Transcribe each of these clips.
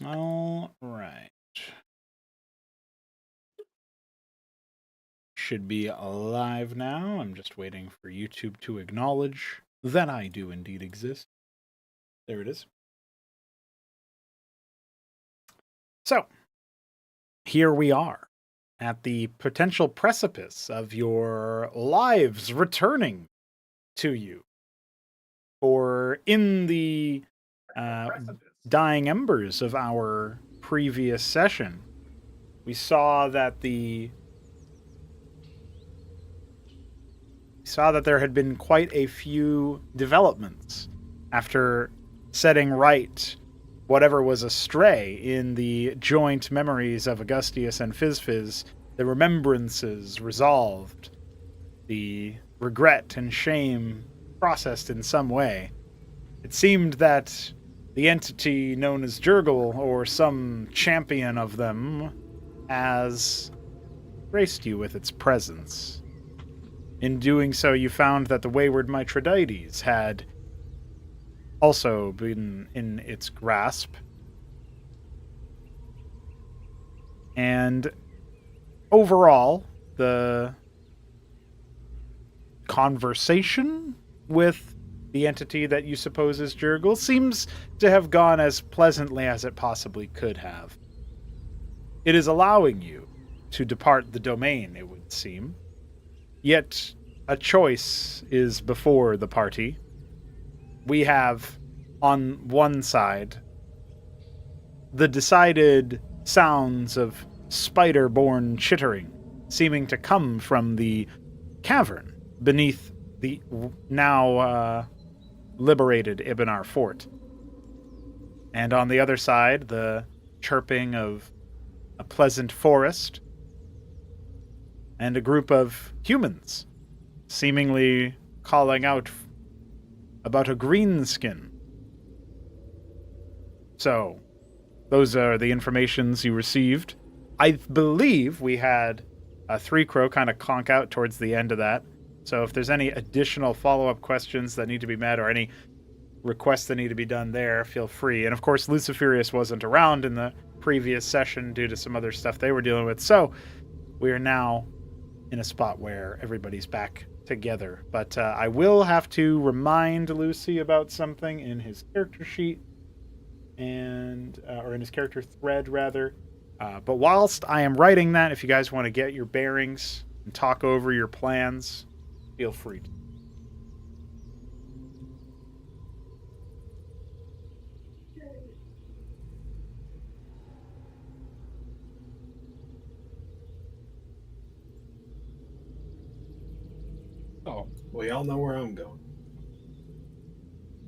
All right. Should be alive now. I'm just waiting for YouTube to acknowledge that I do indeed exist. There it is. So, here we are at the potential precipice of your lives returning to you. For in the dying embers of our previous session, we saw that there had been quite a few developments after setting right whatever was astray in the joint memories of Augustius and Fizz, the remembrances resolved, the regret and shame processed in some way. It seemed that the entity known as Jurgle, or some champion of them, has graced you with its presence. In doing so, you found that the wayward Mithridates had also been in its grasp. And overall, the conversation with the entity that you suppose is Jurgle seems to have gone as pleasantly as it possibly could have. It is allowing you to depart the domain, it would seem. Yet, a choice is before the party. We have, on one side, the decided sounds of spider-born chittering, seeming to come from the cavern beneath the now liberated Ibinar fort. And on the other side, the chirping of a pleasant forest and a group of humans seemingly calling out about a greenskin. So, those are the informations you received. I believe we had a 3-crow kind of conk out towards the end of that. So if there's any additional follow-up questions that need to be met or any requests that need to be done there, feel free. And of course, Luciferius wasn't around in the previous session due to some other stuff they were dealing with. So we are now in a spot where everybody's back together. But I will have to remind Lucy about something in his character sheet and or in his character thread rather. But whilst I am writing that, if you guys want to get your bearings and talk over your plans, feel free to. Oh, we all know where I'm going.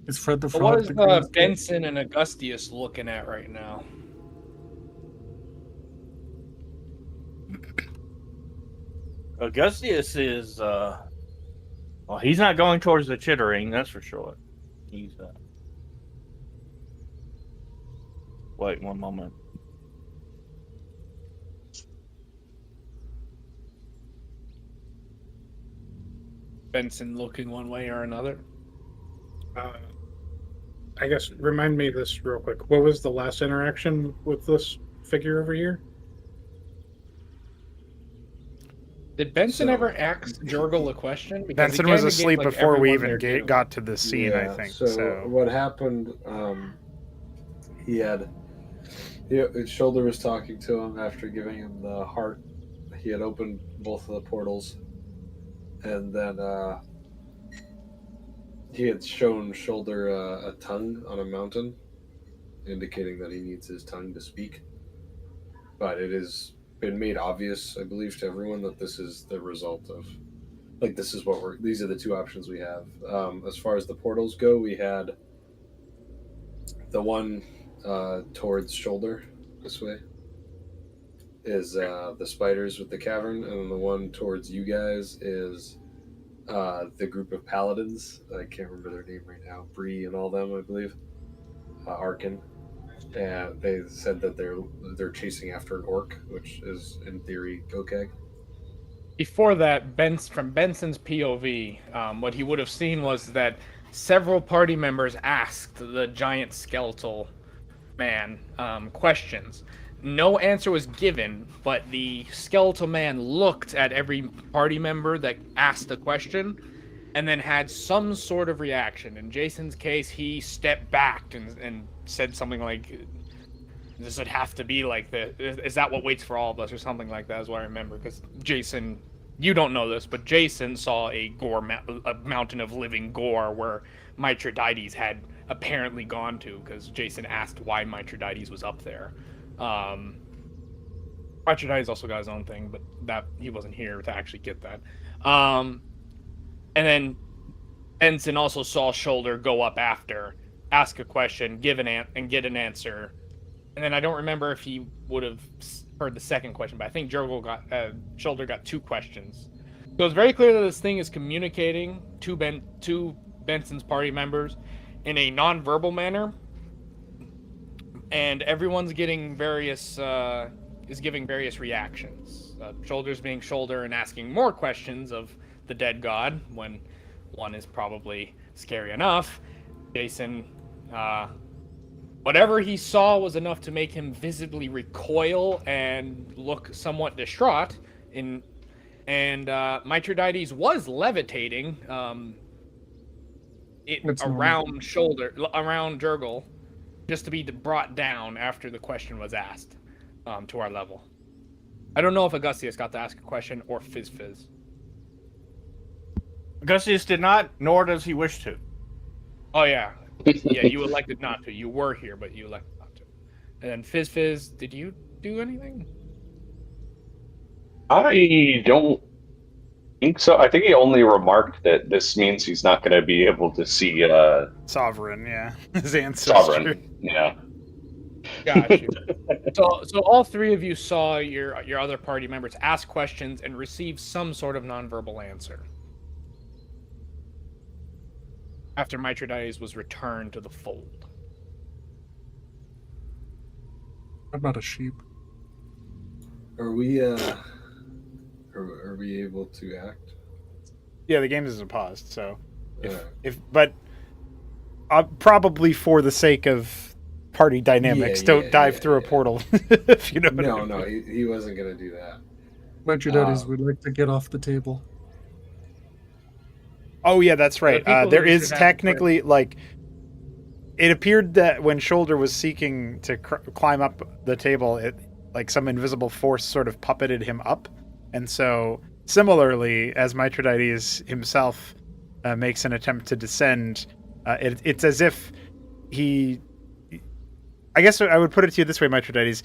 It's Fred the Frog. What is Benson and Augustius looking at right now? Augustius is, well, he's not going towards the chittering, that's for sure. He's, wait one moment. Benson looking one way or another? I guess, remind me of this real quick. What was the last interaction with this figure over here? Did Benson ever ask Jurgle a question? Because Benson was asleep before we even got to the scene, I think. So what happened, his shoulder was talking to him after giving him the heart. He had opened both of the portals, and then he had shown Shoulder a tongue on a mountain, indicating that he needs his tongue to speak. But it has been made obvious, I believe, to everyone that this is the result of, like, these are the two options we have. As far as the portals go, we had the one towards Shoulder, this way, is the spiders with the cavern, and then the one towards you guys is the group of paladins. I can't remember their name right now. Bree and all them, I believe. Arkin. And they said that they're chasing after an orc, which is in theory Gokeg. Before that, from Benson's POV, what he would have seen was that several party members asked the giant skeletal man questions. No answer was given, but the skeletal man looked at every party member that asked the question and then had some sort of reaction. In Jason's case, he stepped back and said something like, "This would have to be like this. Is that what waits for all of us?" or something like that, is what I remember. Because Jason, you don't know this, but Jason saw a a mountain of living gore where Mithridates had apparently gone to, because Jason asked why Mithridates was up there. Mithridates also got his own thing, but that he wasn't here to actually get that. And then Benson also saw Shoulder go up after, ask a question, get an answer. And then I don't remember if he would have heard the second question, but I think Shoulder got 2 questions. So it's very clear that this thing is communicating to Benson's party members in a non-verbal manner, and everyone's getting various giving various reactions. Shoulder's being Shoulder and asking more questions of the dead god when one is probably scary enough. Jason, whatever he saw was enough to make him visibly recoil and look somewhat distraught. And Mithridates was levitating around Jurgle, just to be brought down after the question was asked to our level. I don't know if Augustius got to ask a question or Fizz. Augustus did not, nor does he wish to. Oh, yeah. Yeah, you elected not to. You were here, but you elected not to. And then Fizz, did you do anything? I don't think so. I think he only remarked that this means he's not going to be able to see Sovereign, yeah. His ancestor. Sovereign. Yeah. Got you. So all 3 of you saw your other party members ask questions and receive some sort of nonverbal answer after Mithridates was returned to the fold. I'm not a sheep. Are we are we able to act? Yeah, the game isn't paused, so Yeah. but probably for the sake of party dynamics, don't dive through a portal. If you know what I mean. No, he wasn't gonna do that. Mithridates would like to get off the table. Oh yeah, that's right. people There who is should have technically it appeared that when Shoulder was seeking to climb up the table, some invisible force sort of puppeted him up, and so similarly, as Mithridates himself makes an attempt to descend, it's as if he. I guess I would put it to you this way, Mithridates.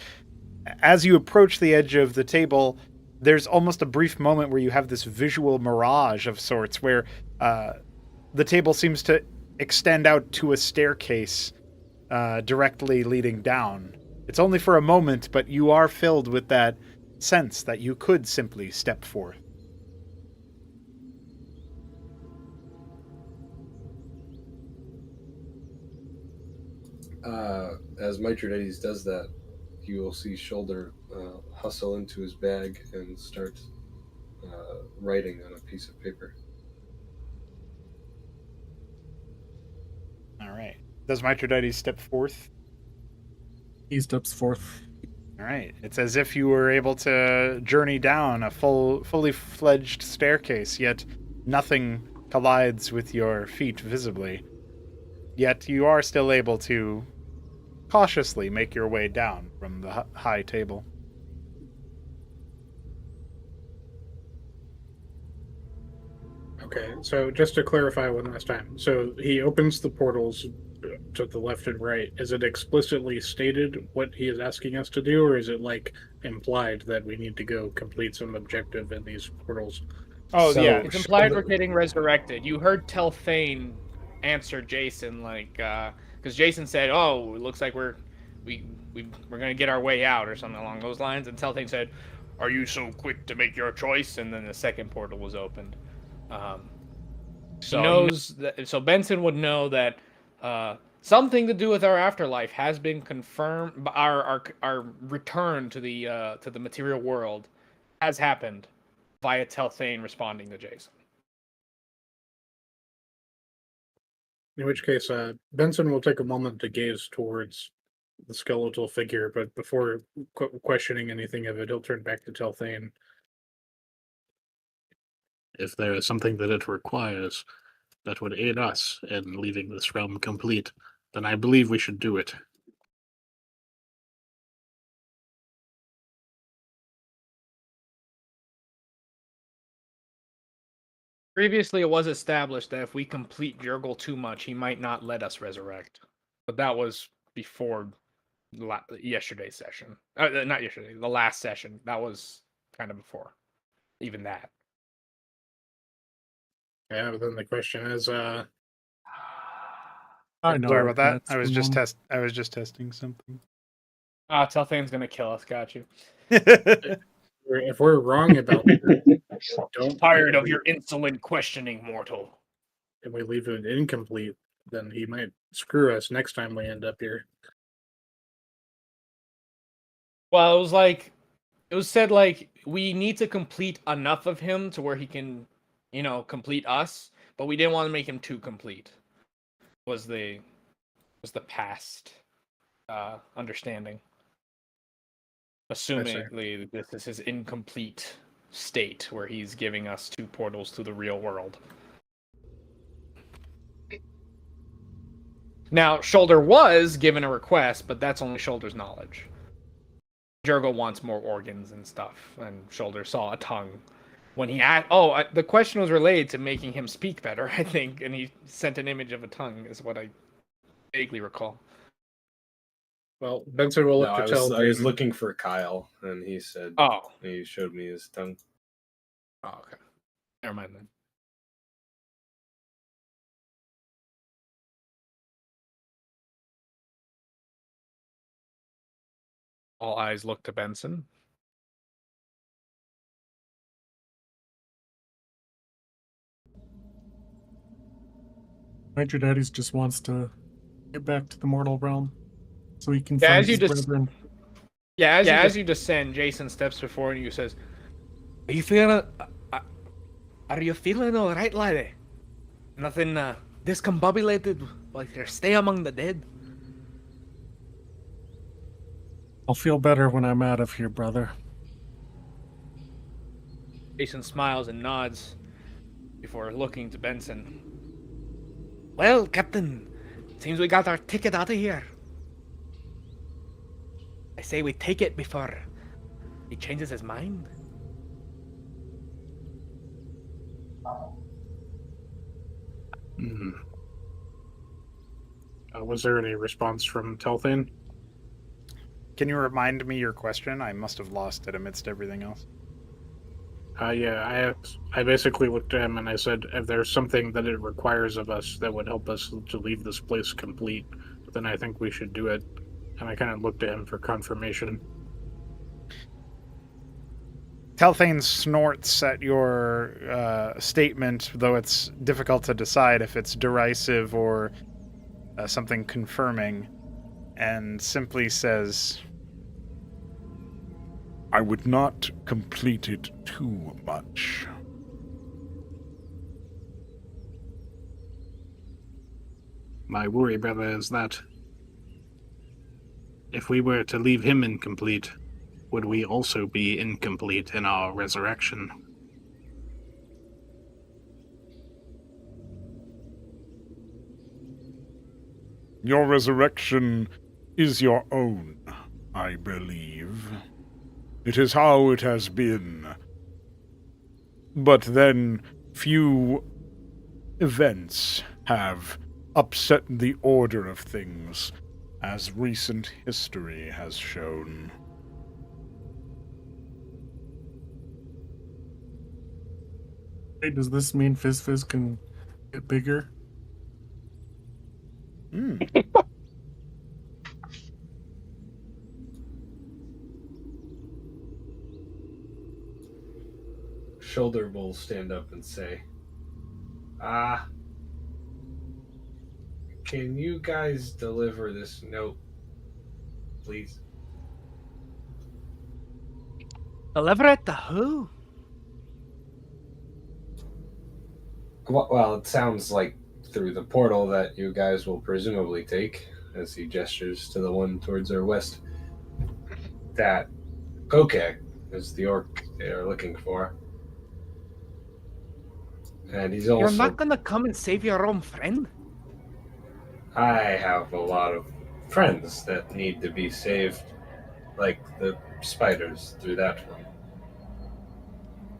As you approach the edge of the table, there's almost a brief moment where you have this visual mirage of sorts where the table seems to extend out to a staircase directly leading down. It's only for a moment, but you are filled with that sense that you could simply step forth. As Mithridates does that, you will see Shoulder hustle into his bag and start writing on a piece of paper. All right. Does Mithridates step forth? He steps forth. All right. It's as if you were able to journey down a fully fledged staircase, yet nothing collides with your feet visibly. Yet you are still able to cautiously make your way down from the high table. Okay, so just to clarify one last time. So he opens the portals to the left and right. Is it explicitly stated what he is asking us to do, or is it implied that we need to go complete some objective in these portals? Oh, yeah. It's implied we're getting resurrected. You heard Telthane answer Jason, because Jason said, "Oh, it looks like we're gonna get our way out," or something along those lines. And Telthane said, "Are you so quick to make your choice?" And then the second portal was opened. So Benson would know that something to do with our afterlife has been confirmed. Our return to the material world has happened via Telthane responding to Jason. In which case, Benson will take a moment to gaze towards the skeletal figure, but before questioning anything of it, he'll turn back to Telthane. If there is something that it requires that would aid us in leaving this realm complete, then I believe we should do it. Previously, it was established that if we complete Jurgle too much, he might not let us resurrect. But that was before yesterday's session. Not yesterday, the last session. That was kind of before even that. Yeah, but then the question is, I know. Sorry about that. that's I was the just one. I was just testing something. Ah, Telthane's gonna kill us. Got you. if we're wrong about that, don't Tired of your insolent questioning, mortal. and we leave it incomplete, then he might screw us next time we end up here. Well, it was said like we need to complete enough of him to where he can, complete us, but we didn't want to make him too complete. Was the past understanding. Assuming this is his incomplete state where he's giving us 2 portals to the real world. Now, Shoulder was given a request, but that's only Shoulder's knowledge. Jurgle wants more organs and stuff, and Shoulder saw a tongue. When he asked, the question was related to making him speak better, I think, and he sent an image of a tongue, is what I vaguely recall. Well, Benson will look No, to tell. I was looking for Kyle, and he said, Oh. he showed me his tongue. Oh, okay. Never mind then. All eyes look to Benson. Night Your Daddy's just wants to get back to the mortal realm so he can Yeah, find as you his just- brethren. As you descend, Jason steps before you and says, Are you feeling all right, laddie? Nothing discombobulated like your stay among the dead? I'll feel better when I'm out of here, brother. Jason smiles and nods before looking to Benson. Well, Captain, seems we got our ticket out of here. I say we take it before he changes his mind. Was there any response from Telthane? Can you remind me your question? I must have lost it amidst everything else. I basically looked at him and I said, if there's something that it requires of us that would help us to leave this place complete, then I think we should do it. And I kind of looked at him for confirmation. Telthane snorts at your statement, though it's difficult to decide if it's derisive or something confirming, and simply says, I would not complete it too much. My worry, brother, is that if we were to leave him incomplete, would we also be incomplete in our resurrection? Your resurrection is your own, I believe. It is how it has been. But then, few events have upset the order of things, as recent history has shown. Hey, does this mean Fizz can get bigger? Shoulder will stand up and say, can you guys deliver this note, please? Deliver it to who? Well, it sounds like through the portal that you guys will presumably take. as he gestures to the one towards our west, that Kokek is the orc they are looking for. And he's You're also. not gonna come and save your own friend? I have a lot of friends that need to be saved, like the spiders through that one.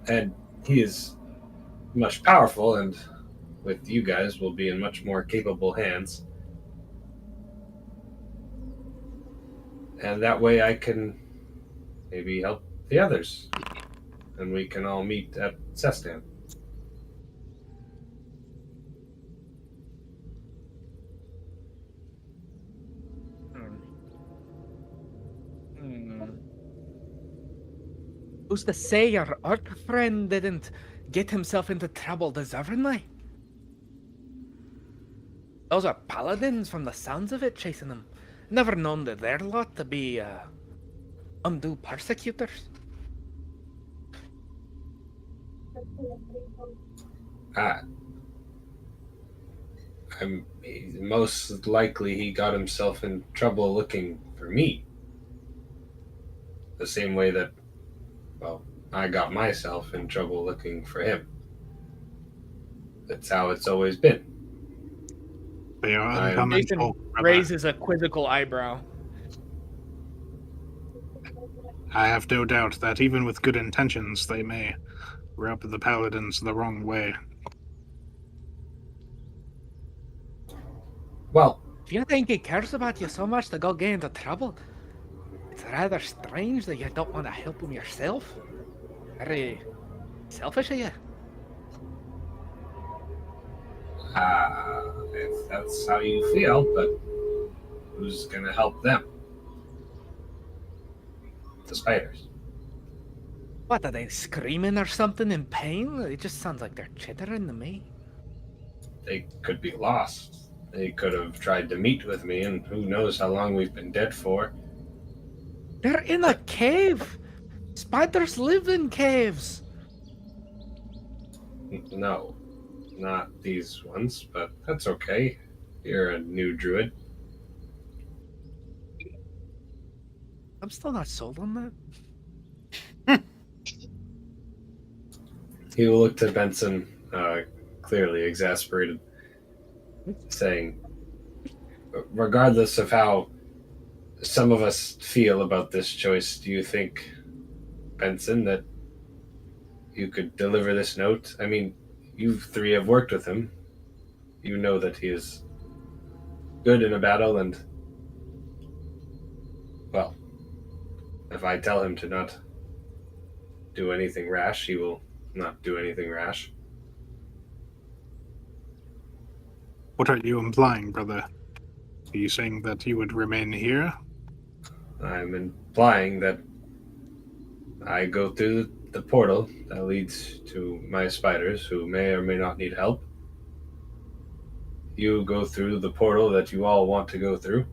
And he is much powerful, and with you guys will be in much more capable hands. And that way I can maybe help the others. And we can all meet at Cestan. Who's to say your orc friend didn't get himself into trouble deservingly? Those are paladins from the sounds of it chasing him. Never known that their lot to be undue persecutors. Most likely he got himself in trouble looking for me. The same way that, well, I got myself in trouble looking for him. That's how it's always been. They are I'm- uncommon Jason folk, brother. raises a quizzical eyebrow. I have no doubt that even with good intentions, they may rub the paladins the wrong way. Well, If you think he cares about you so much to go get into trouble, it's rather strange that you don't want to help him yourself. Very selfish of you. if that's how you feel, but who's going to help them? The spiders. What, are they screaming or something in pain? It just sounds like they're chittering to me. They could be lost. They could have tried to meet with me, and who knows how long we've been dead for. They're in a cave! Spiders live in caves! No, not these ones, but that's okay. You're a new druid. I'm still not sold on that. He will look to Benson, clearly exasperated, saying, regardless of how some of us feel about this choice, do you think, Benson, that you could deliver this note? I mean, you three have worked with him. You know that he is good in a battle, and, well, if I tell him to not do anything rash, he will not do anything rash. What are you implying, brother? Are you saying that you would remain here? I'm implying that I go through the portal that leads to my spiders, who may or may not need help. You go through the portal that you all want to go through.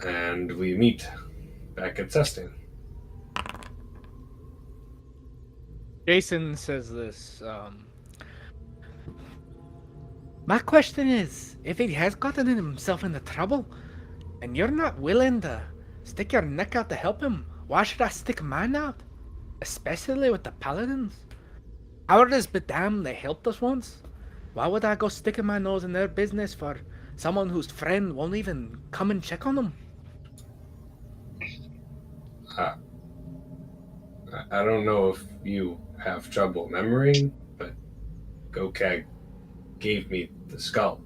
And we meet back at Cestan. Jason says this, my question is, if he has gotten himself into trouble, and you're not willing to stick your neck out to help him, why should I stick mine out? Especially with the paladins. Ours be damned, they helped us once. Why would I go sticking my nose in their business for someone whose friend won't even come and check on them? I don't know if you have trouble remembering, but Gokag gave me the skull,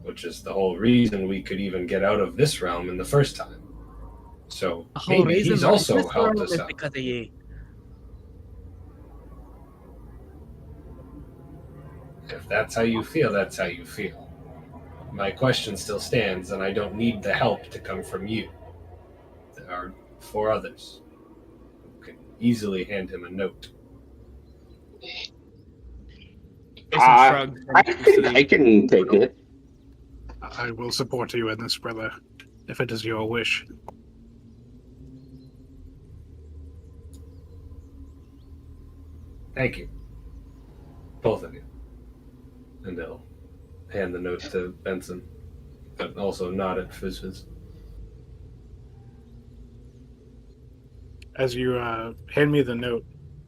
which is the whole reason we could even get out of this realm in the first time. So The whole maybe reason he's we're in also this helped world us is out. because of ye. If that's how you feel, that's how you feel. My question still stands, and I don't need the help to come from you. There are 4 others who can easily hand him a note. Jason shrugs and I can take it. I will support you in this, brother, if it is your wish. Thank you. Both of you. And they'll hand the note to Benson, but also nod at Fizz. As you hand me the note,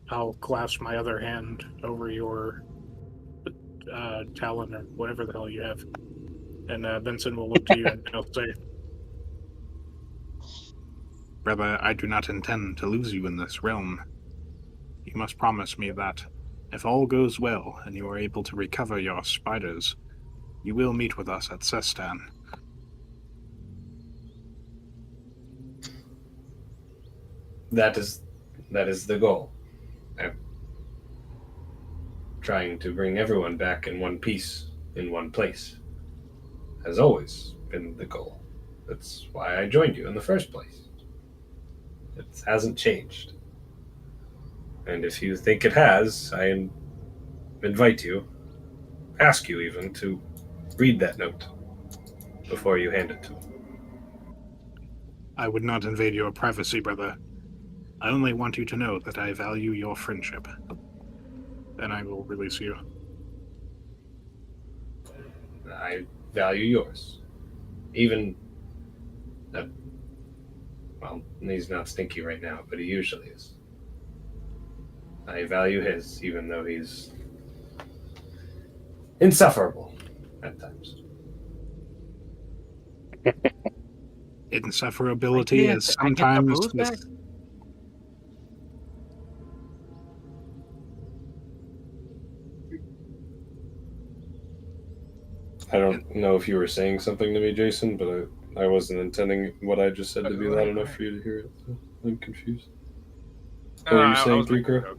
I'll clasp my other hand over your talon or whatever the hell you have. And Benson will look to you and he'll say, Brother, I do not intend to lose you in this realm. You must promise me that, if all goes well and you are able to recover your spiders, you will meet with us at Sestan. That is the goal. I'm trying to bring everyone back in one piece, in one place. Has always been the goal. That's why I joined you in the first place. It hasn't changed. And if you think it has, I invite you, ask you even, to read that note before you hand it to him. I would not invade your privacy, brother. I only want you to know that I value your friendship. Then I will release you. I value yours. Even, well, he's not stinky right now, but he usually is. I value his, even though he's insufferable at times. Insufferability is sometimes I don't know if you were saying something to me, Jason, but I wasn't intending what I just said to be loud enough for you to hear it. So I'm confused. What were you saying, Three-Crow?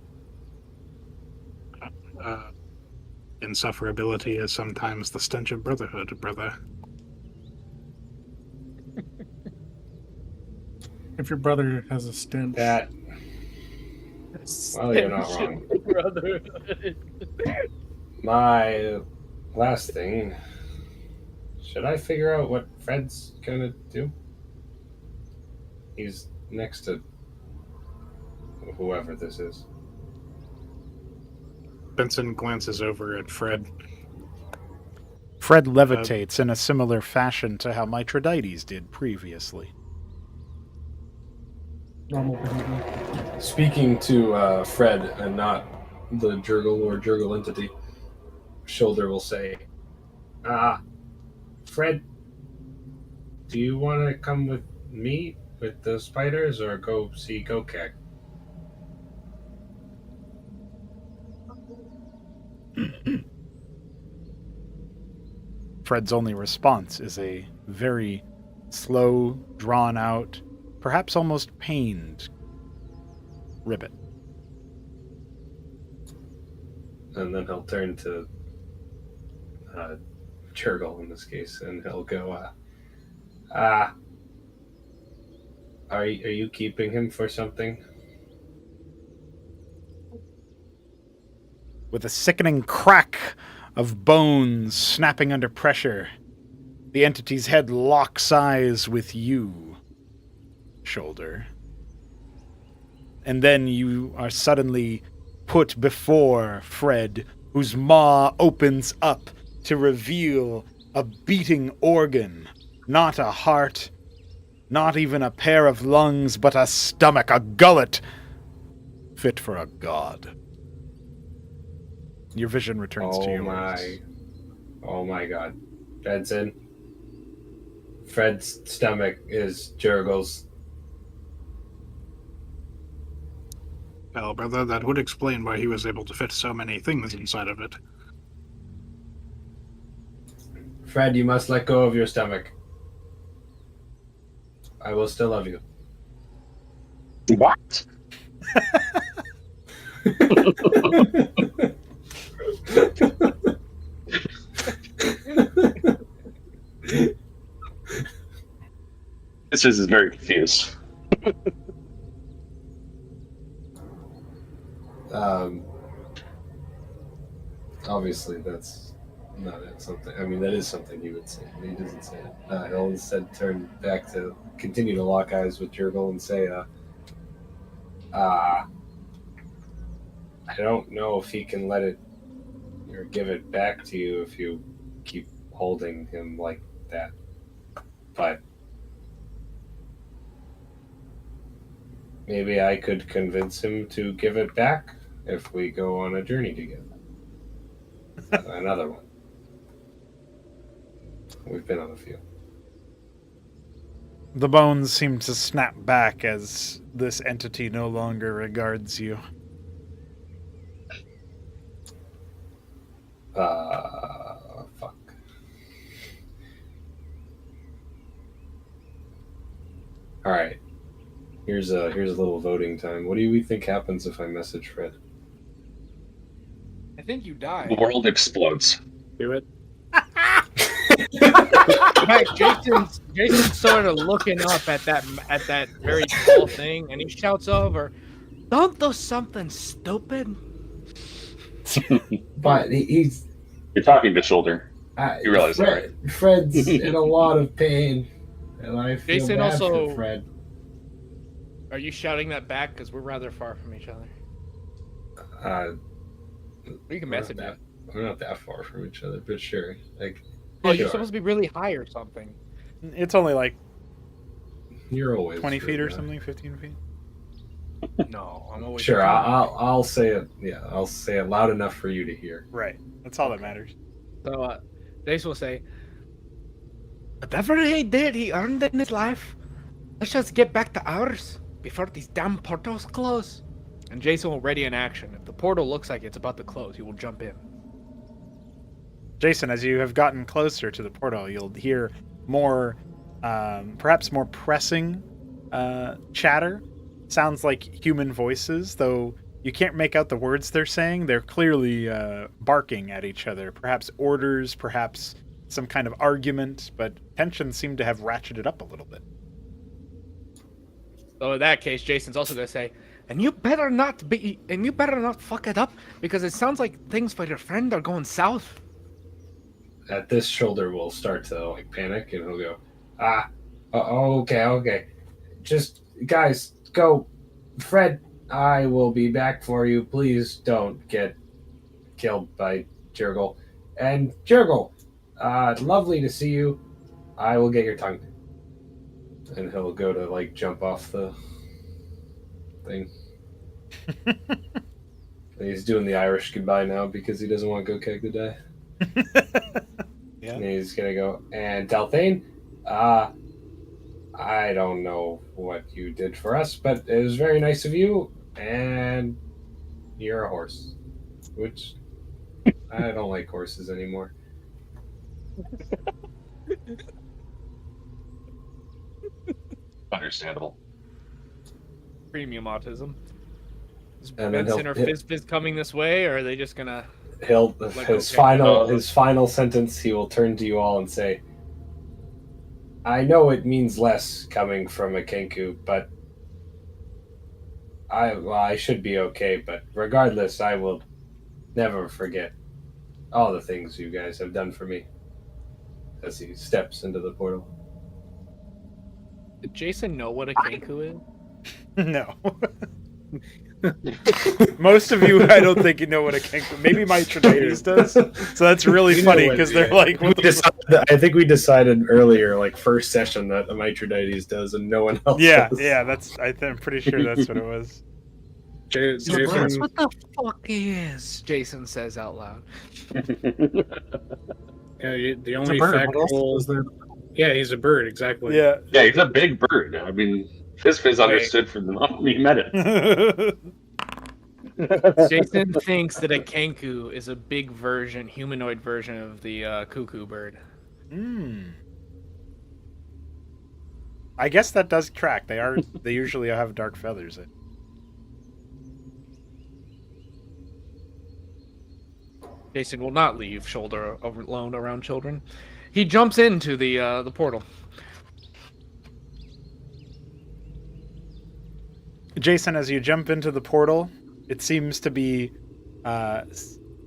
Insufferability is sometimes the stench of brotherhood, brother. If your brother has a stench, That. Well, you're not wrong. Brotherhood. My last thing. Should I figure out what Fred's gonna do? He's next to whoever this is. Benson glances over at Fred. Fred levitates in a similar fashion to how Mithridates did previously. normal behavior. Speaking to Fred and not the Jurgle or Jurgle entity, Shoulder will say, Fred, do you want to come with me with the spiders or go see Gokak? Fred's only response is a very slow, drawn out, perhaps almost pained ribbit. And then he'll turn to Jurgle in this case, and he'll go, are you keeping him for something? With a sickening crack of bones snapping under pressure, the entity's head locks eyes with you, Shoulder. And then you are suddenly put before Fred, whose maw opens up to reveal a beating organ, not a heart, not even a pair of lungs, but a stomach, a gullet, fit for a god. Your vision returns to yours. Oh my god. Benson. Fred's stomach is Jurgle's. Well, brother, that would explain why he was able to fit so many things inside of it. Fred, you must let go of your stomach. I will still love you. What? This is very confused. Obviously, that's not something. I mean, that is something he would say. But he doesn't say it. He'll instead turn back to continue to lock eyes with Jurgle and say, I don't know if he can let it or give it back to you if you keep holding him like that. But maybe I could convince him to give it back if we go on a journey together. Another one. We've been on a few. The bones seem to snap back as this entity no longer regards you. Fuck. All right. Here's a little voting time. What do we think happens if I message Fred? I think you die. The world explodes. Do it. Right, Jason's sort of looking up at that very tall thing, and he shouts over, "Don't do something stupid." But he's. You're talking to Shoulder. You realize that, right? Fred's in a lot of pain, and I feel Jason bad also- for Fred. Are you shouting that back? Because we're rather far from each other. We can message that. it. We're not that far from each other, but sure. Like, Oh, sure. you're supposed to be really high or something. It's only like You're always 20 good, feet or yeah. something, 15 feet. No, I'm always Sure, I'll say it. Yeah, I'll say it loud enough for you to hear. Right. That's all that matters. So, Jason will say, "Whatever he did, he earned it in his life. Let's just get back to ours before these damn portals close." And Jason will ready an action. If the portal looks like it's about to close, he will jump in. Jason, as you have gotten closer to the portal, you'll hear more, perhaps more pressing chatter. Sounds like human voices, though you can't make out the words they're saying. They're clearly barking at each other. Perhaps orders, perhaps some kind of argument, but tensions seem to have ratcheted up a little bit. So in that case, Jason's also gonna say, and you better not fuck it up, because it sounds like things for your friend are going south." At this, Shoulder will start to like panic, and he'll go, okay. Just guys, go. Fred, I will be back for you. Please don't get killed by Jurgle. And Jurgle, lovely to see you. I will get your tongue. And he'll go to like jump off the thing. And he's doing the Irish goodbye now because he doesn't want Go Keg to die. Yeah. And he's gonna go, and Dalthane, I don't know what you did for us, but it was very nice of you, and you're a horse. Which I don't like horses anymore. Understandable. Premium autism. Is And then Benson or Fizz coming this way, or are they just gonna... He'll Like, his okay. final sentence, he will turn to you all and say, I know it means less coming from a Kenku, but I should be okay, but regardless, I will never forget all the things you guys have done for me. As he steps into the portal. Did Jason know what a Kenku is? No. Most of you, I don't think you know what a kenku. Maybe Maitronides does. So that's really You know funny what, because they're yeah. like, I think we decided earlier, like first session, that a Maitronides does, and no one else. yeah, does. yeah. I'm pretty sure that's what it was. That's Jason, what the fuck he is, Jason says out loud. the It's a only bird. What else factual. is there? Yeah, he's a bird, exactly. Yeah. Yeah, he's a big bird. I mean, Fizz understood from the moment he met it. Jason thinks that a Kenku is a big version, humanoid version of the cuckoo bird. I guess that does track. They usually have dark feathers. Jason will not leave Shoulder alone around children. He jumps into the portal. Jason, as you jump into the portal, it seems to be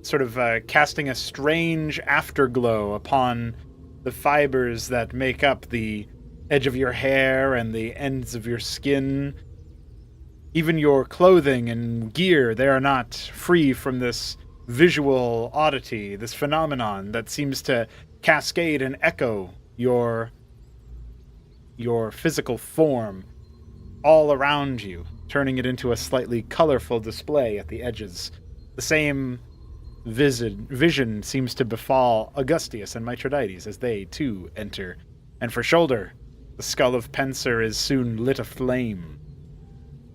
sort of casting a strange afterglow upon the fibers that make up the edge of your hair and the ends of your skin. Even your clothing and gear, they are not free from this visual oddity, this phenomenon that seems to cascade and echo your physical form all around you, turning it into a slightly colorful display at the edges. The same vision seems to befall Augustius and Mithridates as they, too, enter. And for Shoulder, the skull of Penser is soon lit aflame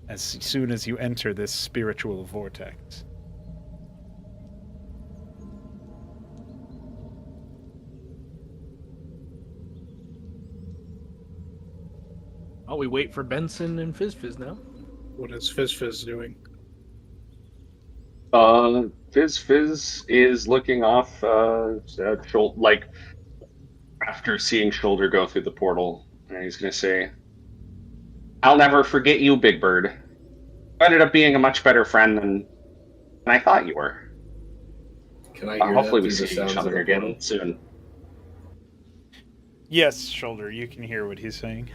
as soon as you enter this spiritual vortex. Oh, we wait for Benson and Fizz now. What is Fizz doing? Fizz is looking off, like after seeing Shoulder go through the portal, and he's going to say, "I'll never forget you, Big Bird. You ended up being a much better friend than I thought you were." Can I hear Hopefully that we through see the sounds each of other the again portal? soon. Yes, Shoulder, you can hear what he's saying.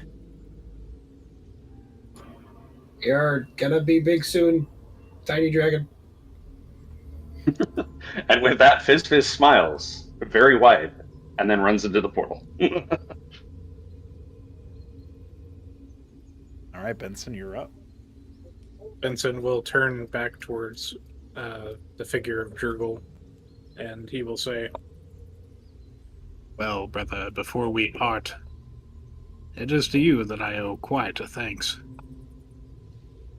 You're gonna be big soon, tiny dragon. And with that, Fizz smiles very wide and then runs into the portal. All right, Benson, you're up. Benson will turn back towards the figure of Jurgle, and he will say, Well, brother, before we part, it is to you that I owe quite a thanks.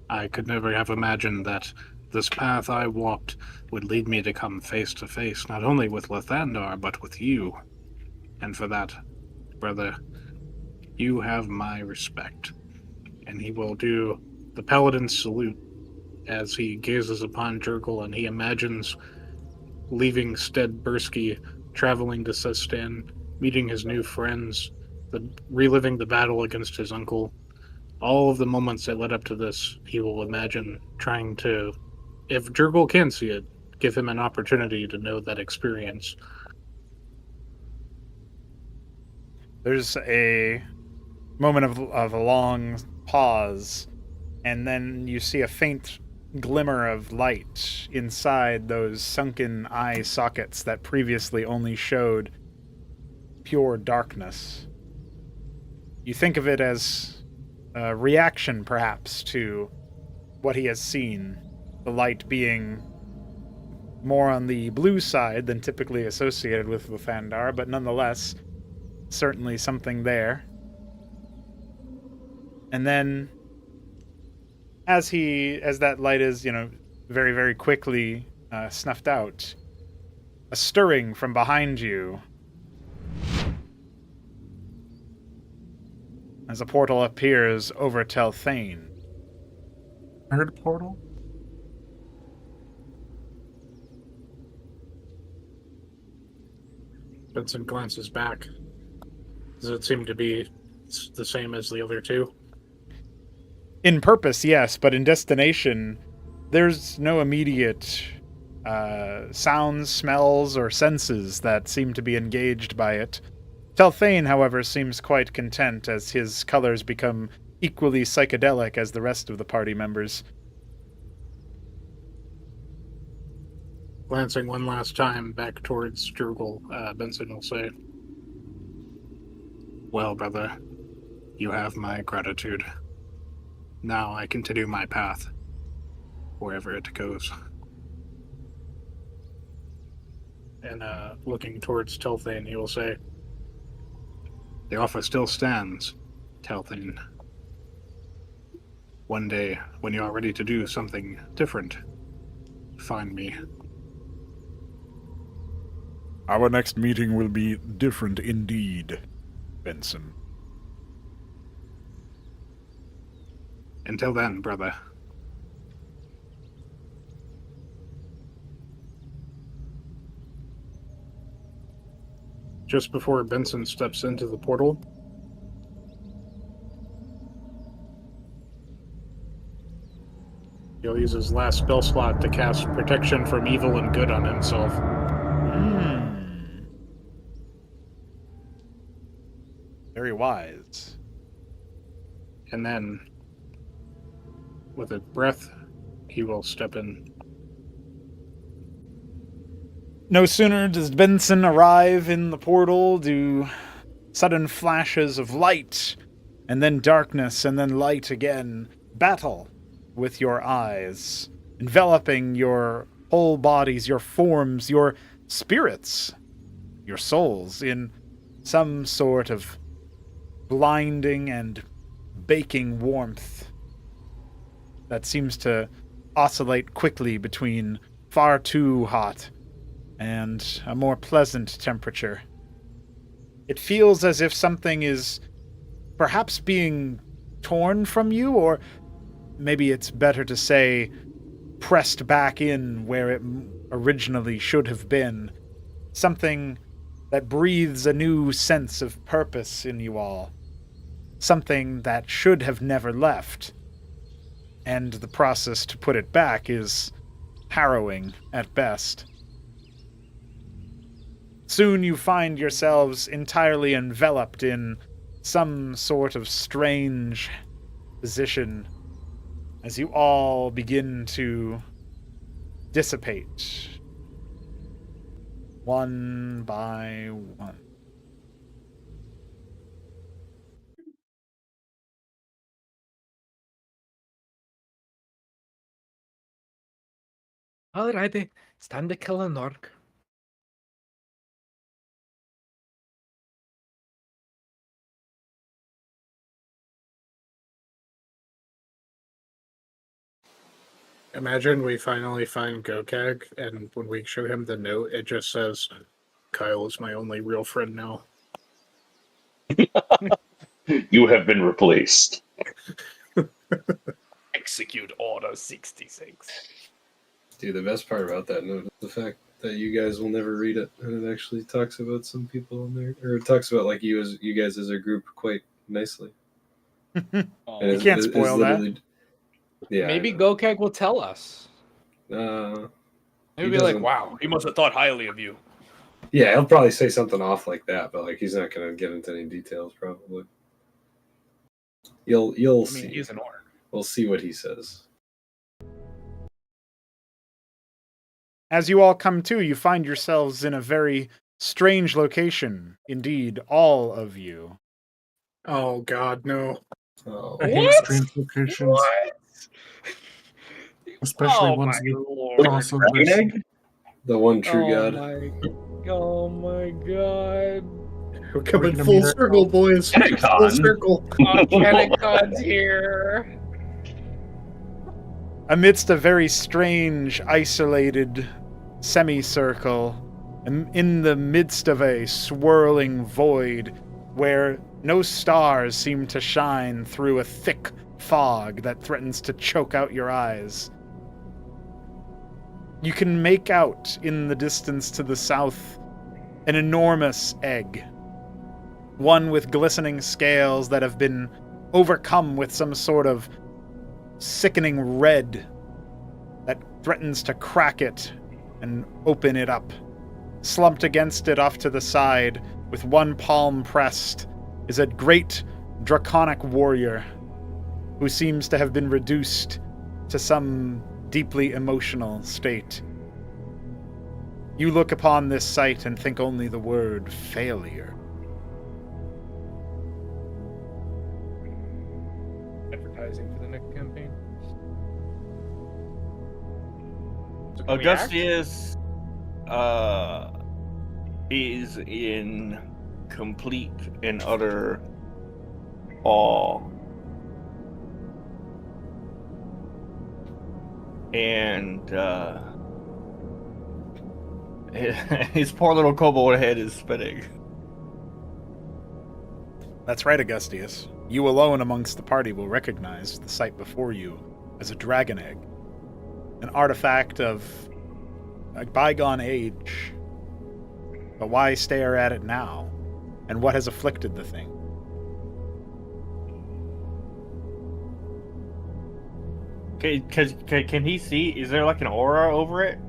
I could never have imagined that this path I walked would lead me to come face to face not only with Lathandar, but with you. And for that, brother, you have my respect. And he will do the Paladin salute as he gazes upon Jurgle and he imagines leaving Stead Bursky, traveling to Sestan, meeting his new friends, reliving the battle against his uncle. All of the moments that led up to this, he will imagine trying to, if Jurgle can see it, give him an opportunity to know that experience. There's a moment of a long pause, and then you see a faint glimmer of light inside those sunken eye sockets that previously only showed pure darkness. You think of it as a reaction, perhaps, to what he has seen, the light being more on the blue side than typically associated with Lathandar, but nonetheless, certainly something there. And then, as that light is, very, very quickly snuffed out, a stirring from behind you as a portal appears over Telthane. I heard a portal. Benson glances back. Does it seem to be the same as the other two? In purpose, yes, but in destination, there's no immediate sounds, smells, or senses that seem to be engaged by it. Telthane, however, seems quite content as his colors become equally psychedelic as the rest of the party members. Glancing one last time back towards Jurgle, Benson will say, Well, brother, you have my gratitude. Now I continue my path, wherever it goes. and looking towards Telthane, he will say, The offer still stands, Telthane. One day, when you are ready to do something different, find me. Our next meeting will be different indeed, Benson. Until then, brother. just before Benson steps into the portal, he'll use his last spell slot to cast Protection from Evil and Good on himself. Very wise. And then, with a breath, he will step in. No sooner does Benson arrive in the portal do sudden flashes of light, and then darkness, and then light again, battle with your eyes, enveloping your whole bodies, your forms, your spirits, your souls, in some sort of blinding and baking warmth that seems to oscillate quickly between far too hot and a more pleasant temperature. It feels as if something is perhaps being torn from you, or maybe it's better to say pressed back in where it originally should have been. Something that breathes a new sense of purpose in you all. Something that should have never left. And the process to put it back is harrowing at best. Soon you find yourselves entirely enveloped in some sort of strange position as you all begin to dissipate one by one. Alrighty, it's time to kill an orc. Imagine we finally find Gokag, and when we show him the note, it just says, "Kyle is my only real friend now." You have been replaced. Execute Order 66. Dude, the best part about that note is the fact that you guys will never read it, and it actually talks about some people in there, or it talks about like you guys as a group quite nicely. You can't spoil that. Yeah, Maybe Gokag will tell us. He Maybe be like, doesn't- wow, he must have thought highly of you. Yeah, he'll probably say something off like that, but like he's not going to get into any details. Probably. You'll I see. mean, he's an orc. We'll see what he says. As you all come to, you find yourselves in a very strange location. Indeed, all of you. Oh God, no! Oh, I hate strange locations, especially Oh ones my that lord. crossovers. the one true Oh God. oh my god. We're coming gonna full meet circle, boys. Full Kennicon. circle. Kennicon's here. Amidst a very strange, isolated semicircle, in the midst of a swirling void where no stars seem to shine through a thick fog that threatens to choke out your eyes. You can make out in the distance to the south an enormous egg. One with glistening scales that have been overcome with some sort of sickening red that threatens to crack it and open it up. Slumped against it off to the side, with one palm pressed, is a great draconic warrior who seems to have been reduced to some deeply emotional state. You look upon this sight and think only the word failure. Advertising for the next campaign. Augustius is in complete and utter awe. And his poor little kobold head is spinning. That's right, Augustius. You alone amongst the party will recognize the sight before you as a dragon egg. An artifact of a bygone age. But why stare at it now? And what has afflicted the thing? Can he see? Is there like an aura over it?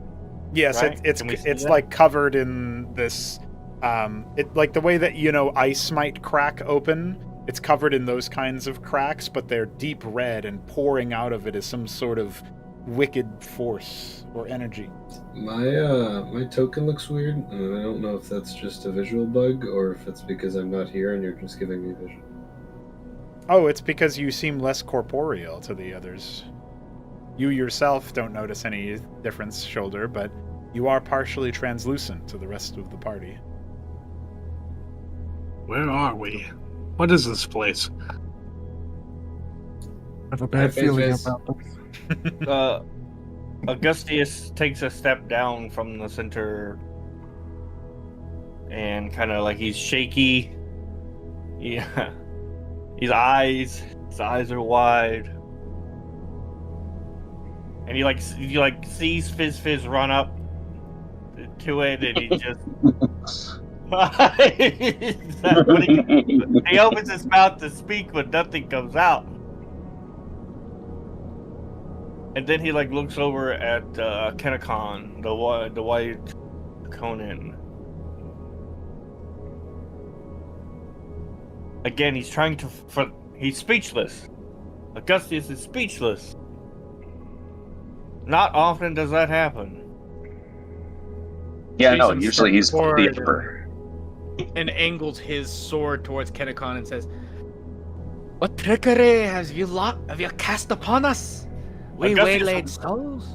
Yes, Right? it's Can we see it's that? like covered in this. It like the way that ice might crack open. It's covered in those kinds of cracks, but they're deep red, and pouring out of it is some sort of wicked force or energy. My token looks weird, and I don't know if that's just a visual bug or if it's because I'm not here and you're just giving me vision. Oh, it's because you seem less corporeal to the others. You yourself don't notice any difference, Shoulder, but you are partially translucent to the rest of the party. Where are we? What is this place? I have a bad feeling Fizz. about this. Augustius takes a step down from the center and kind of like he's shaky. Yeah. His eyes are wide. And he sees Fizz run up to it and he just he opens his mouth to speak but nothing comes out. And then he looks over at Kenakon, the white Conan. Again, he's trying to. He's speechless. Augustius is speechless. Not often does that happen. Yeah, no, Jason usually he's steps the forward emperor. and angles his sword towards Kenakon and says, "What trickery have you cast upon us? We Augustus- waylaid souls."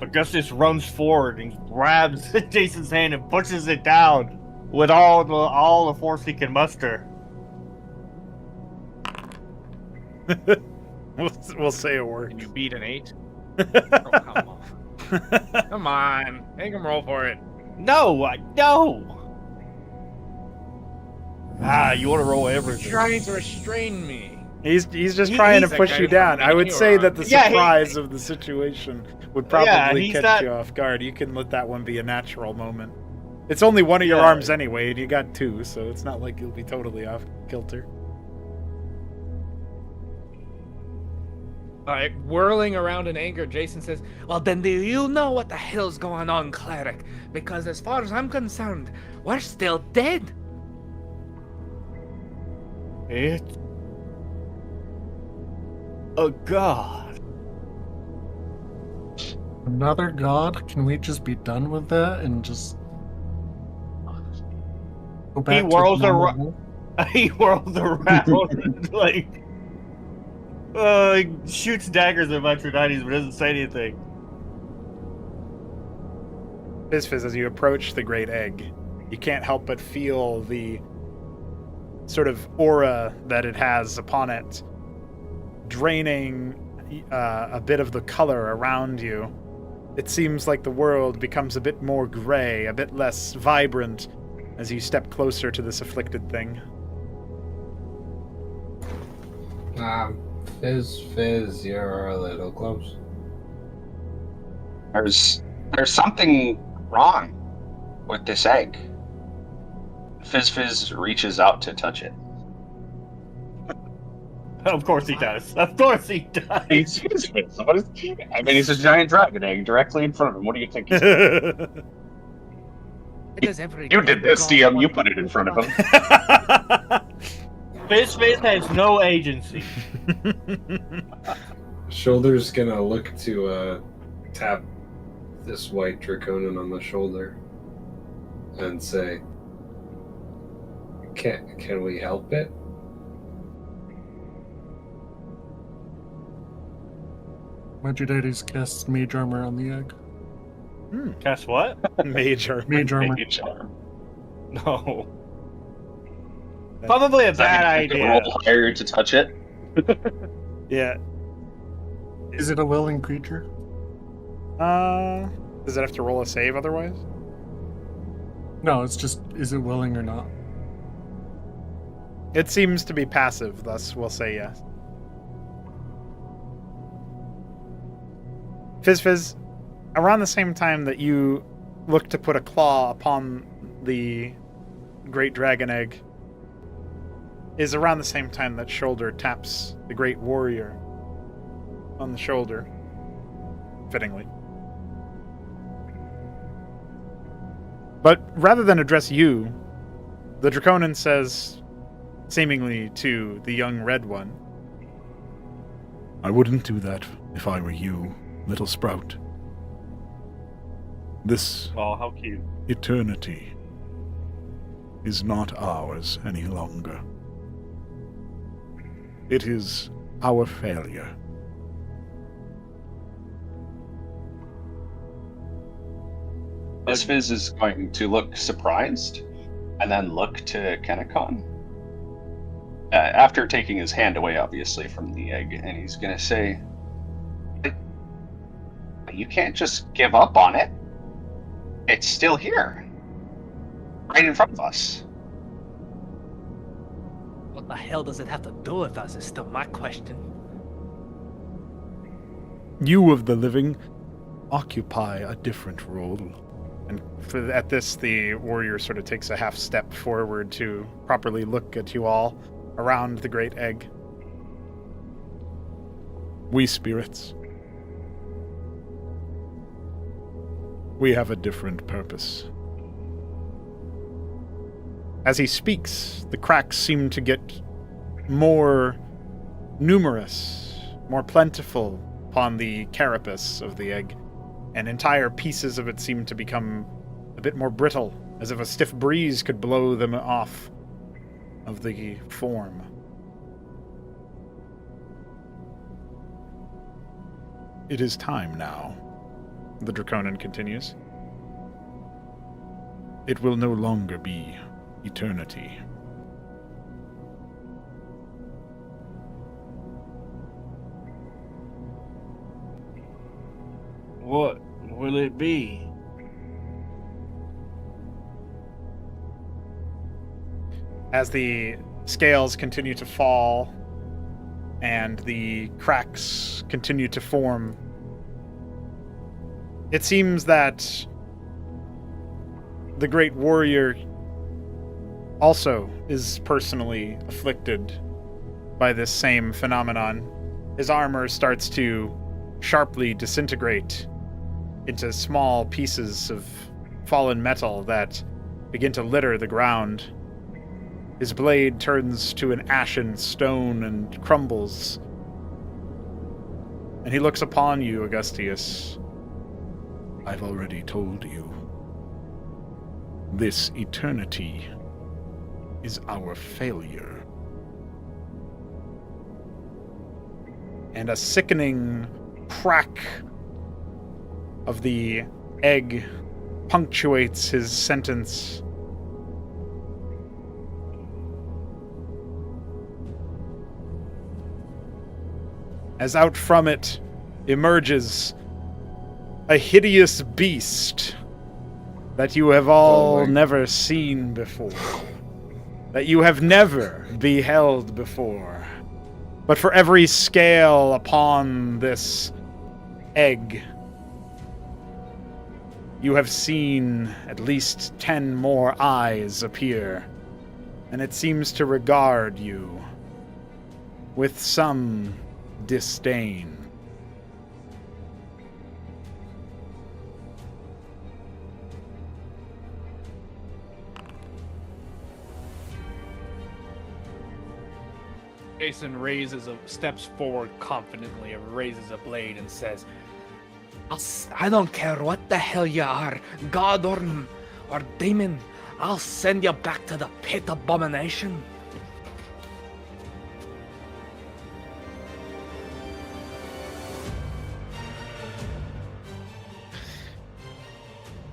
Augustus runs forward and grabs Jason's hand and pushes it down with all the force he can muster. We'll say a word. Can you beat an 8? Oh, come on. Come on. Make him roll for it. No. You want to roll He's everything? trying to restrain me. He's just trying to he's a push guy you who's down. not I would making say you that the Yeah, he- surprise of the situation would Yeah, probably he's catch not- you off guard. You can let that one be a natural moment. It's only one of your Yeah. arms anyway, and you got 2, so it's not like you'll be totally off kilter. Whirling around in anger, Jason says, "Well, then do you know what the hell's going on, cleric? Because as far as I'm concerned, we're still dead." It's a god. Another god? Can we just be done with that and just go back to whirls normal? He whirls around shoots daggers at Metroides but doesn't say anything. Fizz, as you approach the Great Egg, you can't help but feel the sort of aura that it has upon it, draining a bit of the color around you. It seems like the world becomes a bit more gray, a bit less vibrant, as you step closer to this afflicted thing. Fizz, you're a little close. There's something wrong with this egg. Fizz reaches out to touch it. Of course he does. Of course he does. Excuse me. I mean, he's a giant dragon egg directly in front of him. What do you think? You did this, DM. You put it in front of him. Fizz has no agency. Shoulder's gonna look to tap this white draconin on the shoulder and say, "Can we help it?" Metroides casts mage armor on the egg. Guess what? Major. Mage armor. No. Probably a bad idea. Roll higher to touch it. Yeah. Is it a willing creature? Does it have to roll a save otherwise? No, it's just, is it willing or not? It seems to be passive, thus we'll say yes. Fizz, around the same time that you look to put a claw upon the great dragon egg, is around the same time that Shoulder taps the great warrior on the shoulder, fittingly. But rather than address you, the Draconin says, seemingly to the young red one, I wouldn't do that if I were you. Little Sprout. This Oh, how cute. eternity is not ours any longer. It is our failure. Fizz is going to look surprised and then look to Kennicon. After taking his hand away, obviously, from the egg, and he's going to say, "You can't just give up on it. It's still here. Right in front of us." What the hell does it have to do with us is still my question. You of the living occupy a different role. And at this, the warrior sort of takes a half step forward to properly look at you all around the great egg. We spirits, we have a different purpose. As he speaks, the cracks seem to get more numerous, more plentiful upon the carapace of the egg, and entire pieces of it seem to become a bit more brittle, as if a stiff breeze could blow them off of the form. It is time now. The Draconin continues. It will no longer be eternity. What will it be? As the scales continue to fall and the cracks continue to form, it seems that the great warrior also is personally afflicted by this same phenomenon. His armor starts to sharply disintegrate into small pieces of fallen metal that begin to litter the ground. His blade turns to an ashen stone and crumbles. And he looks upon you, Augustius. I've already told you. This eternity is our failure. And a sickening crack of the egg punctuates his sentence. As out from it emerges a hideous beast that you have all never seen before, that you have never beheld before. But for every scale upon this egg, you have seen at least 10 more eyes appear, and it seems to regard you with some disdain. Jason steps forward confidently and raises a blade and says, I don't care what the hell you are, god or demon. I'll send you back to the pit abomination.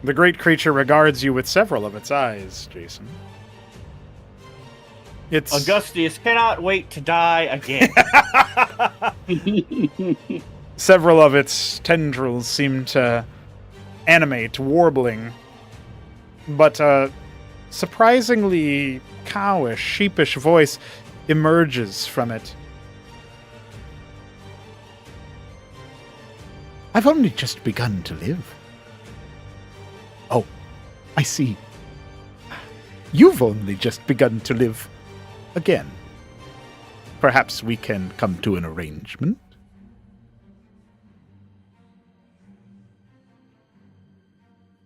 The great creature regards you with several of its eyes, Jason. It's Augustius cannot wait to die again. several of its tendrils seem to animate, warbling, but a surprisingly cowish, sheepish voice emerges from it. I've only just begun to live. Oh, I see. You've only just begun to live again. Perhaps we can come to an arrangement.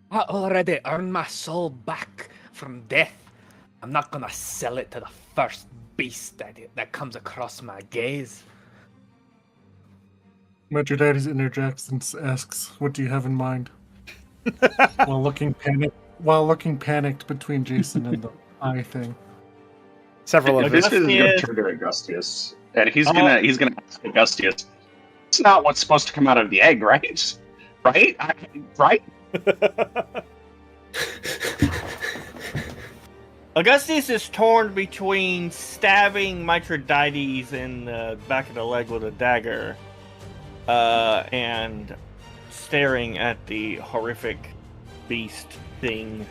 I already earned my soul back from death. I'm not gonna sell it to the first beast that comes across my gaze. Metrodytes interjects and asks, "What do you have in mind?" while looking panicked between Jason and the eye thing. Several of This his is going to Augustius. trigger Augustius, and he's gonna ask Augustius. It's not what's supposed to come out of the egg, right? Right? Augustus is torn between stabbing Mithridates in the back of the leg with a dagger, and staring at the horrific beast thing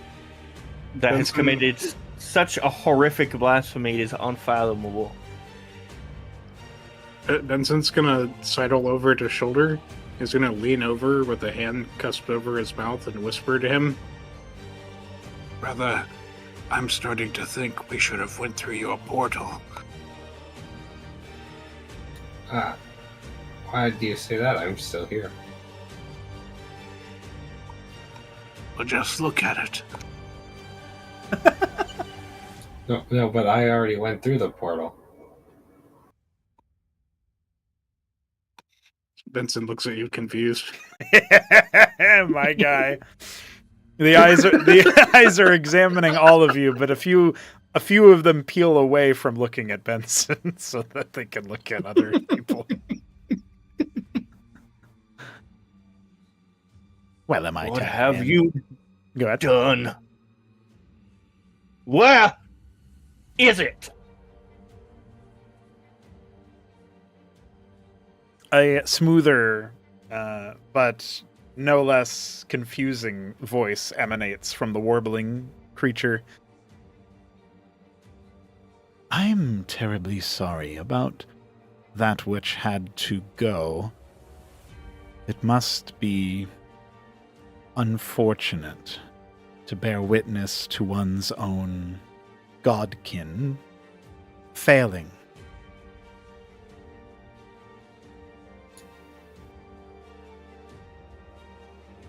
that has committed such a horrific blasphemy. It is unfathomable. Benson's gonna sidle over to Shoulder. He's gonna lean over with a hand cusped over his mouth and whisper to him, "Brother, I'm starting to think we should have went through your portal." Why do you say that? I'm still here. Well, just look at it. No, but I already went through the portal. Benson looks at you confused. My guy. The eyes are examining all of you, but a few of them peel away from looking at Benson so that they can look at other people. Well, am I What telling have you Go ahead. done? Where is it? A smoother, but no less confusing voice emanates from the warbling creature. I'm terribly sorry about that which had to go. It must be unfortunate to bear witness to one's own godkin failing.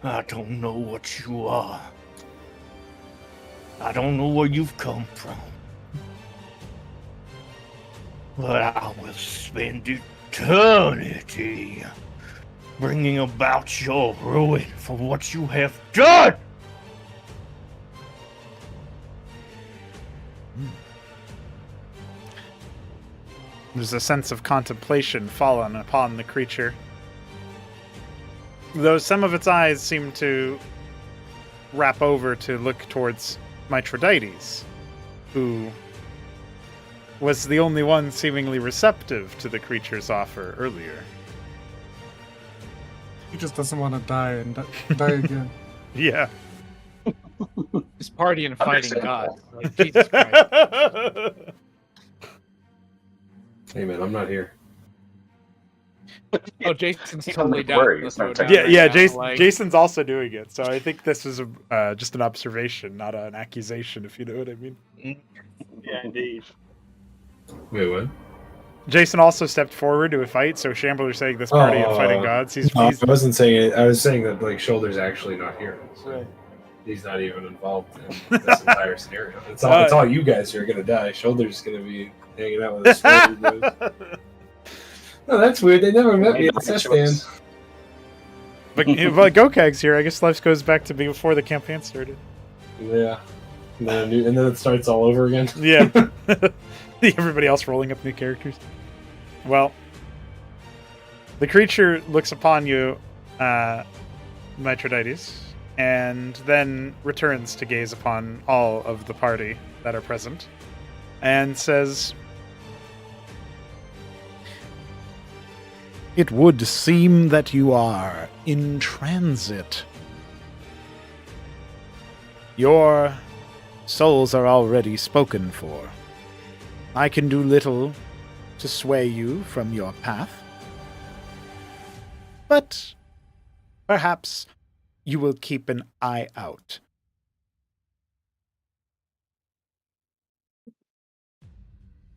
I don't know what you are. I don't know where you've come from. But I will spend eternity bringing about your ruin for what you have done! There's a sense of contemplation fallen upon the creature. Though some of its eyes seem to wrap over to look towards Mithridates, who was the only one seemingly receptive to the creature's offer earlier. He just doesn't want to die and die again. Yeah. This party and fighting God. Understandable. Like, Jesus Christ. Hey man, I'm not here. Oh, Jason's Don't totally down. worry, to it's throw not down Yeah, right yeah. now, like- Jason's also doing it, so I think this is just an observation, not an accusation, if you know what I mean. Yeah, indeed. Wait, what? Jason also stepped forward to a fight, so Shambler's saying this party of fighting gods. He's I wasn't saying it. I was saying that like Shoulder's actually not here. So Right. he's not even involved in this entire scenario. It's all you guys who are gonna die. Shoulder's gonna be hanging out with us. Oh, that's weird. They never met me at Sestan. but Gokag's here. I guess life goes back to before the campaign started. Yeah. And then it starts all over again. Yeah. Everybody else rolling up new characters. Well, the creature looks upon you, Mithridates, and then returns to gaze upon all of the party that are present, and says, It would seem that you are in transit. Your souls are already spoken for. I can do little to sway you from your path. But perhaps you will keep an eye out.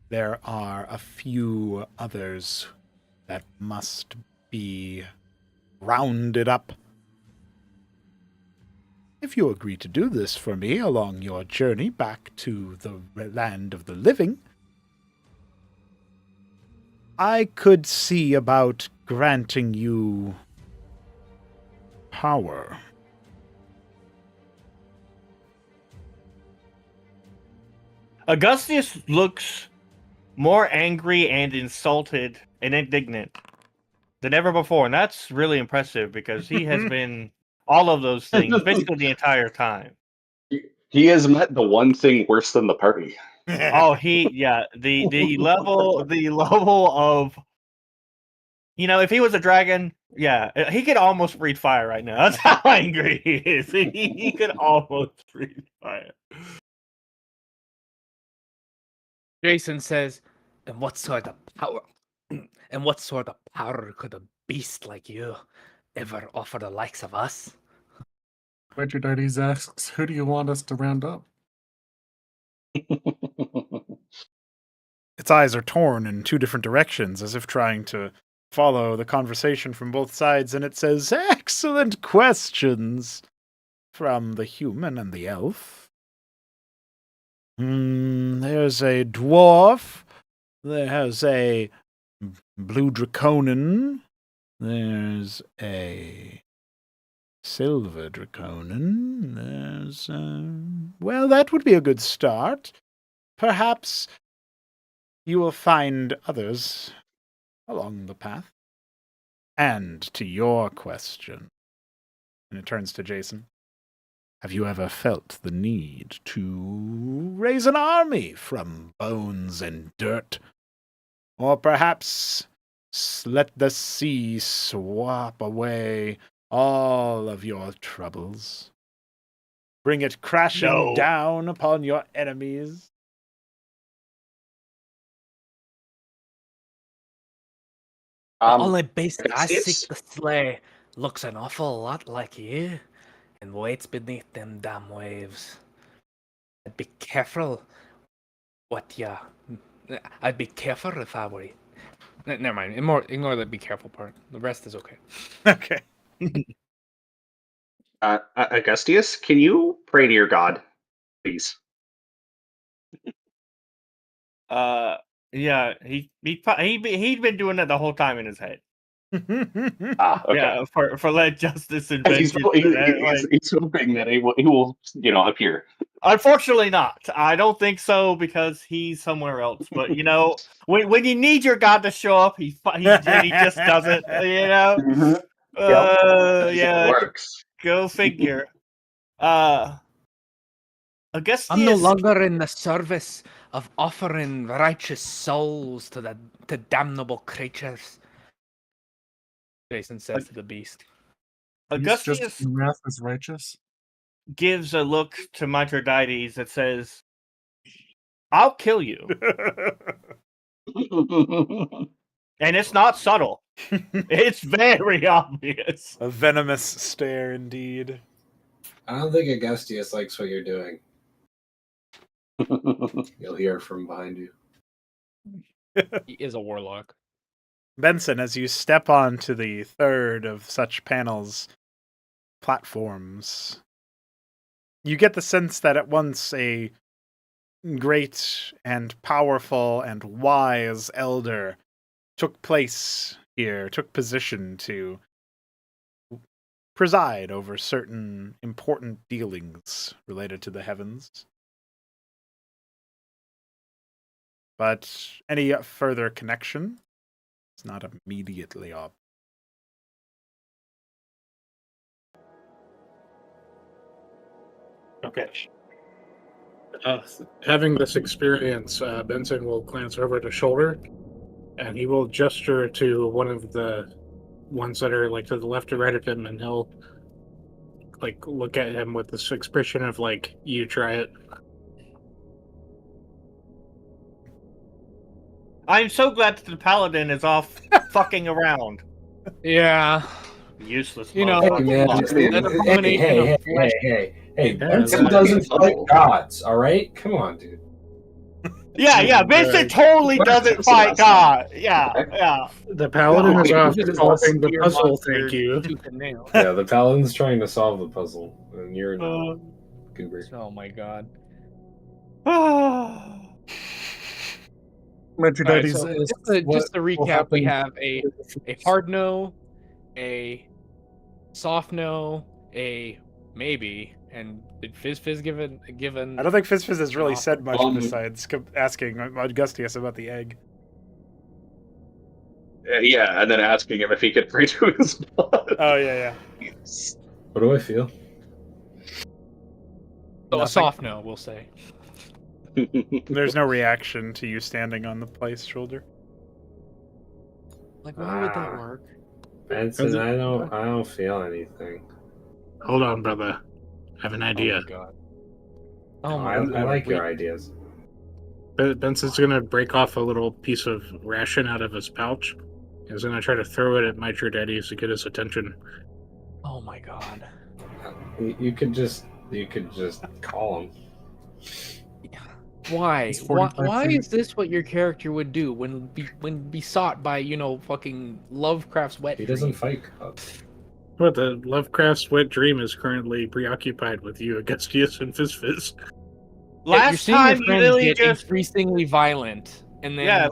There are a few others that must be rounded up. If you agree to do this for me along your journey back to the land of the living, I could see about granting you power. Augustus looks more angry and insulted and indignant than ever before, and that's really impressive because he has been all of those things basically the entire time. He has met the one thing worse than the party. Oh, the level of, if he was a dragon, he could almost breathe fire right now. That's how angry he is. He could almost breathe fire. Jason says, "And what sort of power? And what sort of power could a beast like you ever offer the likes of us?" Aphrodite asks, "Who do you want us to round up?" Its eyes are torn in two different directions, as if trying to follow the conversation from both sides, and it says, "Excellent questions from the human and the elf. There's a dwarf. There's a blue draconin. There's a silver draconin. There's, well, that would be a good start. Perhaps you will find others along the path. And to your question," and it turns to Jason, "have you ever felt the need to raise an army from bones and dirt? Or perhaps let the sea swap away all of your troubles? Bring it crashing down upon your enemies?" The only beast I it's- seek to slay looks an awful lot like you and waits beneath them damn waves. I'd be careful I'd be careful if I were you. Never mind. Ignore the be careful part. The rest is okay. Okay. Augustius, can you pray to your god, please? Yeah, he'd been doing that the whole time in his head. Okay. Yeah, for let justice and He's, vengeance. he's hoping that he will appear. Unfortunately, not. I don't think so because he's somewhere else. But when you need your god to show up, he just doesn't. Mm-hmm. Yeah, It works. go figure. Augustus. I'm no longer in the service of offering righteous souls to damnable creatures, Jason says to the beast. Augustus Augustus wrath is righteous. gives a look to Mithridates that says, "I'll kill you." And it's not subtle. It's very obvious. A venomous stare indeed. I don't think Augustus likes what you're doing. You'll hear from behind you. He is a warlock. Benson, as you step onto the third of such panels, platforms, you get the sense that at once a great and powerful and wise elder took place here, took position to preside over certain important dealings related to the heavens. But any further connection is not immediately obvious. Okay. Having this experience, Benson will glance over to Shoulder, and he will gesture to one of the ones that are to the left or right of him, and he'll look at him with this expression of "You try it." I'm so glad that the Paladin is off fucking around. Yeah. Useless. You know, motherfucker. Hey, Benson doesn't fight gods, alright? Come on, dude. Yeah, Vincent totally doesn't fight God. Yeah. The Paladin is off solving the puzzle. Monster, Thank you. tooth and nail. Yeah, the Paladin's trying to solve the puzzle, and you're not. Goober. Oh my god. Metroides so asks just what to will recap, we happen have a to the hard no, a soft no, a maybe, and did Fizz given I don't think Fizz has really offer. said much Um, besides asking Augustius about the egg. Yeah, and then asking him if he could pray to his blood. Oh, yeah. What do I feel? So a Nothing. soft no, we'll say. There's no reaction to you standing on the place shoulder. Like, why would that Ah. work? Benson, I don't feel anything. Hold on, brother. I have an idea. Oh my god. Oh I my god. like your ideas. Benson's gonna break off a little piece of ration out of his pouch. He's gonna try to throw it at Mitridates to get his attention. Oh my god. You could just call him. Why? It's Why, 45 why feet. is this what your character would do when besought by, fucking Lovecraft's wet He doesn't dream? fight cops. What, the Lovecraft's wet dream is currently preoccupied with you, Augustius and Fizz. Yeah, you're Last seeing time your you friends literally get just increasingly violent, and then yeah.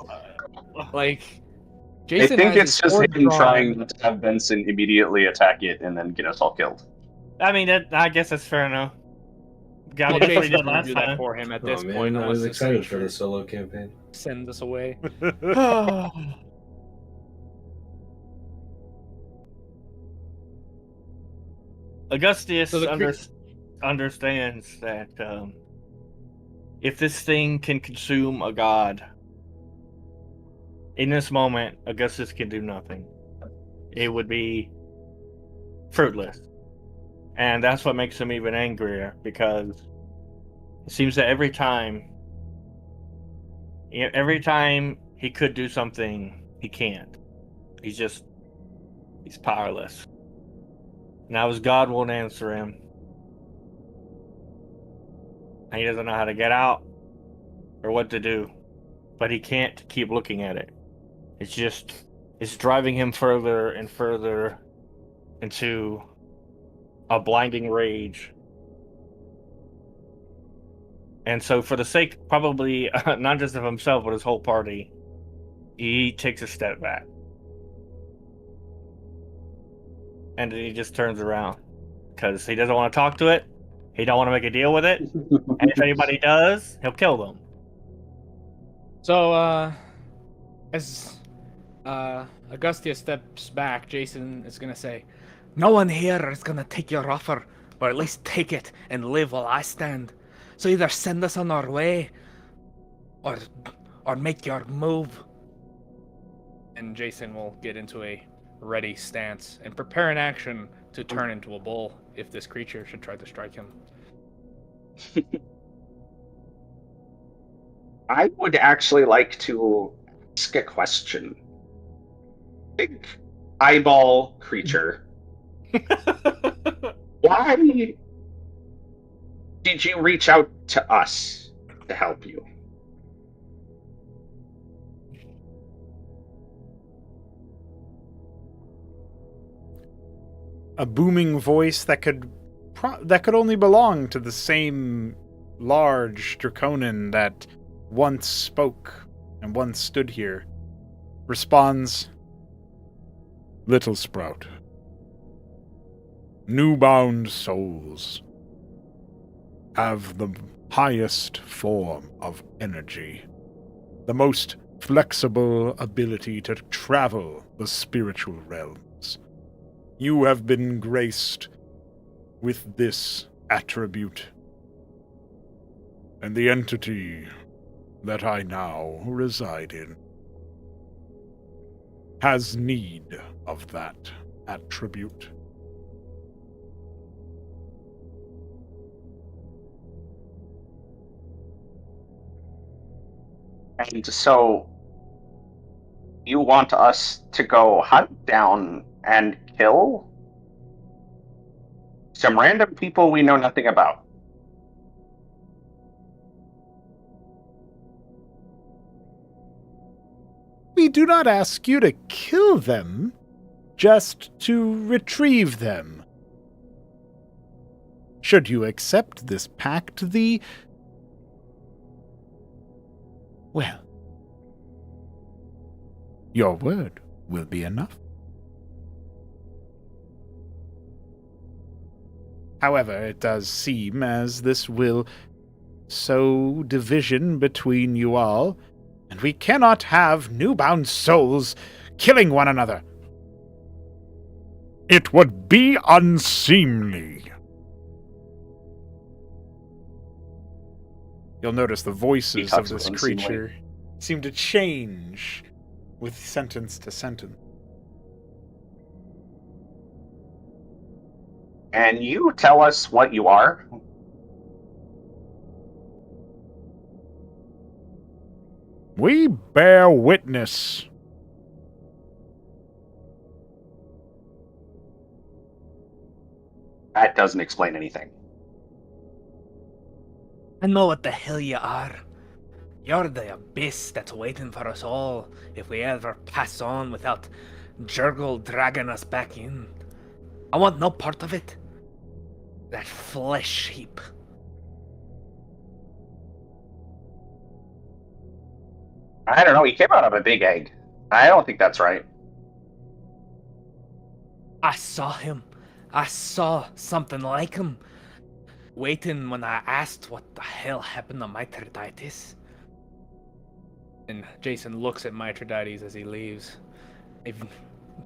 like I Jason think has it's his just sword him drawn. trying not to have Benson immediately attack it and then get us all killed. I mean, I guess that's fair enough. Got Well, that's what Jason's he did gonna last do that time. for him at Oh this man, point. I Unless was this excited for creature the solo campaign. sends us away. Augustius So the understands that if this thing can consume a god, in this moment, Augustus can do nothing. It would be fruitless. And that's what makes him even angrier, because it seems that every time he could do something, he can't. He's powerless. Now his God won't answer him. And he doesn't know how to get out or what to do. But he can't keep looking at it. It's driving him further and further into a blinding rage. And so for the sake, probably, not just of himself, but his whole party, he takes a step back. And then he just turns around. Because he doesn't want to talk to it. He don't want to make a deal with it. And if anybody does, he'll kill them. So, as Augustius steps back, Jason is gonna say, "No one here is gonna take your offer, or at least take it and live while I stand. So either send us on our way, or make your move." And Jason will get into a ready stance and prepare an action to turn into a bull if this creature should try to strike him. I would actually like to ask a question. Big eyeball creature. Why did you reach out to us to help you? A booming voice that could only belong to the same large Draconin that once spoke and once stood here responds, "Little Sprout, new-bound souls have the highest form of energy, the most flexible ability to travel the spiritual realms. You have been graced with this attribute, and the entity that I now reside in has need of that attribute. And so you want us to go hunt down and kill some random people we know nothing about? We do not ask you to kill them, just to retrieve them. Should you accept this pact, well, Your word will be enough. However, it does seem as this will sow division between you all, and we cannot have newbound souls killing one another. It would be unseemly. You'll notice the voices of this creature seem to change with sentence to sentence. And you tell us what you are? We bear witness. That doesn't explain anything. I know what the hell you are. You're the abyss that's waiting for us all if we ever pass on without Jurgle dragging us back in. I want no part of it. That flesh heap. I don't know, he came out of a big egg. I don't think that's right. I saw him. I saw something like him. Waiting when I asked what the hell happened to Mithridates. And Jason looks at Mithridates as he leaves. A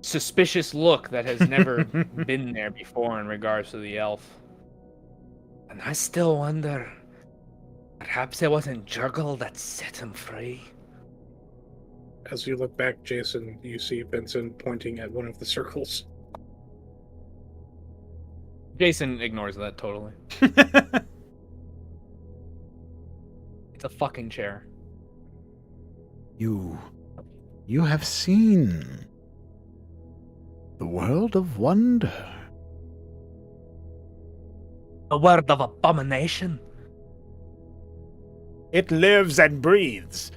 suspicious look that has never been there before in regards to the elf. And I still wonder, perhaps it wasn't Jurgle that set him free. As you look back, Jason, you see Benson pointing at one of the circles. Jason ignores that totally. It's a fucking chair. You have seen the world of wonder. A word of abomination. It lives and breathes.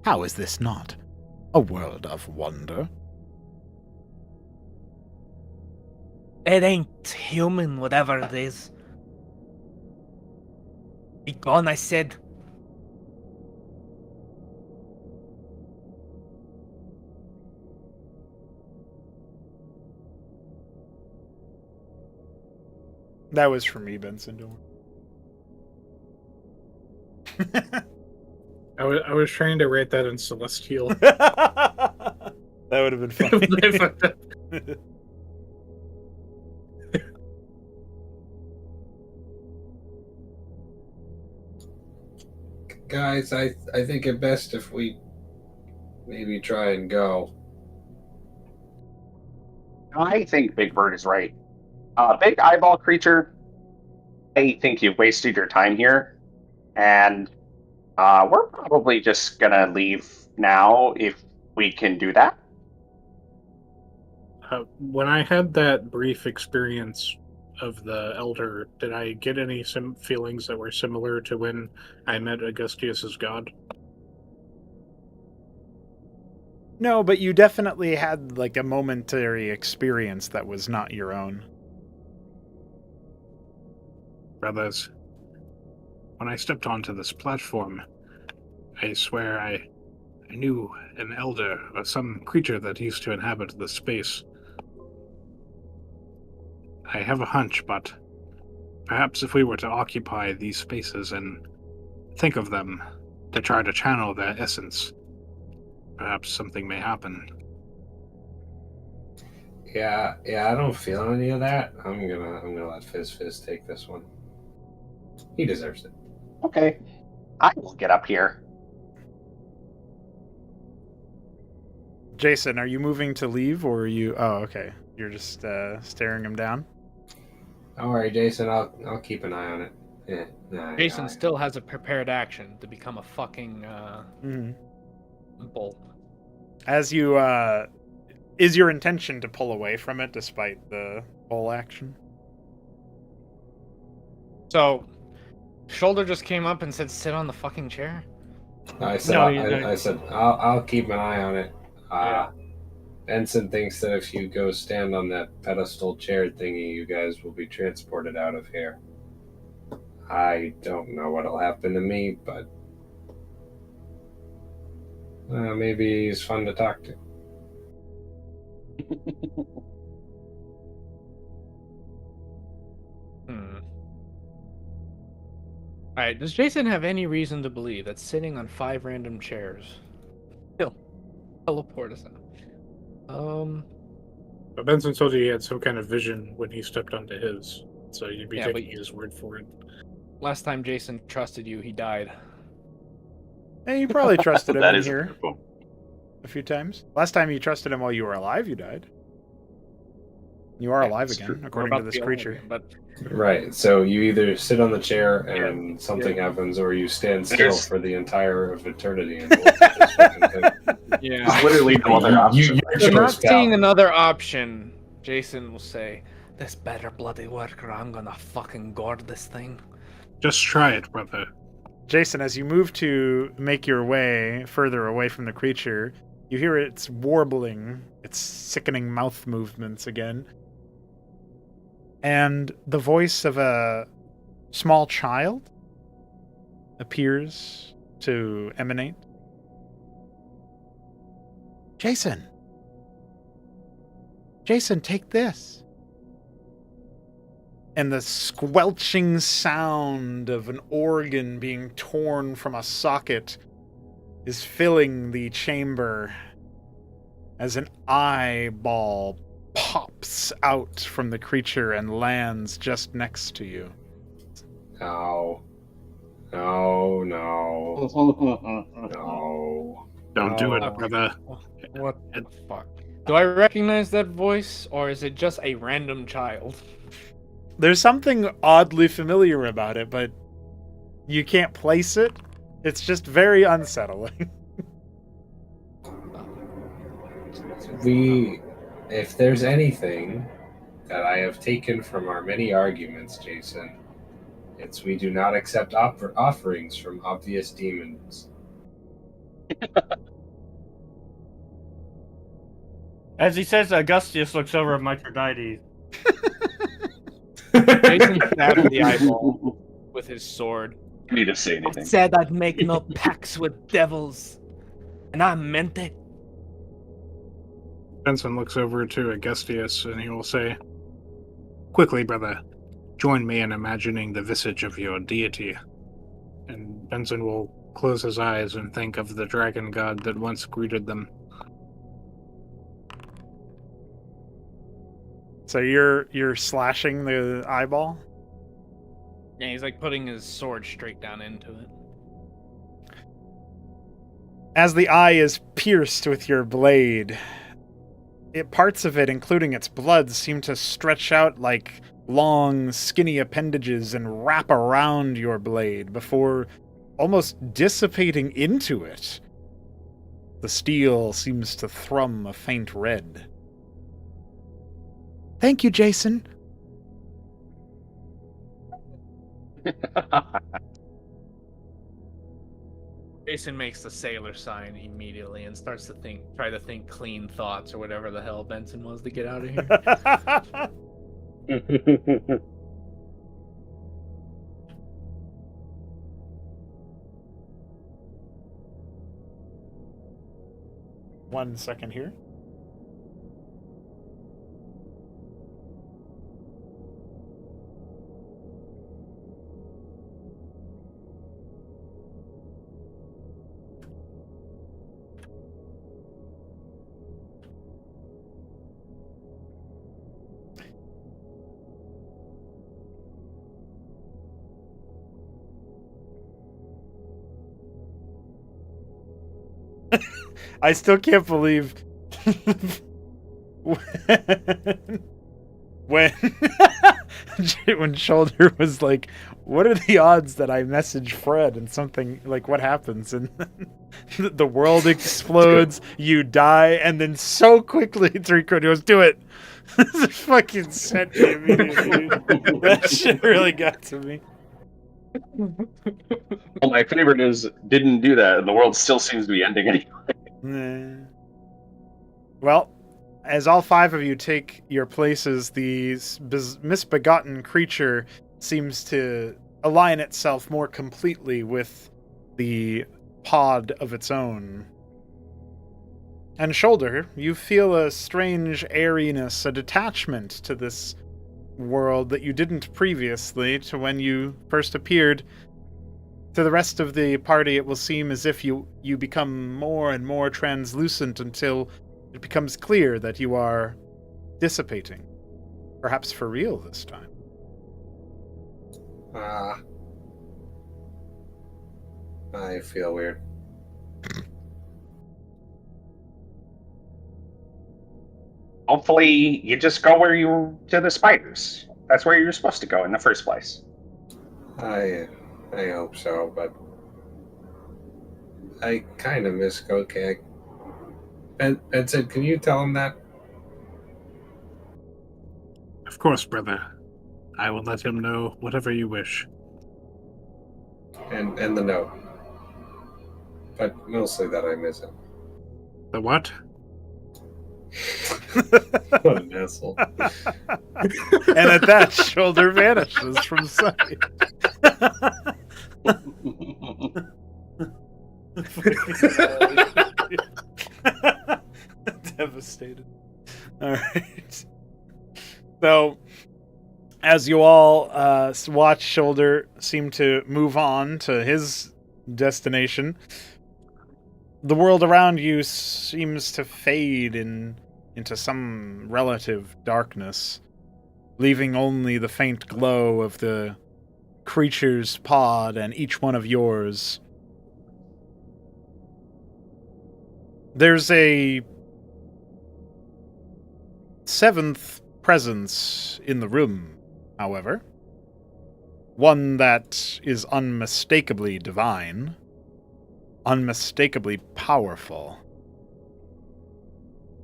How is this not a world of wonder? It ain't human, whatever it is. Be gone, I said. That was for me, Benson. Don't worry. I was trying to write that in Celestial. That would have been funny. I fucked up. Guys, I think it best if we maybe try and go. I think Big Bird is right. Big eyeball creature, I think you've wasted your time here, and we're probably just gonna leave now if we can do that. When I had that brief experience of the Elder, did I get any feelings that were similar to when I met Augustius's god? No, but you definitely had like a momentary experience that was not your own. Brothers, when I stepped onto this platform, I swear I knew an elder or some creature that used to inhabit this space. I have a hunch, but perhaps if we were to occupy these spaces and think of them to try to channel their essence, perhaps something may happen. Yeah, I don't feel any of that. I'm gonna let Fizz take this one. He deserves it. Okay, I will get up here. Jason, are you moving to leave, or are you? Oh, okay. You're just staring him down. Don't worry, Jason. I'll keep an eye on it. Yeah, nah, Jason I- still has a prepared action to become a fucking bull. As you, is your intention to pull away from it despite the full action? So, Shoulder just came up and said, "Sit on the fucking chair." I said No, I said I'll keep an eye on it. Yeah. Benson thinks that if you go stand on that pedestal chair thingy, you guys will be transported out of here. I don't know what'll happen to me, but maybe he's fun to talk to. Alright, does Jason have any reason to believe that sitting on 5 random chairs will teleport us out? But Benson told you he had some kind of vision when he stepped onto his, so you'd be Yeah, but- taking his word for it. Last time Jason trusted you, he died. And you probably trusted him That in is a here fair point. a few times. Last time you trusted him while you were alive, you died. You are Yeah, alive it's again, true. We're according about to this be alive creature. again, but Right. So you either sit on the chair and something happens, or you stand still There's- for the entire of eternity. And hold this fucking thing. yeah. There's literally no other option. you If you're not choice, pal. seeing another option, Jason will say, "This better bloody work, or I'm gonna fucking gourd this thing." Just try it, brother. Jason, as you move to make your way further away from the creature, you hear its warbling, its sickening mouth movements again. And the voice of a small child appears to emanate. Jason! Jason, take this! And the squelching sound of an organ being torn from a socket is filling the chamber as an eyeball pops out from the creature and lands just next to you. No. No, no, no. Don't do it, No. brother. What the fuck? Do I recognize that voice, or is it just a random child? There's something oddly familiar about it, but you can't place it. It's just very unsettling. If there's anything that I have taken from our many arguments, Jason, it's we do not accept offerings from obvious demons. As he says, Augustius looks over at Mithridates. Jason stabbed the eyeball with his sword. You need to say I anything. said I'd make no pacts with devils, and I meant it. Benson looks over to Augustius and he will say, "Quickly, brother, join me in imagining the visage of your deity." And Benson will close his eyes and think of the dragon god that once greeted them. So you're slashing the eyeball? Yeah, he's like putting his sword straight down into it. As the eye is pierced with your blade, parts of it, including its blood, seem to stretch out like long, skinny appendages and wrap around your blade before almost dissipating into it. The steel seems to thrum a faint red. Thank you, Jason. Jason makes the sailor sign immediately and starts to try to think clean thoughts or whatever the hell Benson was to get out of here. One second here. I still can't believe when when Shoulder was like, "What are the odds that I message Fred and something like what happens?" And the world explodes, you die, and then so quickly 3/4 goes, "Do it." It fucking sent me immediately. That shit really got to me. Well, my favorite is didn't do that, and the world still seems to be ending anyway. Nah. Well, as all 5 of you take your places, the misbegotten creature seems to align itself more completely with the pod of its own. And Shoulder, you feel a strange airiness, a detachment to this world that you didn't previously, to when you first appeared. To the rest of the party, it will seem as if you become more and more translucent until it becomes clear that you are dissipating. Perhaps for real this time. I feel weird. Hopefully, you just go to the spiders. That's where you're supposed to go in the first place. I hope so, but I kind of miss Kokak. And said, can you tell him that? Of course, brother. I will let him know whatever you wish. And the note. But mostly that I miss him. The what? What an asshole. And at that, Shoulder vanishes from sight. Devastated. All right. So, as you all watch Shoulder seem to move on to his destination, the world around you seems to fade into some relative darkness, leaving only the faint glow of the creature's pod and each one of yours. There's a seventh presence in the room, however. One that is unmistakably divine, unmistakably powerful.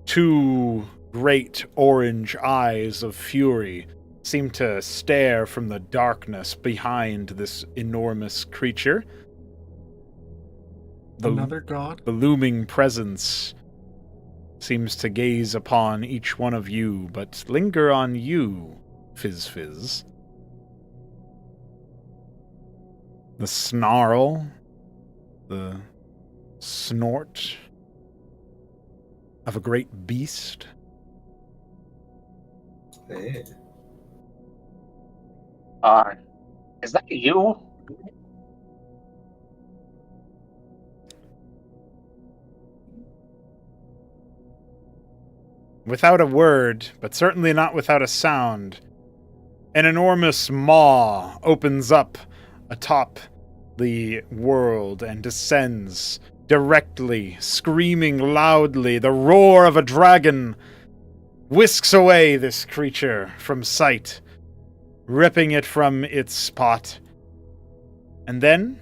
Two great orange eyes of fury seem to stare from the darkness behind this enormous creature. Another god? The looming presence seems to gaze upon each one of you, but linger on you, Fizz. The snarl, the snort of a great beast. Hey. Is that you? Without a word, but certainly not without a sound, an enormous maw opens up atop the world and descends directly, screaming loudly. The roar of a dragon whisks away this creature from sight, ripping it from its spot. And then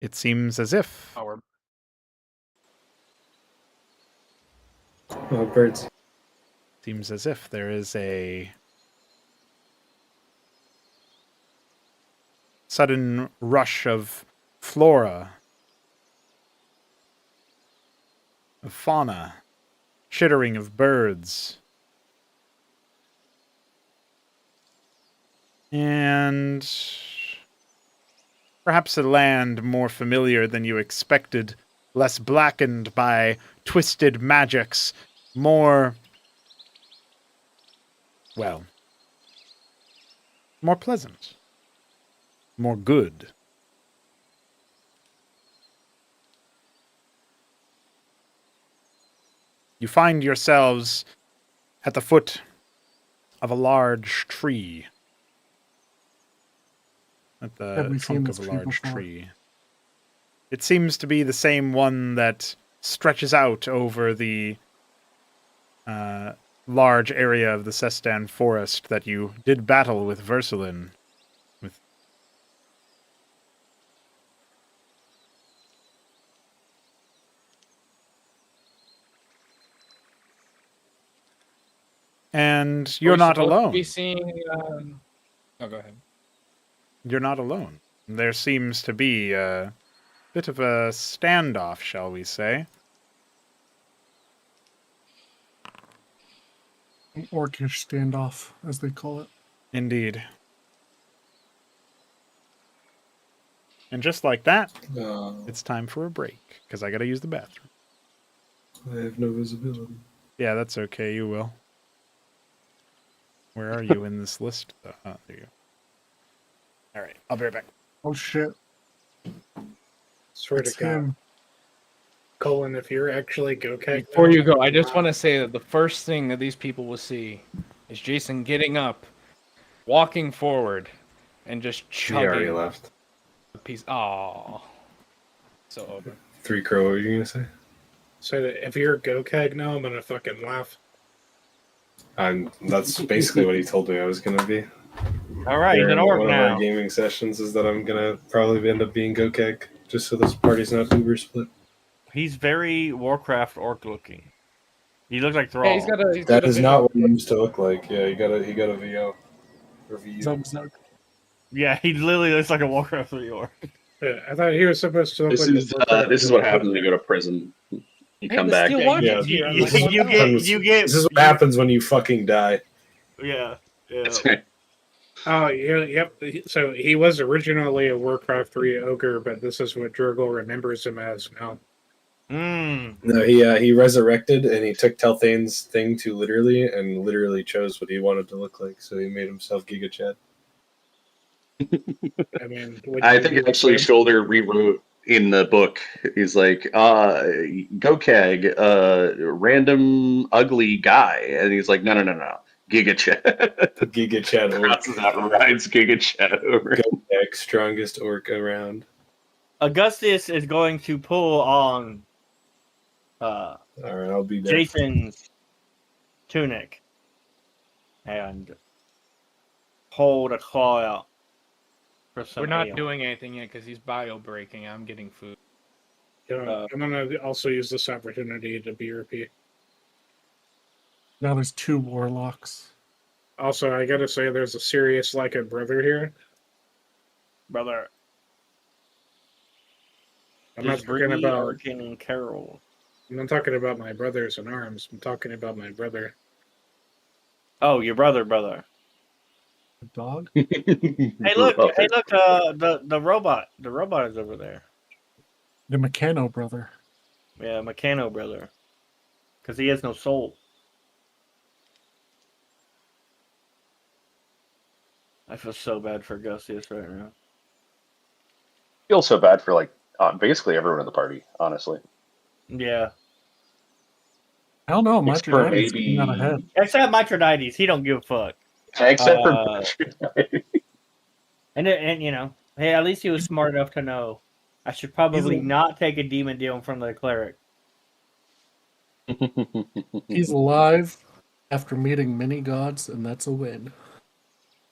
it seems as if Oh, birds. there is a sudden rush of flora, of fauna, chittering of birds, and perhaps a land more familiar than you expected, less blackened by twisted magics, more pleasant, more good. You find yourselves at the foot of a large tree. At Have the we seen trunk this of a tree large before? tree. It seems to be the same one that stretches out over the large area of the Sestan forest that you did battle with Versalin. And you're not alone. Be seeing. Oh, go ahead. You're not alone. There seems to be a bit of a standoff, shall we say. An orcish standoff, as they call it. Indeed. And just like that, Uh, it's time for a break because I got to use the bathroom. I have no visibility. Yeah, that's okay. You will. Where are you in this list? There you go. All right, I'll be right back. Oh shit! Swear It's to God, him. Colin, if you're actually Gokek, Before you go, I just want to say that the first thing that these people will see is Jason getting up, walking forward, and just He already chugging left. a piece. Oh, so over. 3 Crow, what were you gonna say? So that if you're Gokeg now, I'm gonna fucking laugh. That's basically what he told me I was gonna be. All right, he's an During orc one of now. our gaming sessions is that I'm gonna probably end up being Gokeg, just so this party's not uber split. He's very Warcraft orc looking. He looks like Yeah, Thrall. he's got a. He's That got a is visual. not what he used to look like. Yeah, he got a VO. Or VU. Zug zug. Yeah, he literally looks like a Warcraft 3 orc. Yeah, I thought he was supposed to look This like is a this is what happens when you go to prison. You Hey, come the back. Steel and- Watcher's yeah. here. I'm You, like, you what the get, hell? you get. This is what happens when you fucking die. Yeah, yeah. That's right. Oh, yeah, yep. So he was originally a Warcraft 3 ogre, but this is what Jurgle remembers him as now. Mm. No, he resurrected and he took Telthane's thing too literally and literally chose what he wanted to look like. So he made himself Giga Chad. I mean, would I you think do the actually same? Shoulder rewrote in the book. He's like, Gokeg, random ugly guy, and he's like, no, Giga Chad. Giga Chad orc. Crosses out and rides Giga Chad over. Gokeg, strongest orc around. Augustus is going to pull on All right, I'll be there. Jason's tunic and hold a claw out for some We're not ale. doing anything yet because he's bio breaking. I'm getting food. I'm gonna also use this opportunity to BRP. Now there's 2 warlocks. Also, I gotta say, there's a serious like a brother here. Brother. I'm not Is talking Bree about. Arkin and Carol. I'm not talking about my brothers in arms. I'm talking about my brother. Oh, your brother. The dog? Hey, look! Hey, look! The robot. The robot is over there. The Meccano brother. Yeah, Meccano brother. Because he has no soul. I feel so bad for Gustius right now. Feel so bad for like basically everyone in the party, honestly. Yeah. I don't know. Except for Mithridates maybe- came out ahead. Except Mithridates, he don't give a fuck. Except Uh, for And you know, hey, at least he was smart enough to know I should probably He's a- not take a demon deal in front of the cleric. He's alive after meeting many gods, and that's a win.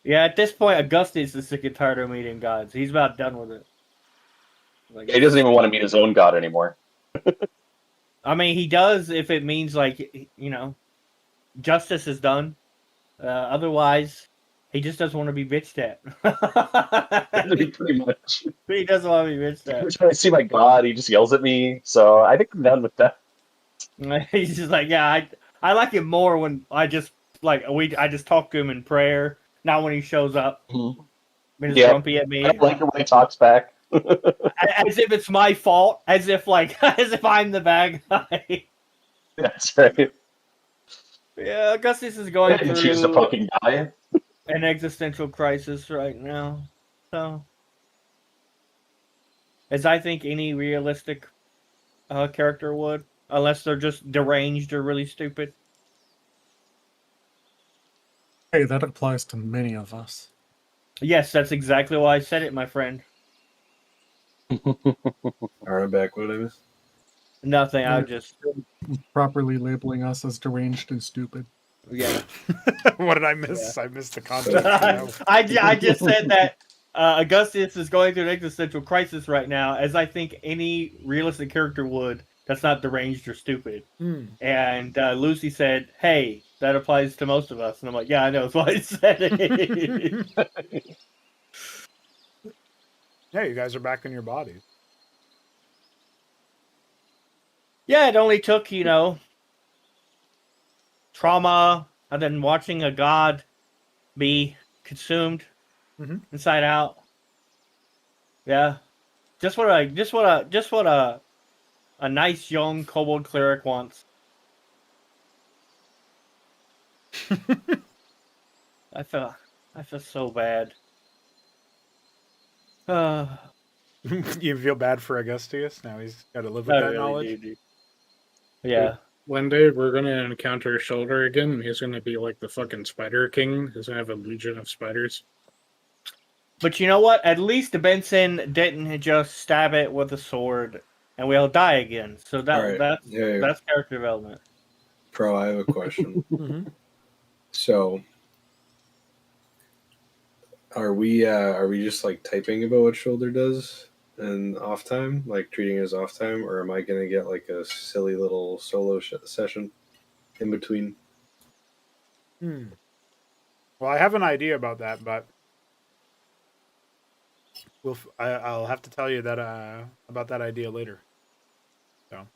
Yeah, at this point, Augustus is sick and tired of meeting gods. He's about done with it. Like, he doesn't even want to meet his own god anymore. I mean, he does if it means like justice is done. Otherwise, he just doesn't want to be bitched at. Pretty much. He doesn't want to be bitched Every at. time I see my god, he just yells at me. So I think I'm done with that. He's just like, yeah, I like it more when I just talk to him in prayer, not when he shows up. Mhm. When he's Yeah. grumpy at me. I don't like it when he talks back. As if it's my fault, as if I'm the bad guy. That's right. Yeah, Augustus is I going didn't choose to through fucking die. an existential crisis right now. So, as I think any realistic character would, unless they're just deranged or really stupid. Hey, that applies to many of us. Yes, that's exactly why I said it, my friend. All right, back. What did I miss? Nothing. I just Properly labeling us as deranged and stupid. yeah. What did I miss? I missed the context. now. I just said that Augustus is going through an existential crisis right now, as I think any realistic character would. That's not deranged or stupid. Hmm. And Lucy said, "Hey, that applies to most of us." And I'm like, "Yeah, I know. That's why I said it." Yeah, you guys are back in your bodies. Yeah, it only took trauma and then watching a god be consumed Mhm. inside out. Yeah, Just what a nice young kobold cleric wants. I feel so bad. You feel bad for Augustius? Now he's got to live with I that really knowledge. do, dude. Yeah. One day we're gonna encounter Shoulder again, and he's gonna be like the fucking Spider King. He's gonna have a legion of spiders. But you know what? At least Benson didn't just stab it with a sword and we all die again. So Alright, that's character development. Pro, I have a question. Mhm. So, are we just like typing about what Shoulder does in off time, like treating it as off time, or am I gonna get like a silly little solo session in between? Well, I have an idea about that, but I'll have to tell you that about that idea later. So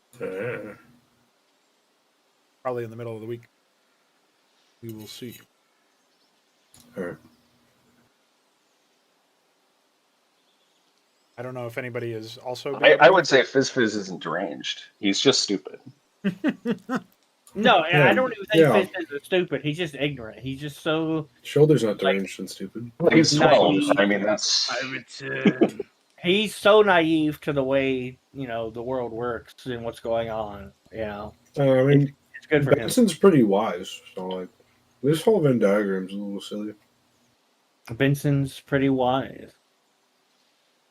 probably in the middle of the week. We will see. All right. I don't know if anybody is also. I would say Fizz isn't deranged. He's just stupid. No, Yeah, I don't even think yeah. Fizz is stupid. He's just ignorant. He's just so Shoulder's not deranged and stupid. He's 12. naive. I mean, that's. I return. He's so naive to the way the world works and what's going on. I mean, It's good for him. Benson's pretty wise. So like, this whole Venn diagram's a little silly. Benson's pretty wise.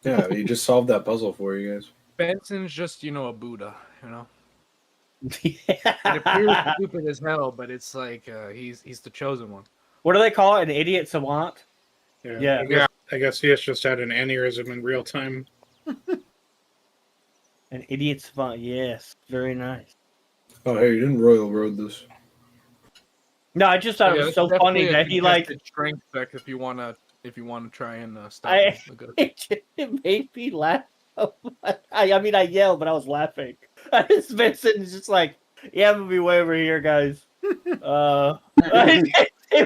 Yeah, he just solved that puzzle for you guys. Benson's just, a Buddha, It Yeah. appears stupid as hell, but it's like he's the chosen one. What do they call it? An idiot savant? Yeah. I guess he has just had an aneurysm in real time. An idiot savant. Yes. Very nice. Oh, hey, you didn't Royal Road this. No, I just thought it was that's so funny definitely a that he like contested strength check if you wanna try and stop I- him. Look at it. it made me laugh. I mean, I yelled, but I was laughing. Vincent's just like, yeah, I'm gonna be way over here, guys. It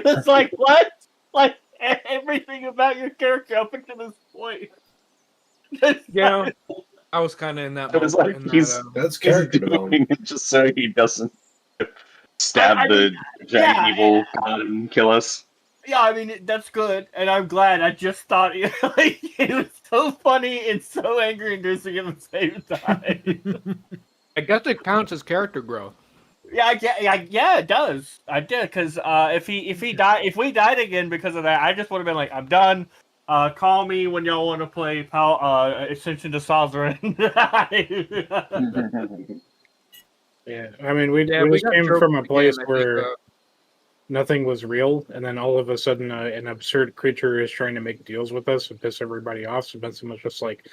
was like, what? Like everything about your character up until this point. Yeah, I was kind of in that. It was moment, like in he's- that, That's He's character doing development. it just so he doesn't stab I the mean, giant yeah. evil god and kill us. Yeah, I mean that's good, and I'm glad. I just thought like it was so funny and so angry-inducing at the same time. I guess it counts as character growth. Yeah, yeah, it does. I did because if we died again because of that, I just would have been like, I'm done. Call me when y'all want to play Ascension to Sozerain. Yeah, I mean, we Yeah, we just got came tropes from a again, place I think, where nothing was real, and then all of a sudden, an absurd creature is trying to make deals with us and piss everybody off. So Benson was just like,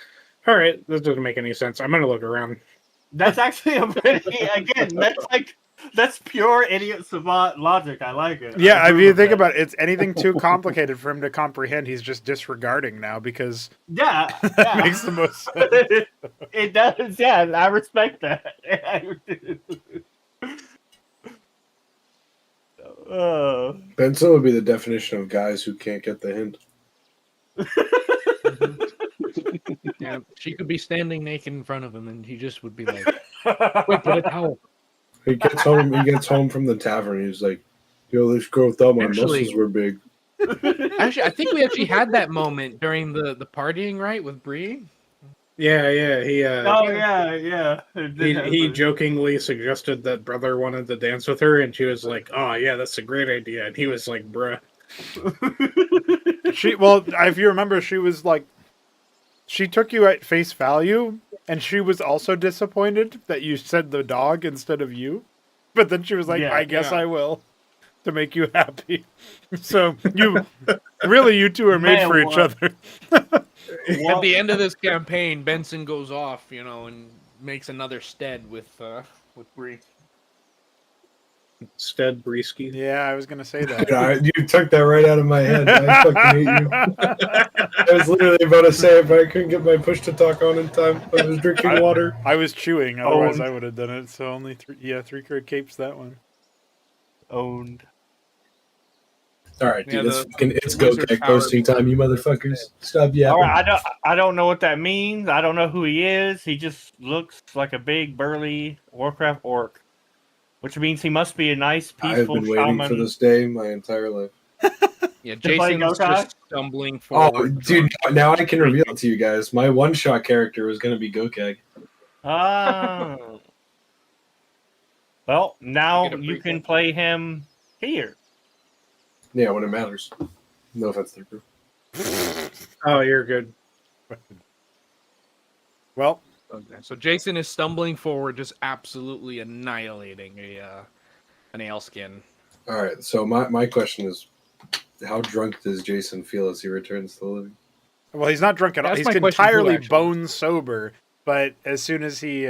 "All right, this doesn't make any sense. I'm gonna look around." That's actually a pretty again. That's pure idiot savant logic. I like it. Yeah, I I mean, you approve think of that. about it, it's anything too complicated for him to comprehend. He's just disregarding now because Yeah, that yeah. makes the most sense. It does. Yeah, I respect that. Benson would be the definition of guys who can't get the hint. Yeah, she could be standing naked in front of him, and he just would be like, "Quick, get a towel." He gets home from the tavern. He's like, "Yo, this girl thought my Actually- muscles were big." Actually, I think we actually had that moment during the partying, right, with Bree. Yeah. He Oh yeah. It did he happen. jokingly suggested that brother wanted to dance with her, and she was like, "Oh yeah, that's a great idea." And he was like, "Bruh." If you remember, she was like, she took you at face value, and she was also disappointed that you said the dog instead of you. But then she was like, Yeah, I guess yeah. I will, to make you happy. So you two are made Man, for each what? other. At the end of this campaign, Benson goes off, and makes another stead with Bree. Stead Breesky. Yeah, I was gonna say that. Yeah, you took that right out of my head. I fucking hate you. I was literally about to say it, but I couldn't get my push to talk on in time. I was drinking water. I was chewing, otherwise Owned. I would have done it. So only three card capes that one. Owned. All right, Yeah, dude. It's the go wizard keg power- posting time, you motherfuckers. Stop All yapping. right, I don't know what that means. I don't know who he is. He just looks like a big burly Warcraft orc, which means he must be a nice, I have peaceful been waiting shaman. for this day my entire life. Yeah, To play Jason's Gokai? just stumbling Oh, forward. dude! Now I can reveal it to you guys. My one-shot character was going to be Gokeg. Ah. Well, now Get a you can prequel. play him here. Yeah, when it matters. No offense, there, bro. Oh, you're good. Well, Okay, so Jason is stumbling forward, just absolutely annihilating an ale skin. All right. So my question is, how drunk does Jason feel as he returns to the living? well, he's not drunk at all. That's He's my question too, entirely actually. bone sober. But as soon as he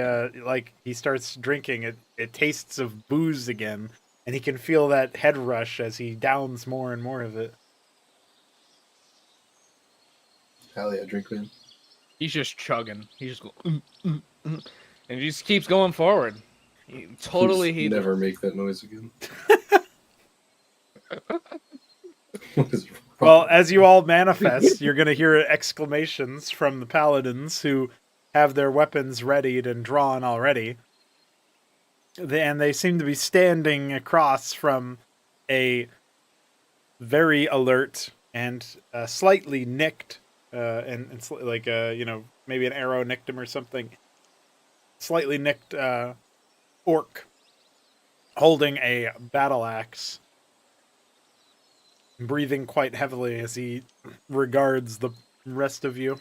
he starts drinking, it tastes of booze again, and he can feel that head rush as he downs more and more of it. Hell yeah, drink man. He's just chugging. He's just going, and he just keeps going forward. Totally, Please he never make that noise again. What is wrong? Well, as you all manifest, you're going to hear exclamations from the paladins who have their weapons readied and drawn already. And they seem to be standing across from a very alert and slightly nicked, like maybe an arrow nicked him or something. Slightly nicked orc holding a battle axe, breathing quite heavily as he regards the rest of you.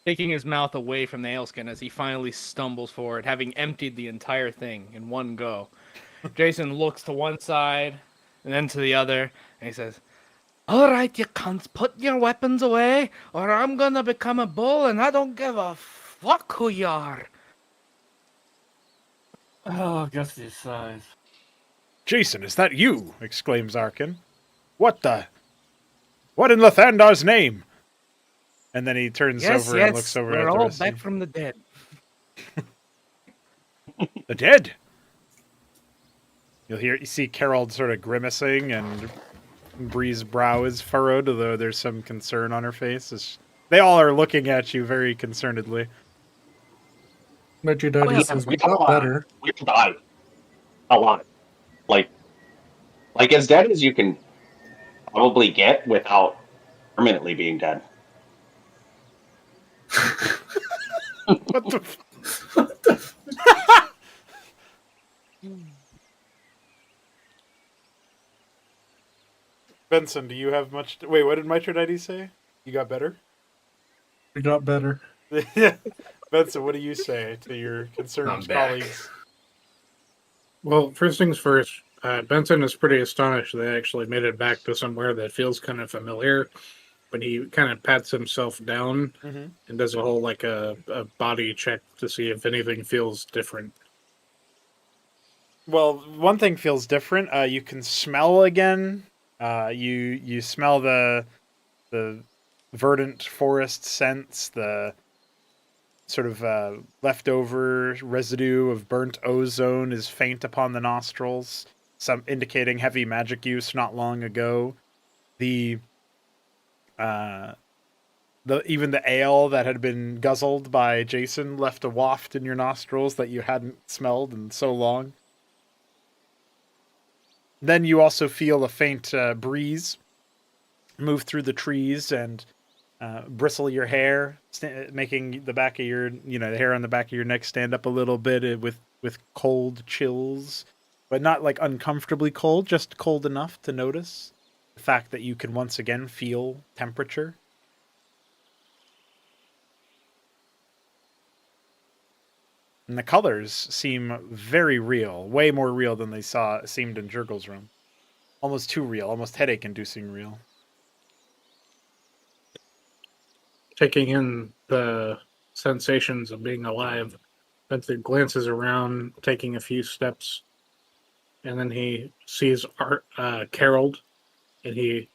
taking his mouth away from the aleskin as he finally stumbles forward, having emptied the entire thing in one go. Jason looks to one side and then to the other, and he says, "All right, you cunts, put your weapons away, or I'm gonna become a bull, and I don't give a fuck who you are." Oh, Gusty's size. "Jason, is that you?" exclaims Arkin. What in Lathandar's name?" And then he turns Yes, over and looks over we're at the all rest back of you. from the dead. The dead? You see Carol sort of grimacing, and Bree's brow is furrowed, although there's some concern on her face. They all are looking at you very concernedly. Reggie Daddy says we got better. We died a lot. Like as dead as you can probably get without permanently being dead. What the? Benson, do you have much? Wait, what did Mitra Daddy say? You got better? We got better. Benson, what do you say to your concerned I'm back. colleagues? Well, first things first, Benson is pretty astonished they actually made it back to somewhere that feels kind of familiar, but he kind of pats himself down Mhm. and does a whole like a body check to see if anything feels different. Well, one thing feels different. You can smell again. You smell the verdant forest scents, the sort of leftover residue of burnt ozone is faint upon the nostrils, some indicating heavy magic use not long ago. Even the ale that had been guzzled by Jason left a waft in your nostrils that you hadn't smelled in so long. Then you also feel a faint breeze move through the trees and bristle your hair, making the back of your, the hair on the back of your neck stand up a little bit with cold chills, but not like uncomfortably cold, just cold enough to notice the fact that you can once again feel temperature. And the colors seem very real, way more real than they seemed in Jurgle's room. Almost too real, almost headache-inducing real. Taking in the sensations of being alive, Benson glances around, taking a few steps, and then he sees Carol, and he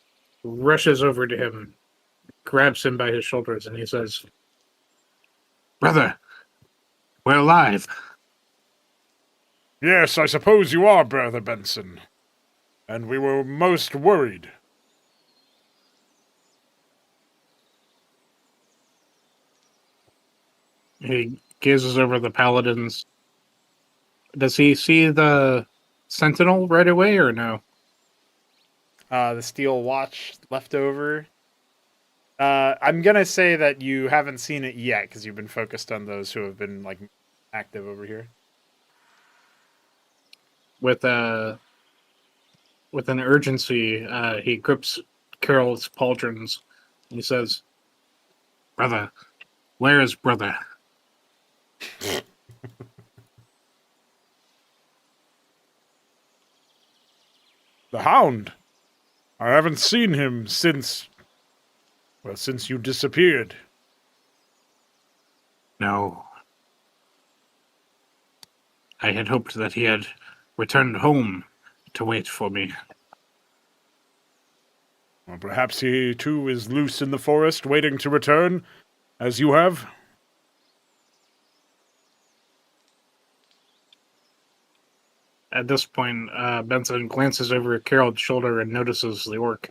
rushes over to him, grabs him by his shoulders, and he says, Brother, we're alive. Yes, I suppose you are, Brother Benson. and we were most worried. He gazes over the paladins. Does he see the sentinel right away or no? The steel watch left over. I'm gonna say that you haven't seen it yet because you've been focused on those who have been like active over here. With an urgency, he grips Carol's pauldrons. He says, "Brother, where is brother?" The Hound. I haven't seen him since you disappeared. No. I had hoped that he had returned home to wait for me. Well, perhaps he too is loose in the forest, waiting to return, as you have. At this point, Benson glances over Carol's shoulder and notices the orc.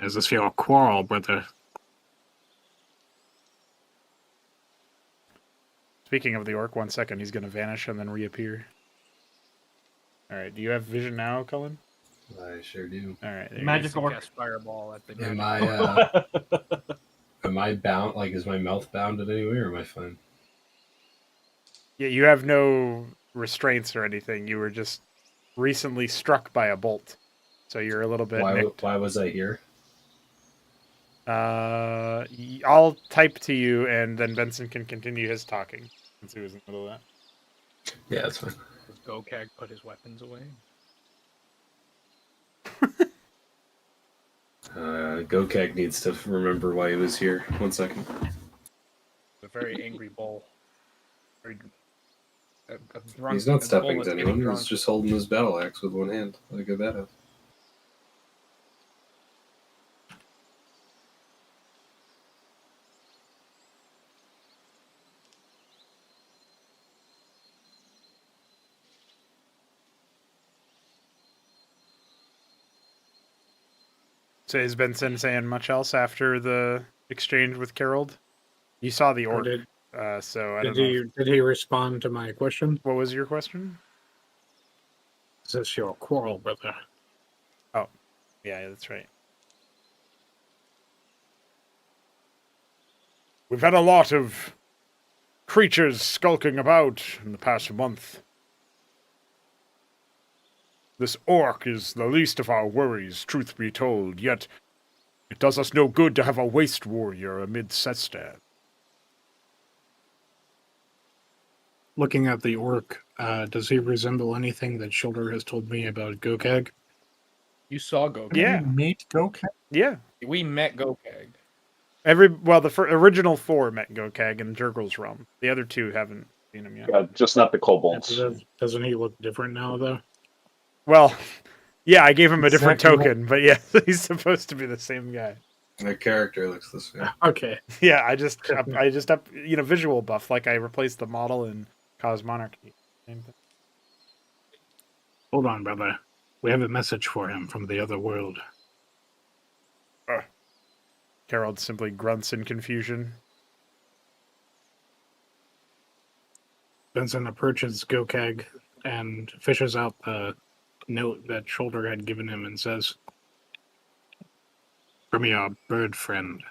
Is this your quarrel, brother? Speaking of the orc, 1 second, he's going to vanish and then reappear. All right, do you have vision now, Cullen? I sure do. All right, there Magic you orc. Cast fireball at the Am magic I am I bound? Like, is my mouth bounded anywhere, or am I fine? go. Yeah, you have no restraints or anything. You were just recently struck by a bolt, so you're a little bit nicked. Why was I here? I'll type to you, and then Benson can continue his talking since he was in the middle of that. Yeah, that's fine. Does Gokag put his weapons away? Gokag needs to remember why he was here. 1 second. A very angry bull. Very, a drunk, He's not a stepping bull to that's anyone. getting He's drunk. just holding his battle axe with one hand, like a badass. So is Benson saying much else after the exchange with Carol? You saw the orc, so I don't know. Did he respond to my question? What was your question? Is this your quarrel, brother? Yeah, that's right. We've had a lot of creatures skulking about in the past month. This orc is the least of our worries, truth be told, yet it does us no good to have a waste warrior amid Sestan. Looking at the orc, does he resemble anything that Shoulder has told me about Gokag? You saw Gokag. Yeah. Meet Gokag. Yeah. We met Gokag. The original 4 met Gokag in Jurgle's realm. The other 2 haven't seen him yet. Just not the kobolds. Doesn't he look different now, though? Well, yeah, I gave him a different Exactly token, but yeah, he's supposed to be the same guy. The character looks the same. Okay. Yeah, I just visual buff, like I replaced the model in Cause Monarchy. Same thing. Hold on, brother. We have a message for him from the other world. Carol simply grunts in confusion. Benson approaches Gokag and fishes out the note that Shoulder had given him and says, "From your bird friend."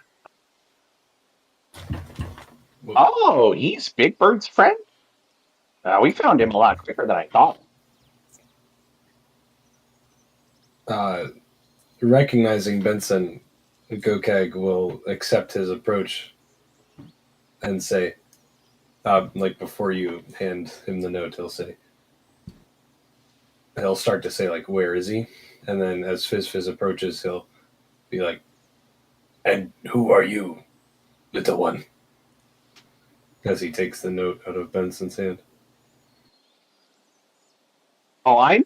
Oh, he's Big Bird's friend? We found him a lot quicker than I thought. Recognizing Benson, Gokag will accept his approach and say, like before you hand him the note, he'll start to say, like, where is he? And then as Fizz approaches, he'll be like, and who are you, little one? As he takes the note out of Benson's hand. Oh, I'm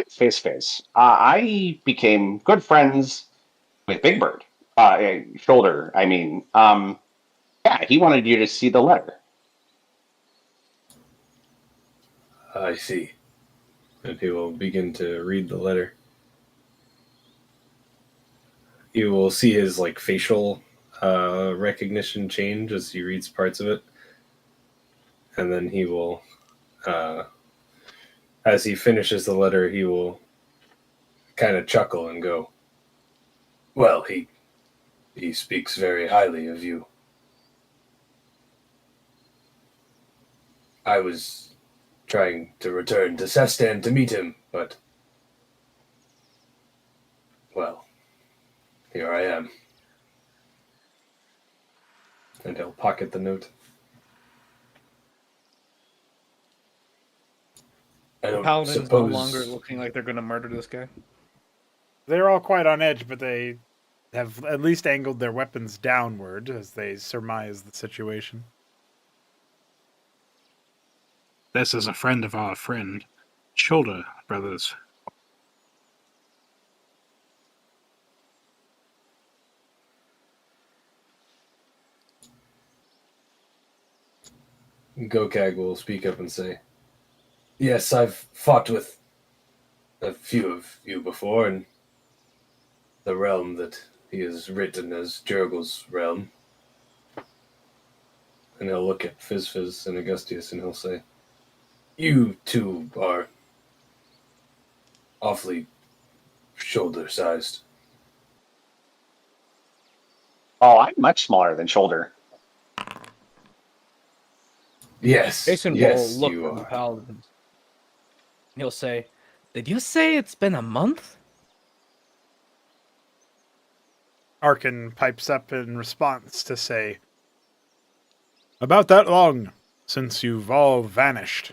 Fizz. I became good friends with Big Bird. Shoulder, I mean. Yeah, he wanted you to see the letter. I see. And he will begin to read the letter. You will see his like facial recognition change as he reads parts of it, and then he will, as he finishes the letter, he will kind of chuckle and go, "Well, he speaks very highly of you. I was trying to return to Sestan to meet him, but well, here I am." And he'll pocket the note. I don't Paladin's suppose... no longer looking like they're gonna murder this guy. They're all quite on edge, but they have at least angled their weapons downward as they surmise the situation. This is a friend of our friend. Shoulder, brothers. Gokag will speak up and say, "Yes, I've fought with a few of you before in the realm that he has written as Jurgle's realm." And he'll look at Fizz and Augustius and he'll say, "You two are awfully shoulder-sized." Oh, I'm much smaller than Shoulder. Yes, Jason yes, will look you at the are. Paladins. He'll say, "Did you say it's been a month?" Arkin pipes up in response to say, "About that long, since you've all vanished."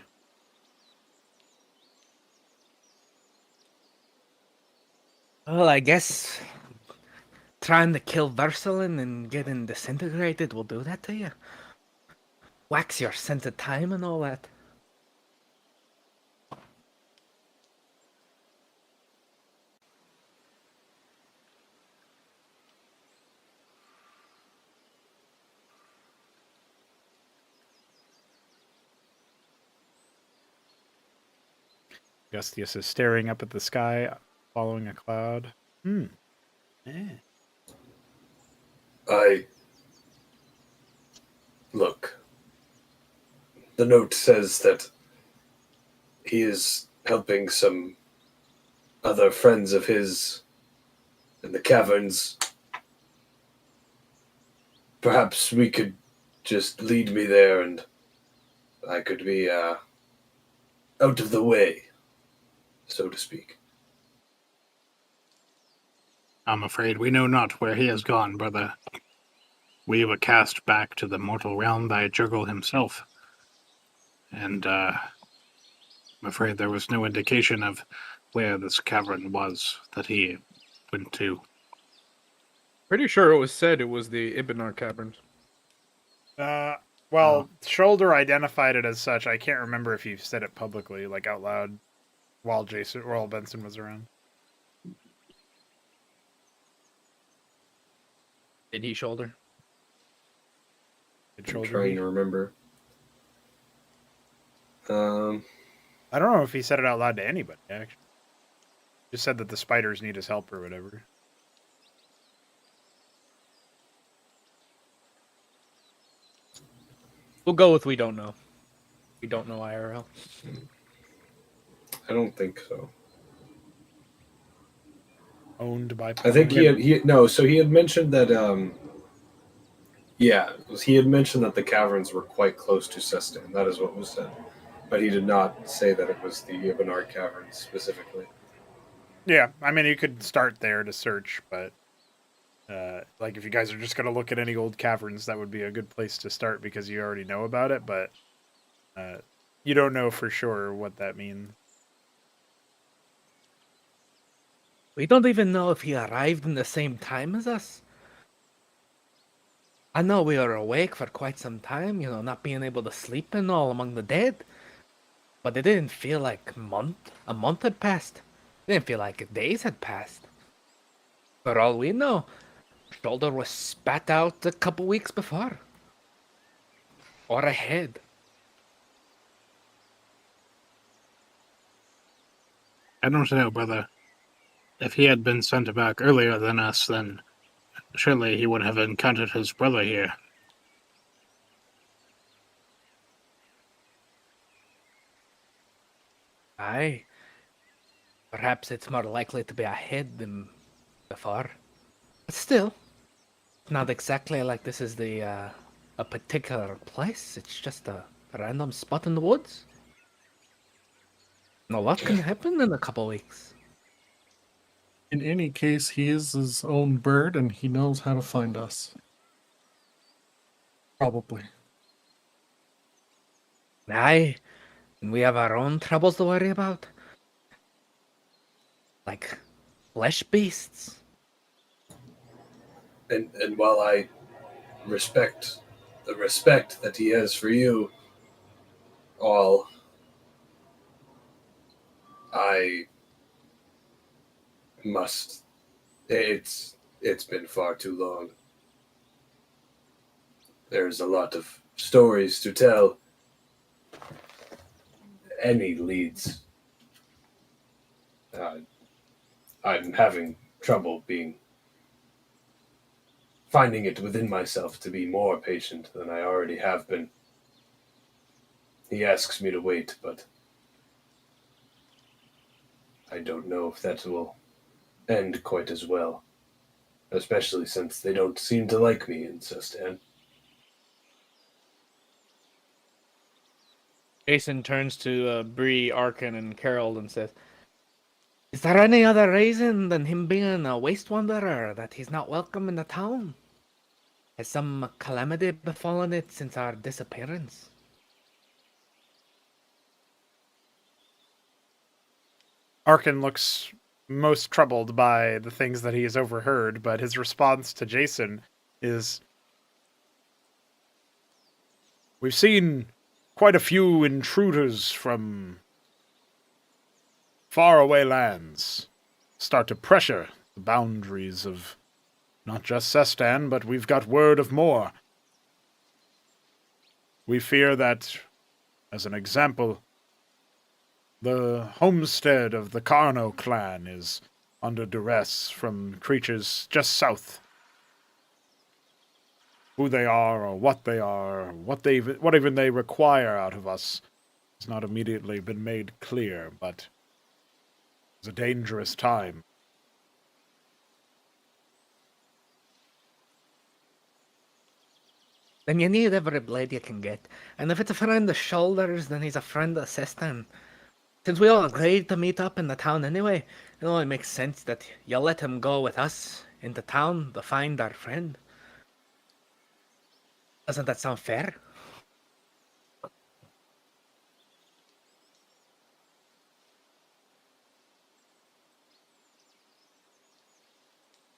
Well, I guess trying to kill Versalin and getting disintegrated will do that to you. Wax your sense of time and all that. Augustius is staring up at the sky, following a cloud. Look, the note says that he is helping some other friends of his in the caverns. Perhaps we could just lead me there and I could be out of the way, so to speak. I'm afraid we know not where he has gone, brother. We were cast back to the mortal realm by Jurgle himself, and I'm afraid there was no indication of where this cavern was that he went to. Pretty sure it was said it was the Ibinar Caverns. Well, Shoulder identified it as such. I can't remember if he said it publicly, like out loud, while Benson was around. Did he shoulder? Did I'm Shoulder trying read? to remember. I don't know if he said it out loud to anybody, actually. Just said that the spiders need his help or whatever. We'll go with we don't know. We don't know IRL. I don't think so. Owned by... I think he had mentioned that he had mentioned that the caverns were quite close to Sestan. That is what was said. But he did not say that it was the Ibinar Caverns specifically. Yeah, I mean, you could start there to search, but like if you guys are just going to look at any old caverns, that would be a good place to start because you already know about it, but you don't know for sure what that means. We don't even know if he arrived in the same time as us. I know we were awake for quite some time, not being able to sleep and all among the dead. But it didn't feel like a month had passed. It didn't feel like days had passed. For all we know, Shoulder was spat out a couple weeks before. Or ahead. I don't know, brother. If he had been sent back earlier than us, then surely he would have encountered his brother here. Aye. Perhaps it's more likely to be ahead than before. But still, not exactly like this is a particular place. It's just a random spot in the woods. A lot can happen in a couple weeks. In any case, he is his own bird and he knows how to find us. Probably. Aye, and we have our own troubles to worry about. Like flesh beasts. And while I respect the respect that he has for you all, I must. It's been far too long. There's a lot of stories to tell. Any leads. I'm having trouble finding it within myself to be more patient than I already have been. He asks me to wait, but I don't know if that will end quite as well, especially since they don't seem to like me in Sustan. Jason turns to Bree, Arkin, and Carol and says, Is there any other reason than him being a waste wanderer that he's not welcome in the town? Has some calamity befallen it since our disappearance? Arkin looks most troubled by the things that he has overheard, but his response to Jason is, we've seen quite a few intruders from faraway lands start to pressure the boundaries of not just Sestan, but we've got word of more. We fear that, as an example, the homestead of the Carno clan is under duress from creatures just south. Who they are, or what they are, what even they require out of us has not immediately been made clear, but it's a dangerous time. Then you need every blade you can get, and if it's a friend of Shoulders, then he's a friend of Sistan. Since we all agreed to meet up in the town anyway, it only makes sense that you let him go with us into town to find our friend. Doesn't that sound fair?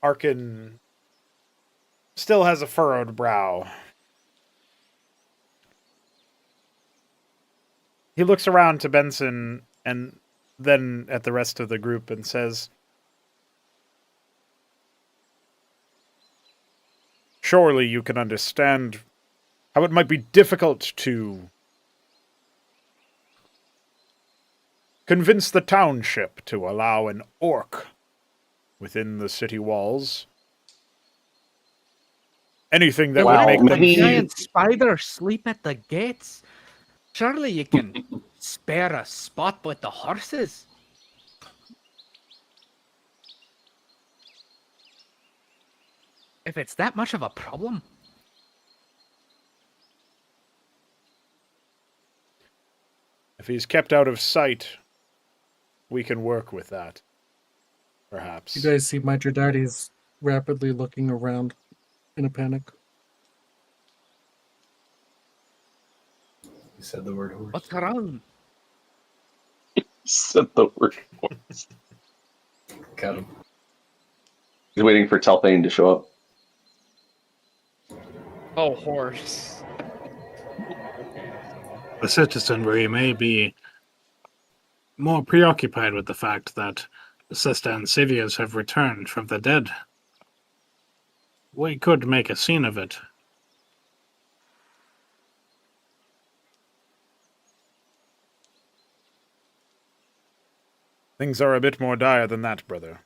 Arkin still has a furrowed brow. He looks around to Benson and then at the rest of the group and says, surely you can understand how it might be difficult to convince the township to allow an orc within the city walls. Anything that would make them giant spider sleep at the gates. Surely you can spare a spot with the horses. If it's that much of a problem. If he's kept out of sight, we can work with that. Perhaps. You guys see Mithridates rapidly looking around in a panic. He said the word horse. What's wrong? Said the word horse. Got him. He's waiting for Telpain to show up. "Oh, horse." The citizenry may be more preoccupied with the fact that the Sistan saviors have returned from the dead. We could make a scene of it. Things are a bit more dire than that, brother.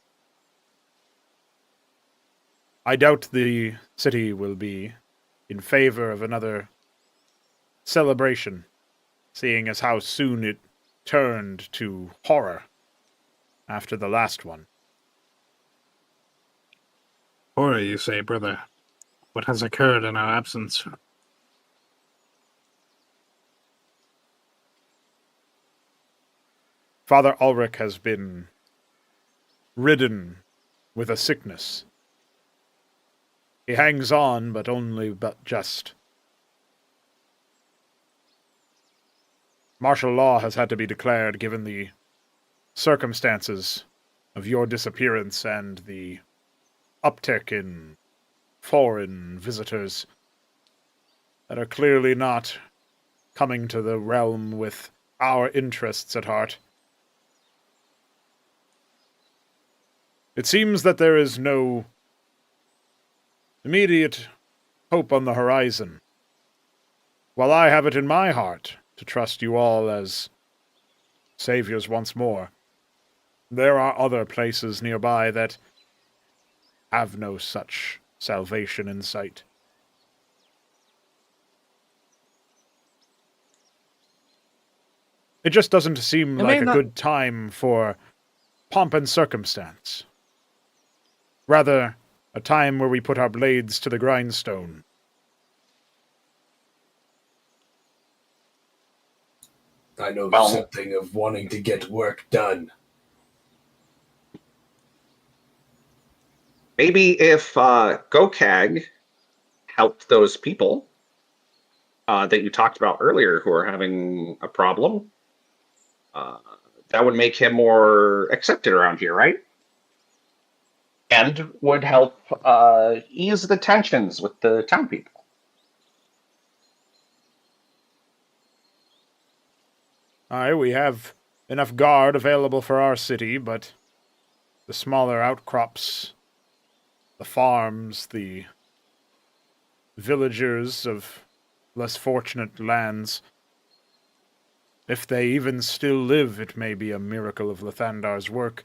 I doubt the city will be in favor of another celebration, seeing as how soon it turned to horror after the last one. Horror, you say, brother? What has occurred in our absence? Father Ulrich has been ridden with a sickness. He hangs on, but only but just. Martial law has had to be declared given the circumstances of your disappearance and the uptick in foreign visitors that are clearly not coming to the realm with our interests at heart. It seems that there is no immediate hope on the horizon, while I have it in my heart to trust you all as saviors once more. There are other places nearby that have no such salvation in sight. It just doesn't seem It like may a not- good time for pomp and circumstance. Rather, a time where we put our blades to the grindstone. I know Well- something of wanting to get work done. Maybe if Gokag helped those people that you talked about earlier who are having a problem, that would make him more accepted around here, right? And would help ease the tensions with the town people. Aye, we have enough guard available for our city, but the smaller outcrops, the farms, the villagers of less fortunate lands, if they even still live, it may be a miracle of Lathandar's work.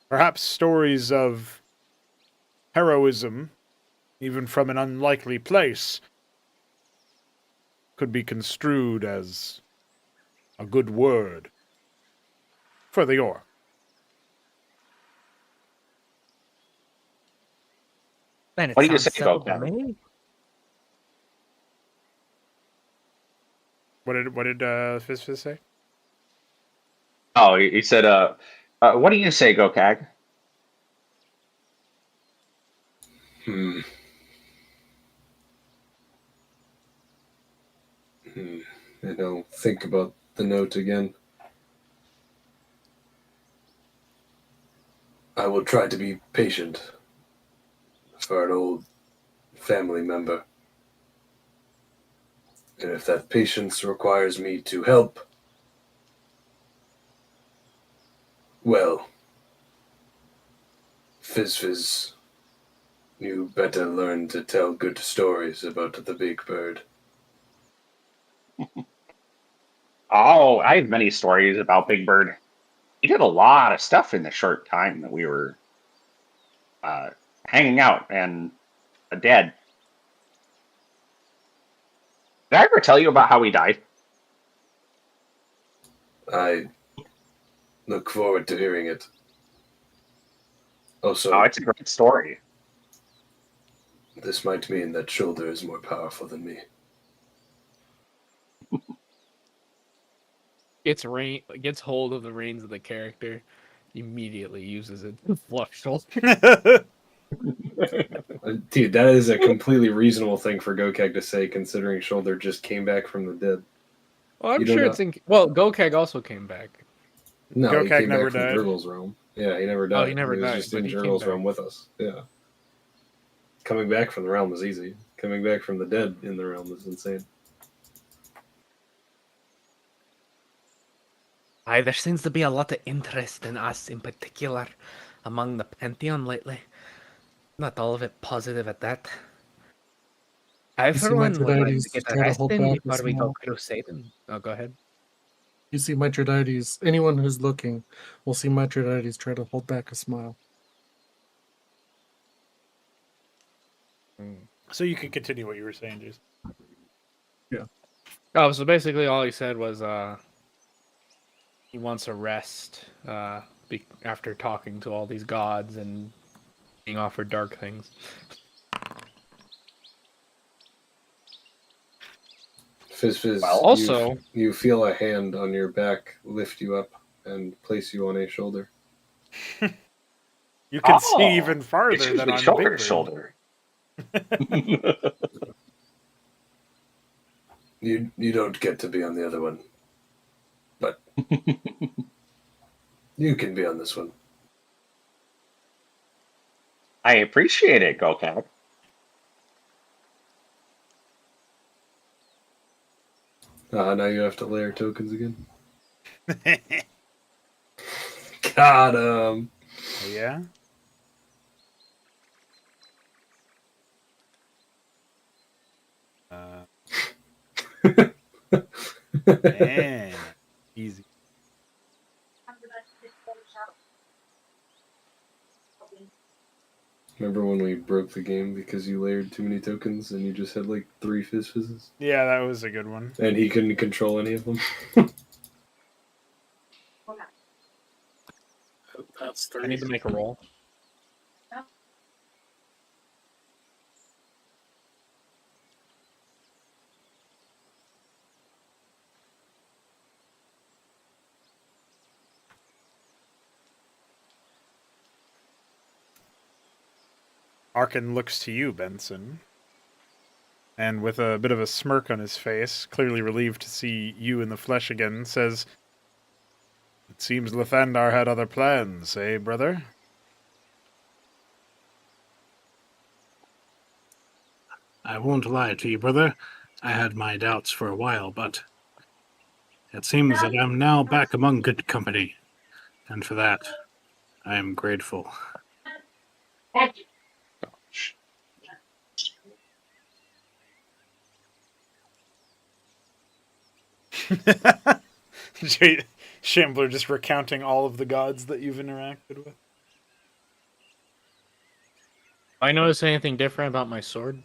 Perhaps stories of heroism, even from an unlikely place, could be construed as a good word for the orc. Then it What do you sounds say, settled to Gokag? me. What did Fizz say? Oh, he said, what do you say, Gokag? I don't think about the note again. I will try to be patient for an old family member. And if that patience requires me to help, well, Fizz, you better learn to tell good stories about the big bird. Oh, I have many stories about Big Bird. He did a lot of stuff in the short time that we were hanging out and dead. Did I ever tell you about how he died? I look forward to hearing it. Also, Oh, it's a great story. this might mean that Shoulder is more powerful than me. Gets hold of the reins of the character, immediately uses it to flush shoulder. Dude, that is a completely reasonable thing for Gokag to say, considering Shoulder just came back from the dead. Well, I'm You don't sure know. it's in. Well, Gokag also came back. No, he Gokag came never back from died. Jurgle's realm. Yeah, he never died. Oh, he never was died, just but in he came Jurgle's back. realm with us. Yeah. Coming back from the realm is easy. Coming back from the dead in the realm is insane. Aye, there seems to be a lot of interest in us in particular among the Pantheon lately. Not all of it positive at that. I, You for see, my one, would like to Aphrodite's get a try to rest hold in back a before we go smile. crusading. Oh, go ahead. You see Mithridates. Anyone who's looking will see Mithridates try to hold back a smile. So you can continue what you were saying, Jason. Oh, so basically all he said was he wants a rest after talking to all these gods and being offered dark things. Fizz, Well, Also, you feel a hand on your back lift you up and place you on a shoulder. You can see even it's farther than usually on the shoulder big to bird. shoulder. You don't get to be on the other one, but you can be on this one. I appreciate it, Gokak. Now you have to layer tokens again. Got him. Yeah. Man, easy. Remember when we broke the game because you layered too many tokens and you just had like 3 fizzes? Yeah, that was a good one. And he couldn't control any of them? That's I need to make a roll. Arkin looks to you, Benson. And with a bit of a smirk on his face, clearly relieved to see you in the flesh again, says, "It seems Lathandar had other plans, eh, brother?" I won't lie to you, brother. I had my doubts for a while, but it seems that I'm now back among good company, and for that, I am grateful. Shambler just recounting all of the gods that you've interacted with. I notice anything different about my sword?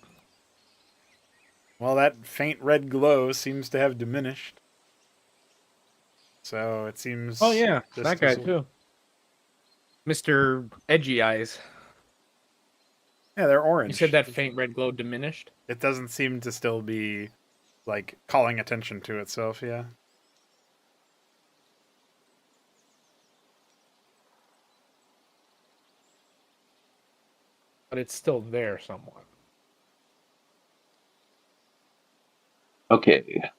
Well, that faint red glow seems to have diminished. So it seems. Oh yeah, just that guy as- too. Mr. Edgy Eyes. Yeah, they're orange. You said that faint red glow diminished? It doesn't seem to still be, like, calling attention to itself, yeah. But it's still there somewhat. Okay.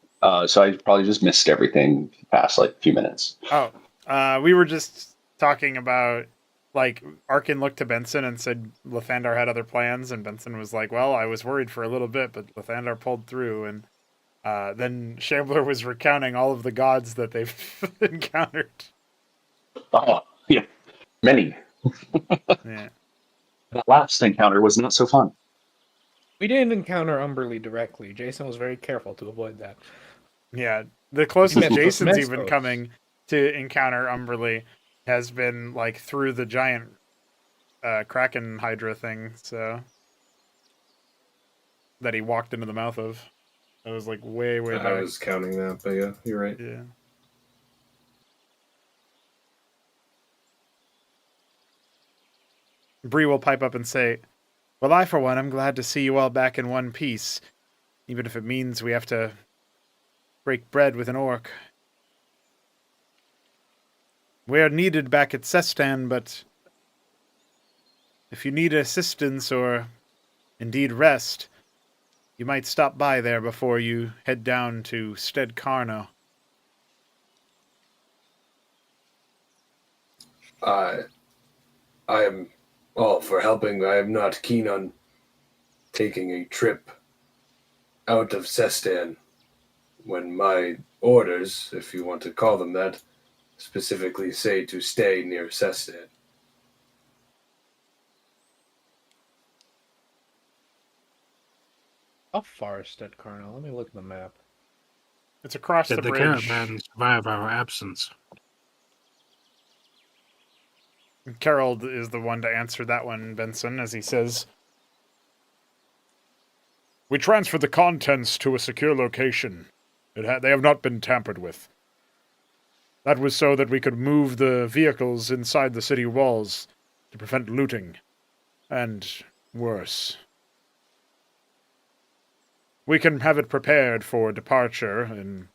So I probably just missed everything past like a few minutes. Oh, we were just talking about, like, Arkin looked to Benson and said Lathandar had other plans, and Benson was like, well, I was worried for a little bit, but Lathandar pulled through, and then Shambler was recounting all of the gods that they've encountered. Oh, yeah. Many. Yeah. That last encounter was not so fun. We didn't encounter Umberly directly. Jason was very careful to avoid that. Yeah, the closest met Jason's Mestos. even coming to encounter Umberly has been, like, through the giant Kraken Hydra thing, so... that he walked into the mouth of. That was, like, way I back. was counting that, but yeah, you're right. Yeah. Bree will pipe up and say, well, I, for one, am glad to see you all back in one piece, even if it means we have to break bread with an orc. We are needed back at Sestan, but if you need assistance or indeed rest, you might stop by there before you head down to Stead Carno. I am all for helping. I am not keen on taking a trip out of Sestan when my orders, if you want to call them that, specifically say to stay near Sestan. How far is Stead Carnal? Let me look at the map. It's across Did the the bridge. caravan survive our absence? Carol is the one to answer that one, Benson, as he says, "We transferred the contents to a secure location. They have not been tampered with. That was so that we could move the vehicles inside the city walls to prevent looting. And worse. We can have it prepared for departure in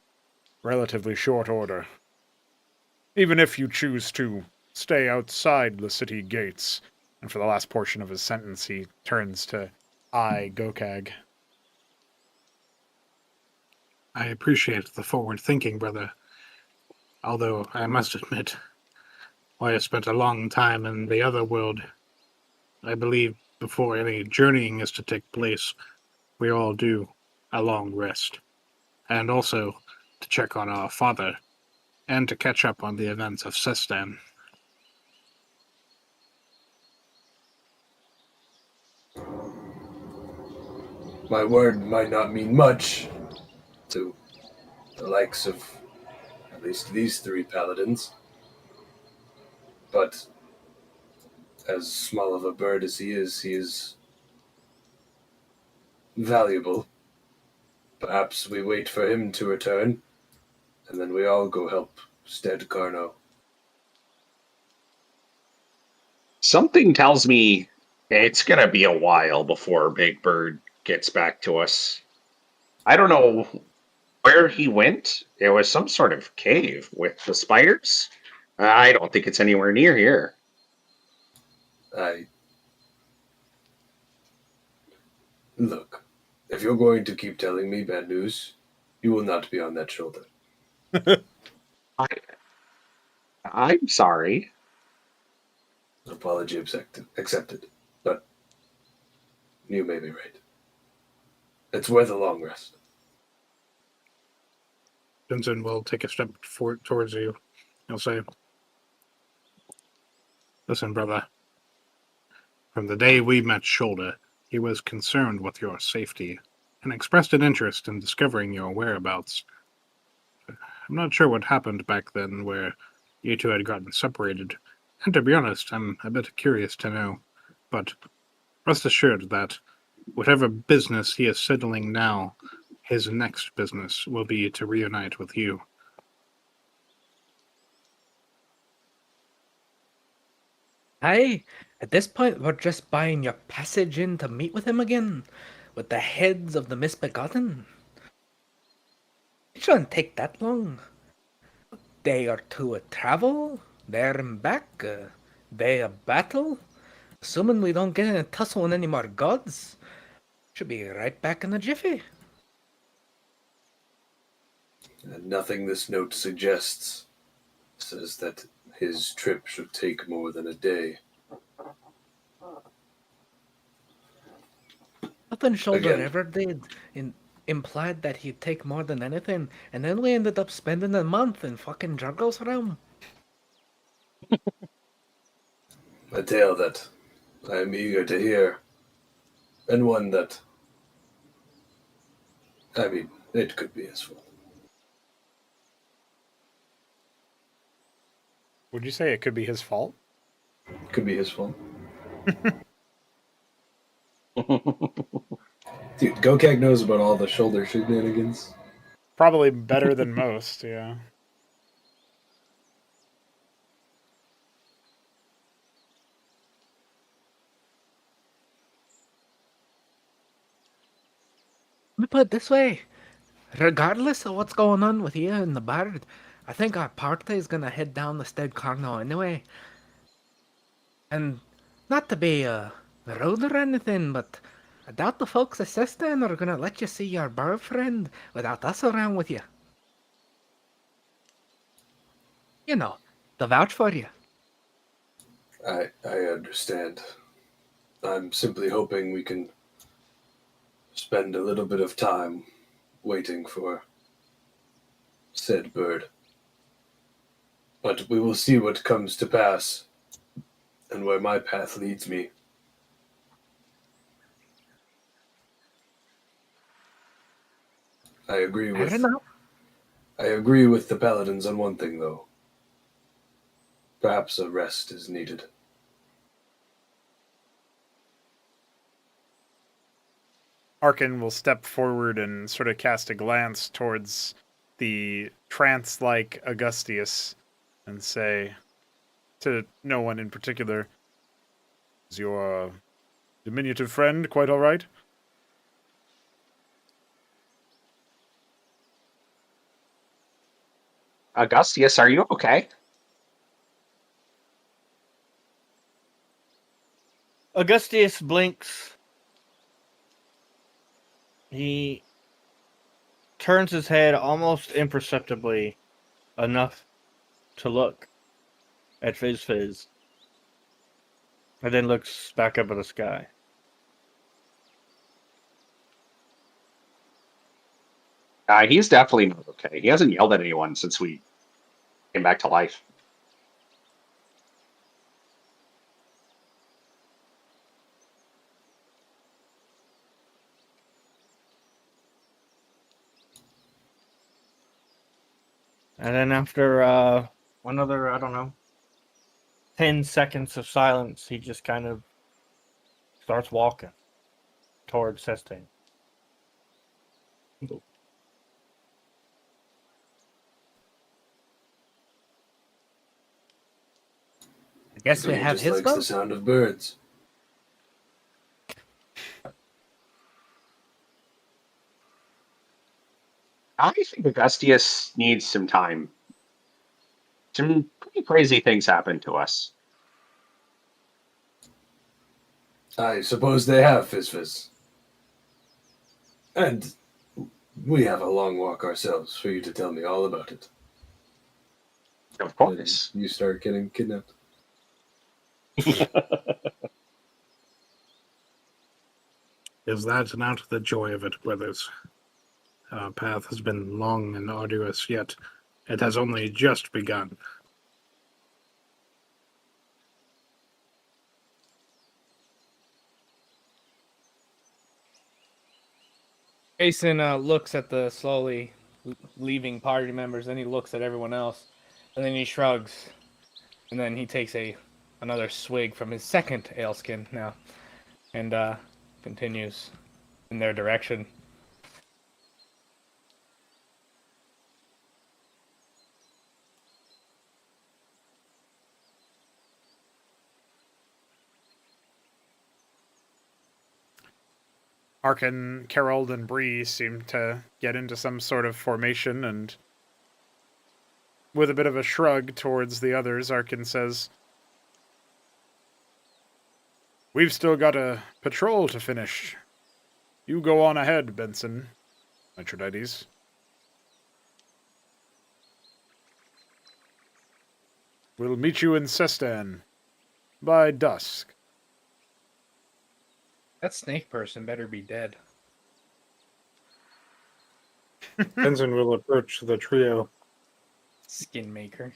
relatively short order. Even if you choose to stay outside the city gates." And for the last portion of his sentence, he turns to Gokag. I appreciate the forward thinking, brother. Although I must admit, while I spent a long time in the other world, I believe before any journeying is to take place, we all do a long rest. And also to check on our father, and to catch up on the events of Sestan. My word might not mean much to the likes of at least these three paladins, but as small of a bird as he is valuable. Perhaps we wait for him to return, and then we all go help Stead Carno. Something tells me it's gonna be a while before Big Bird gets back to us. I don't know where he went. It was some sort of cave with the spiders. I don't think it's anywhere near here. Look, if you're going to keep telling me bad news, you will not be on that shoulder. I'm sorry. Apology accepted, but you may be right. It's worth a long rest. Benson will take a step towards you. He'll say, "Listen, brother. From the day we met Shoulder, he was concerned with your safety and expressed an interest in discovering your whereabouts. I'm not sure what happened back then where you two had gotten separated, and to be honest, I'm a bit curious to know. But rest assured that whatever business he is settling now, his next business will be to reunite with you." Aye, at this point, we're just buying your passage in to meet with him again, with the heads of the misbegotten. It shouldn't take that long. Day or two of travel, there and back, day of battle. Assuming we don't get in a tussle with any more gods, should be right back in a jiffy. And nothing this note suggests says that his trip should take more than a day. Nothing Shoulder Again. ever did implied that he'd take more than anything, and then we ended up spending a month in fucking Jurgle's realm. A tale that I am eager to hear, and one that, I mean, it could be his fault. Would you say it could be his fault? Could be his fault. Dude, Gokag knows about all the Shoulder shenanigans. Probably better than most, yeah. Let me put it this way. Regardless of what's going on with you and the Bard, I think our party is gonna head down the Stead Cardinal anyway. And not to be rude or anything, but I doubt the folks at Sestan are gonna let you see your bird friend without us around with you. You know, to vouch for you. I understand. I'm simply hoping we can spend a little bit of time waiting for said bird. But we will see what comes to pass and where my path leads me. I agree with Fair enough. I agree with the paladins on one thing, though. Perhaps a rest is needed. Arkin will step forward and sort of cast a glance towards the trance-like Augustius and say, to no one in particular, "Is your diminutive friend quite all right?" Augustius, are you okay? Augustius blinks. He turns his head almost imperceptibly enough to look at Fizz, and then looks back up at the sky. He's definitely not okay. He hasn't yelled at anyone since we came back to life. And then after another, I don't know, 10 seconds of silence, he just kind of starts walking towards Sestain. I guess we He have just his likes vote. the sound of birds. I think Augustius needs some time. Some pretty crazy things happened to us. I suppose they have, Fizz. And we have a long walk ourselves for you to tell me all about it. Of When course. you start getting kidnapped. Is that not the joy of it, brothers? Our path has been long and arduous, yet it has only just begun. Jason looks at the slowly leaving party members, then he looks at everyone else, and then he shrugs, and then he takes another swig from his second ale skin now, and continues in their direction. Arkin, Kerold, and Bree seem to get into some sort of formation, and with a bit of a shrug towards the others, Arkin says, "We've still got a patrol to finish. You go on ahead, Benson, Mitridates." "We'll meet you in Sestan by dusk." That snake person better be dead. Benson will approach the trio, Skin maker.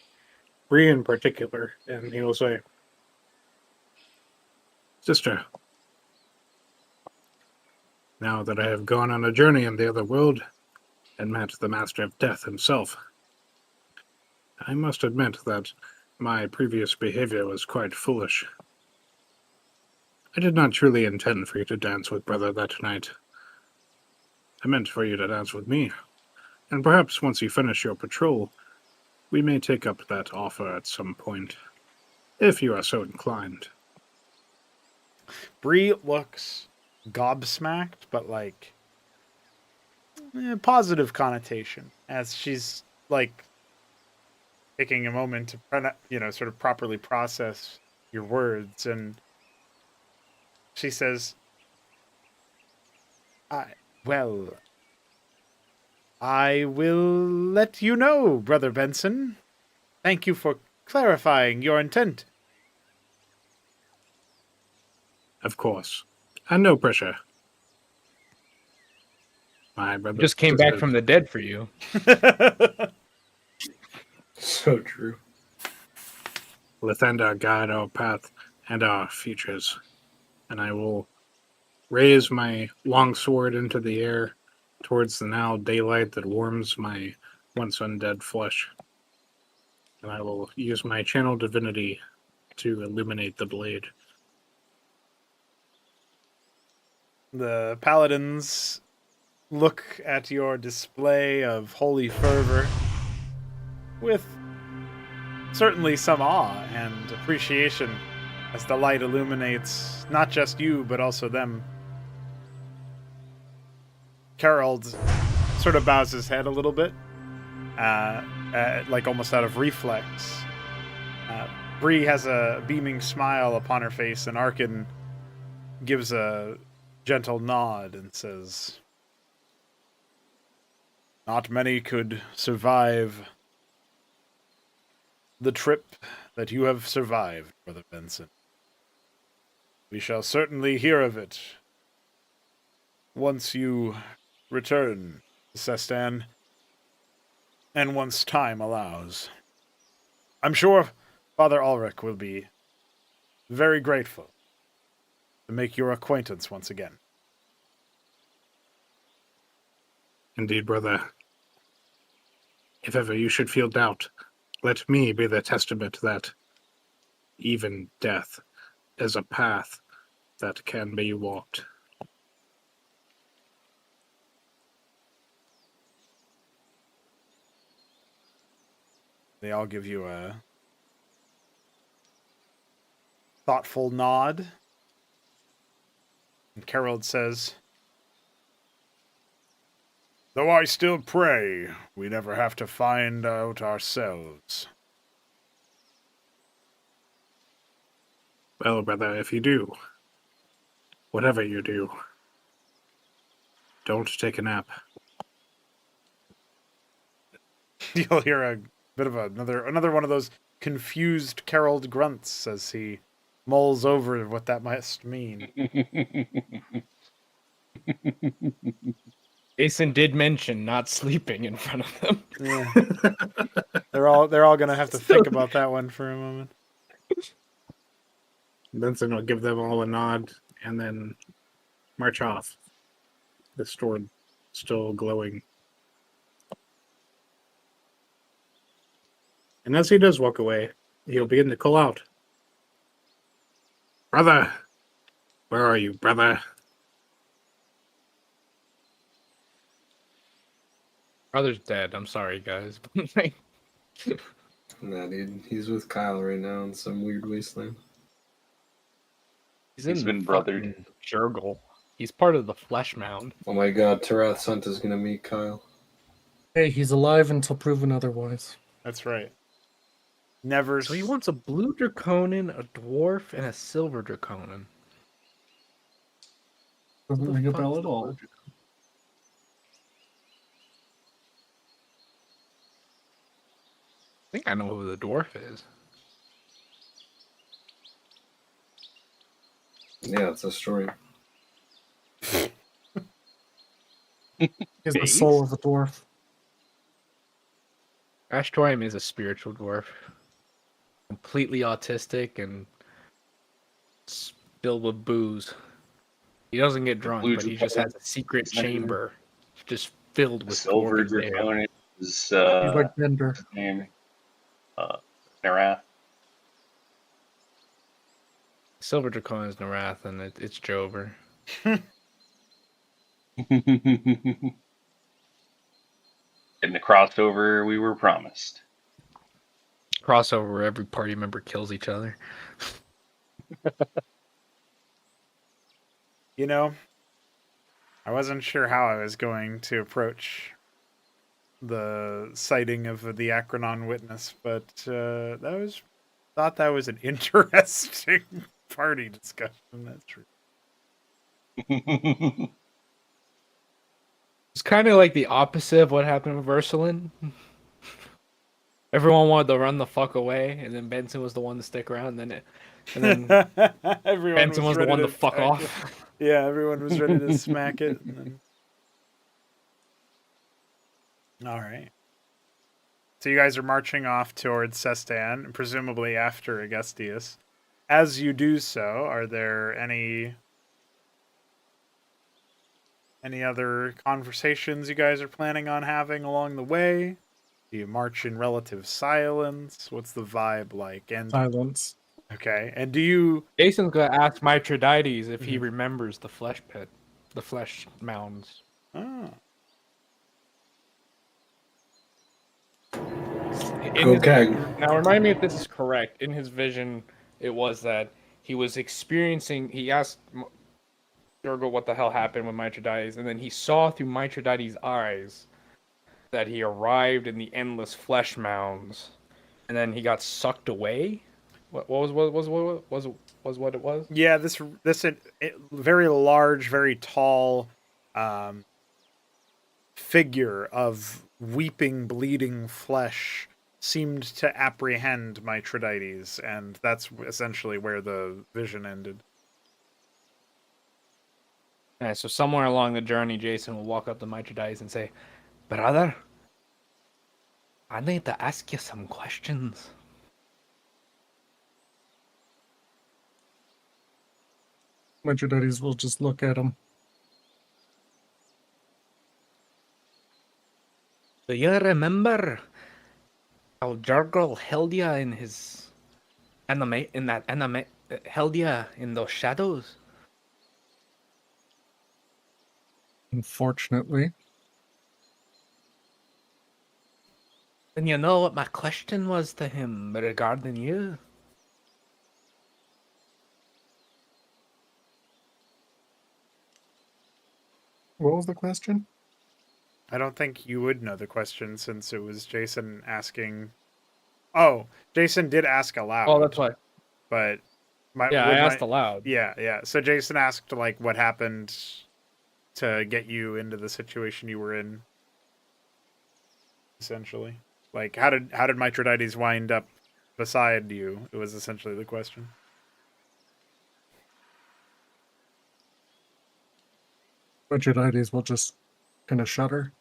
Bree in particular, and he will say, Sister, now that I have gone on a journey in the other world and met the Master of Death himself, I must admit that my previous behavior was quite foolish. I did not truly intend for you to dance with Brother that night. I meant for you to dance with me, and perhaps once you finish your patrol, we may take up that offer at some point, if you are so inclined. Bree looks gobsmacked, but like positive connotation, as she's like taking a moment to sort of properly process your words, and she says, I will let you know, Brother Benson. Thank you for clarifying your intent." Of course. And no pressure. My brother Just came back from the dead for you. So true. Lathander guide our path and our futures. And I will raise my long sword into the air towards the now daylight that warms my once undead flesh. And I will use my channel divinity to illuminate the blade. The paladins look at your display of holy fervor with certainly some awe and appreciation as the light illuminates not just you, but also them. Gerald sort of bows his head a little bit, like almost out of reflex. Bree has a beaming smile upon her face, and Arkin gives a gentle nod and says, "Not many could survive the trip that you have survived, Brother Benson. We shall certainly hear of it once you return to Sestan, and once time allows. I'm sure Father Ulrich will be very grateful to make your acquaintance once again." Indeed, brother. If ever you should feel doubt, let me be the testament that even death is a path that can be walked. They all give you a thoughtful nod. And Gerald says, "Though I still pray we never have to find out ourselves." Well, brother, if you do, whatever you do, don't take a nap. You'll hear a bit of another one of those confused Gerald grunts as he mulls over what that must mean. Jason did mention not sleeping in front of them. Yeah. They're all gonna have to think about that one for a moment. Benson will give them all a nod and then march off. The sword still glowing. And as he does walk away, he'll begin to call out, "Brother! Where are you, brother?" Brother's dead. I'm sorry, guys. Nah, dude, he's with Kyle right now in some weird wasteland. He's been brothered. Jurgle. He's part of the flesh mound. Oh my god, Tarath's Hunt is gonna meet Kyle. Hey, he's alive until proven otherwise. That's right. Never. So he wants a blue draconin, a dwarf, and a silver draconin. Doesn't ring a bell at all. I think I know who the dwarf is. Yeah, it's a story. He's the soul of a dwarf. Ashtorium is a spiritual dwarf. Completely autistic and filled with booze. He doesn't get drunk, Blue but he just has a secret chamber just filled with Silver dwarves there. Draconic is He's like Bender. his name. Narath. Silver Draconin is Narath, and it's Jover. In the crossover we were promised. Crossover where every party member kills each other. You know, I wasn't sure how I was going to approach the sighting of the Acronon witness, but thought that was an interesting party discussion. That's true. It's kind of like the opposite of what happened with Ursuline. Everyone wanted to run the fuck away, and then Benson was the one to stick around. And then Everyone Benson was the ready one to fuck attack off. it. Yeah, everyone was ready to smack it. And then... All right. So you guys are marching off towards Sestan, presumably after Augustius. As you do so, are there any other conversations you guys are planning on having along the way? Do you march in relative silence? What's the vibe like? And Silence. okay, and do you? Jason's gonna ask Mithridates if he Mhm. remembers the flesh pit, the flesh mounds. Oh, In his, Okay. now, remind me if this is correct. In his vision, it was that he was experiencing. He asked Durgal what the hell happened with Mithridates, and then he saw through Mithridates' eyes that he arrived in the endless flesh mounds, and then he got sucked away. What it was? yeah. This very large, very tall, um, figure of weeping, bleeding flesh seemed to apprehend Mithridates, and that's essentially where the vision ended. Alright, so somewhere along the journey, Jason will walk up to Mithridates and say, "Brother, I need to ask you some questions." Mithridates will just look at him. Do you remember how Jurgle held you in his anime, held you in those shadows? Unfortunately. And you know what my question was to him regarding you? What was the question? I don't think you would know the question since it was Jason asking. Oh, Jason did ask aloud. Oh, that's why. But Yeah, I asked aloud. Yeah, yeah. So Jason asked like what happened to get you into the situation you were in. Essentially, like how did Mithridates wind up beside you? It was essentially the question. Mithridates will just kind of shudder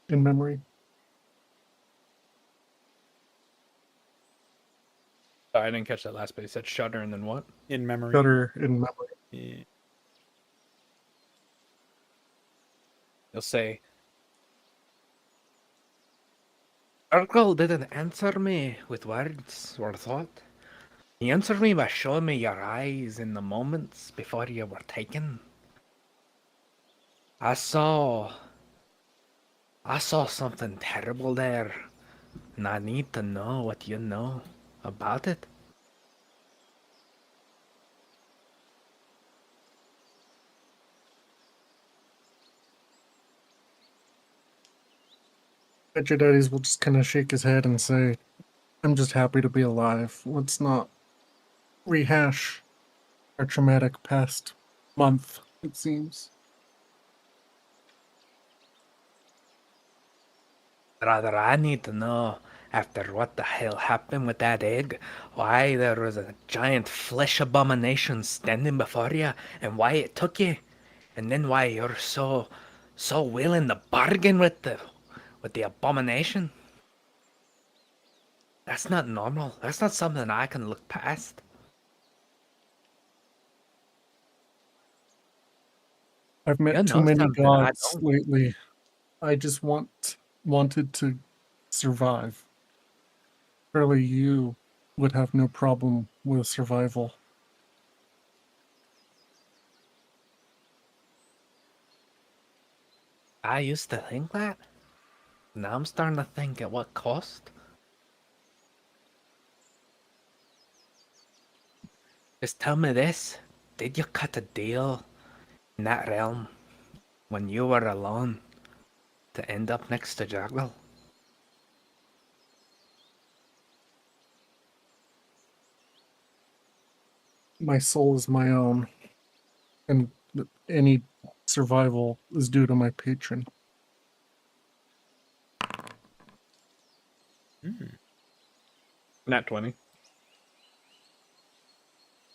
in memory. I didn't catch that last bit. He said shudder and then what? In memory. Shudder in memory. Yeah. He'll say, Jurgle didn't answer me with words or thought. He answered me by showing me your eyes in the moments before you were taken. I saw something terrible there, and I need to know what you know about it. Mithridates will just kind of shake his head and say, I'm just happy to be alive. Let's not rehash our traumatic past month, it seems. Rather, I need to know, after what the hell happened with that egg, why there was a giant flesh abomination standing before you, and why it took you, and then why you're so willing to bargain with the abomination. That's not normal. That's not something I can look past. I've met You too know many something I gods don't. lately. I just wanted to survive. Surely you would have no problem with survival. I used to think that. Now I'm starting to think at what cost. Just tell me this. Did you cut a deal in that realm when you were alone to end up next to Juggle? My soul is my own, and any survival is due to my patron. "Nat 20."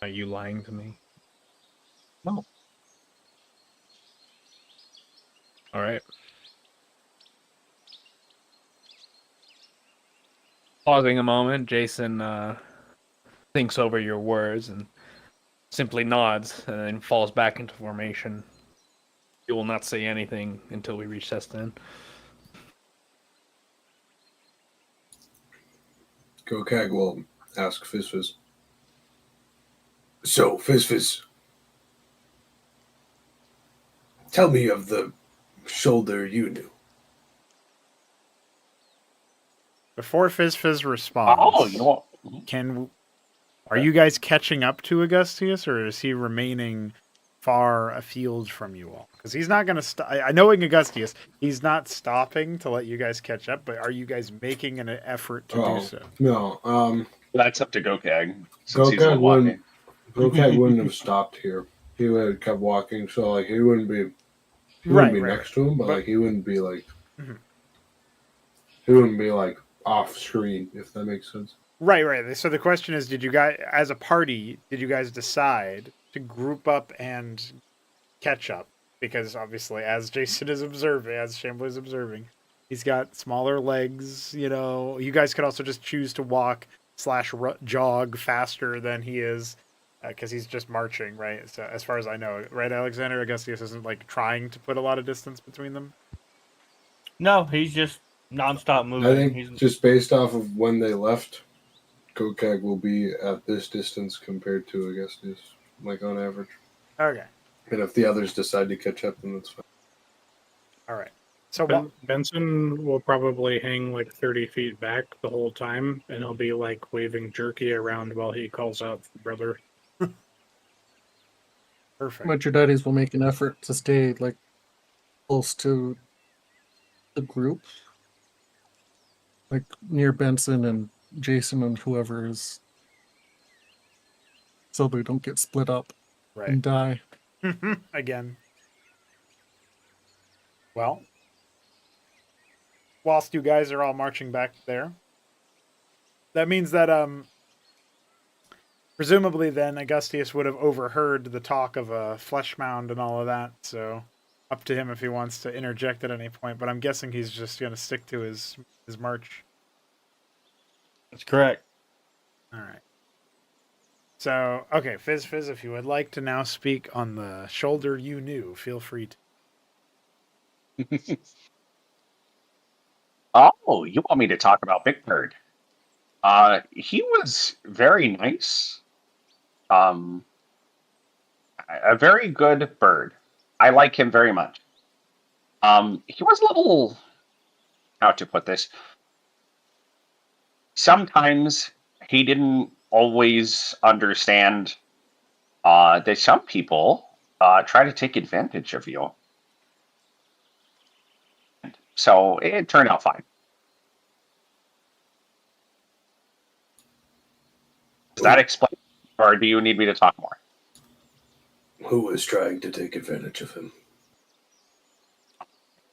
Are you lying to me? No. All right. Pausing a moment, Jason thinks over your words and simply nods and then falls back into formation. You will not say anything until we reach Sestin. Gokag will ask Fizz. So, Fizz, tell me of the shoulder you knew. Before Fizz responds, Oh, you know what? are you guys catching up to Augustius, or is he remaining far afield from you all? Because he's not going to stop. I knowing Augustius, he's not stopping to let you guys catch up. But are you guys making an effort to do so? No. That's up to Gokag, since he's the Gokag walking. wouldn't have stopped here. He would have kept walking, so like he wouldn't be next to him, but like he wouldn't be like Mhm. he wouldn't be like off screen, if that makes sense. Right. So the question is, did you guys, as a party, did you guys decide to group up and catch up? Because obviously, as Jason is observing, as Shambler is observing, he's got smaller legs. You guys could also just choose to walk / jog faster than he is, because he's just marching, right? So as far as I know, right, Alexander, Augustius isn't like trying to put a lot of distance between them. No, he's just nonstop moving. I think He's just based off of when they left, Gokag will be at this distance compared to Augustus, like on average. Okay, And if the others decide to catch up, then that's fine. all right. So Benson will probably hang like 30 feet back the whole time, and he'll be like waving Jerky around while he calls out for brother. perfect. But your daddies will make an effort to stay like close to the group, like near Benson and Jason and whoever is, so they don't get split up and die. Again. Well, whilst you guys are all marching back there, that means that presumably then Augustius would have overheard the talk of a flesh mound and all of that, so up to him if he wants to interject at any point, but I'm guessing he's just going to stick to his march. That's correct. All right. So, okay, Fizz, if you would like to now speak on the shoulder you knew, feel free to. Oh, you want me to talk about Big Bird? He was very nice. A very good bird. I like him very much. He was a little, how to put this? Sometimes he didn't always understand that some people try to take advantage of you. So it turned out fine. Does that explain, or do you need me to talk more? Who was trying to take advantage of him?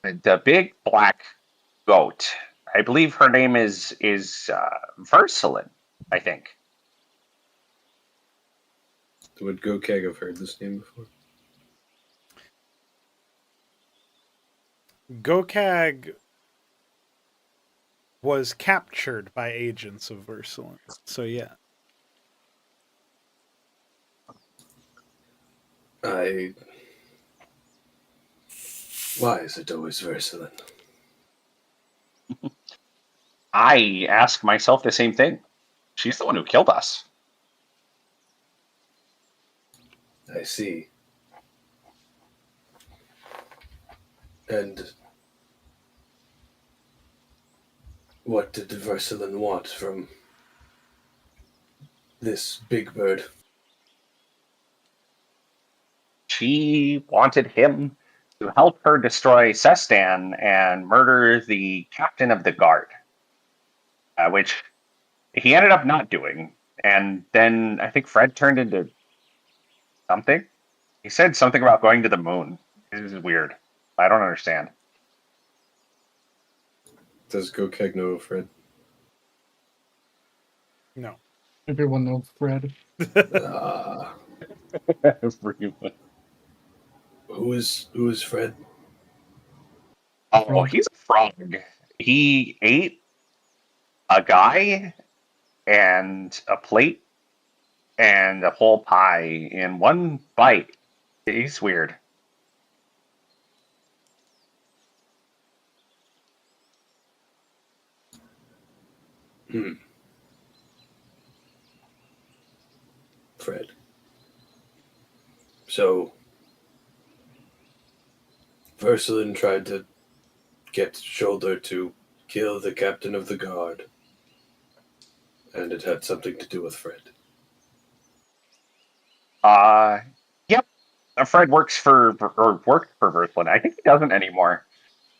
The big black goat. I believe her name is Versalin, I think. Would Gokag have heard this name before? Gokag was captured by agents of Versalin, so yeah. Why is it always Versalin? I ask myself the same thing. She's the one who killed us. I see. And what did Versalin want from this big bird? She wanted him to help her destroy Sestan and murder the captain of the guard, which he ended up not doing. And then I think Fred turned into something. He said something about going to the moon. This is weird. I don't understand. Does Gokag know Fred? No. Everyone knows Fred. Who is Fred? Oh, he's a frog. He ate a guy and a plate and a whole pie in one bite. He's weird. Fred. So, Versalin tried to get Shoulder to kill the captain of the guard, and it had something to do with Fred. Yep. Fred works for, or worked for Verslin. I think he doesn't anymore.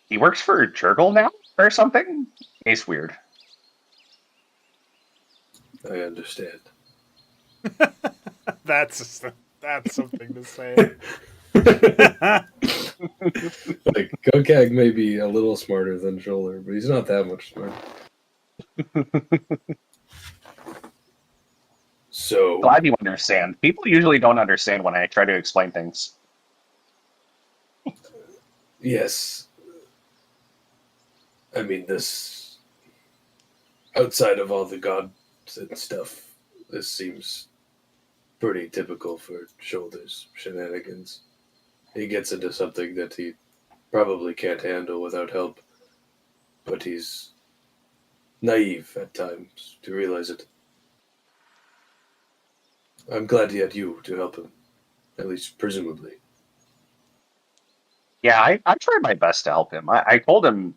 He works for Jurgle now or something. He's weird. I understand. That's something to say. Like, Gokag may be a little smarter than Shoulder, but he's not that much smarter. So, Glad you understand. People usually don't understand when I try to explain things. yes. I mean, this, outside of all the gods and stuff, this seems pretty typical for Shoulder's shenanigans. He gets into something that he probably can't handle without help, but he's naive at times to realize it. I'm glad he had you to help him, at least presumably. Yeah, I tried my best to help him. I told him